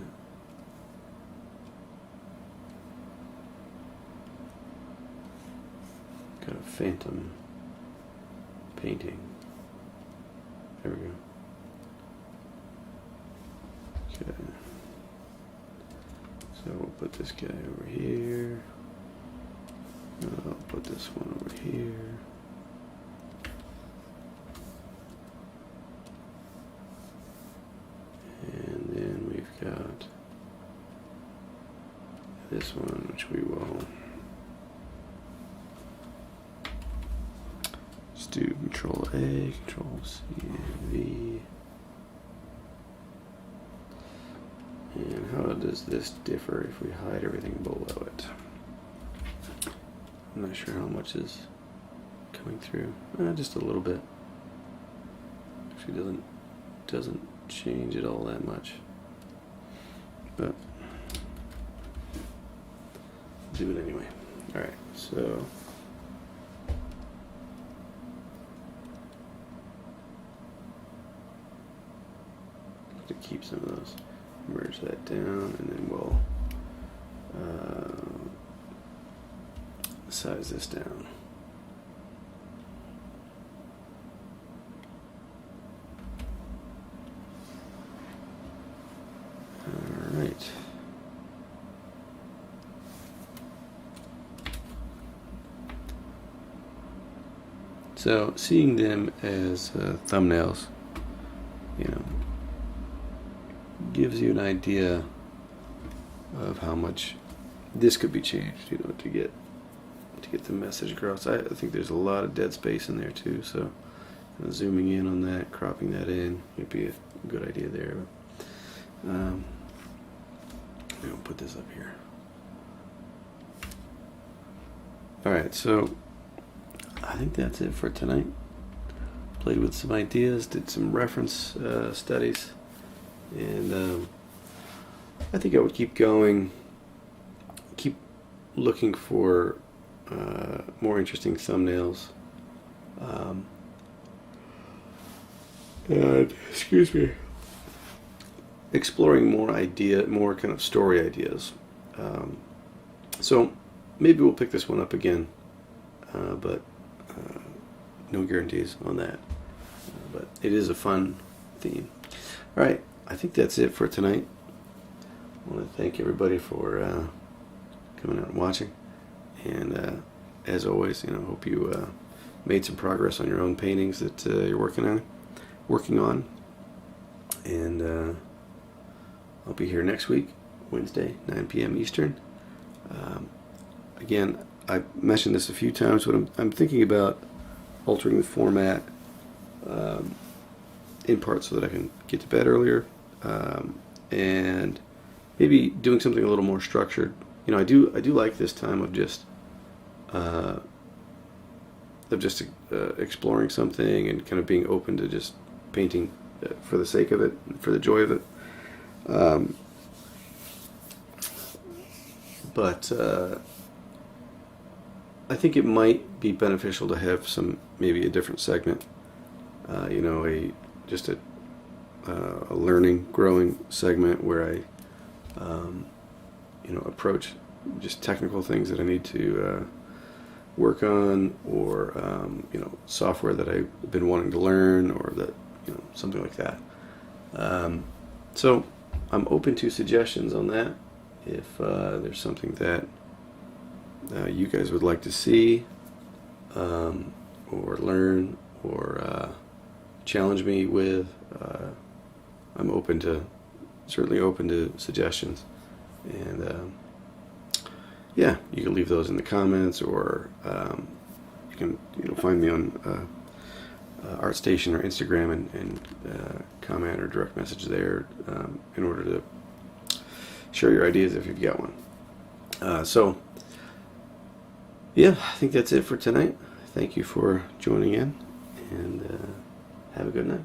Got a phantom painting. There we go. Okay. So we'll put this guy over here. I'll put this one over here. And then we've got this one, which we will just do Control A, Control C, and V. And how does this differ if we hide everything below it? I'm not sure how much is coming through. Just a little bit. Actually doesn't change it all that much. But do it anyway. Alright, so to keep some of those. Merge that down, and then we'll size this down. All right. So seeing them as thumbnails, gives you an idea of how much this could be changed, to get the message across. I think there's a lot of dead space in there too, so zooming in on that, cropping that in, might be a good idea there. I'll put this up here. Alright, so I think that's it for tonight. Played with some ideas, did some reference studies, and I think I would keep going, keep looking for more interesting thumbnails, and excuse me, exploring more kind of story ideas. So maybe we'll pick this one up again, but no guarantees on that. But it is a fun theme. All right, I think that's it for tonight. I want to thank everybody for coming out and watching, and as always, hope you made some progress on your own paintings that you're working on, and I'll be here next week, Wednesday, 9 p.m. Eastern. Again, I've mentioned this a few times, but I'm thinking about altering the format in part so that I can get to bed earlier, and maybe doing something a little more structured. I do like this time of just exploring something and kind of being open to just painting for the sake of it, for the joy of it. But I think it might be beneficial to have maybe a different segment, just a learning, growing segment where I, approach just technical things that I need to work on, or software that I've been wanting to learn, or that something like that. So I'm open to suggestions on that. If there's something that you guys would like to see, or learn, or challenge me with, I'm certainly open to suggestions. And yeah, you can leave those in the comments, or you can find me on ArtStation or Instagram and comment or direct message there in order to share your ideas if you've got one. So yeah, I think that's it for tonight. Thank you for joining in, and have a good night.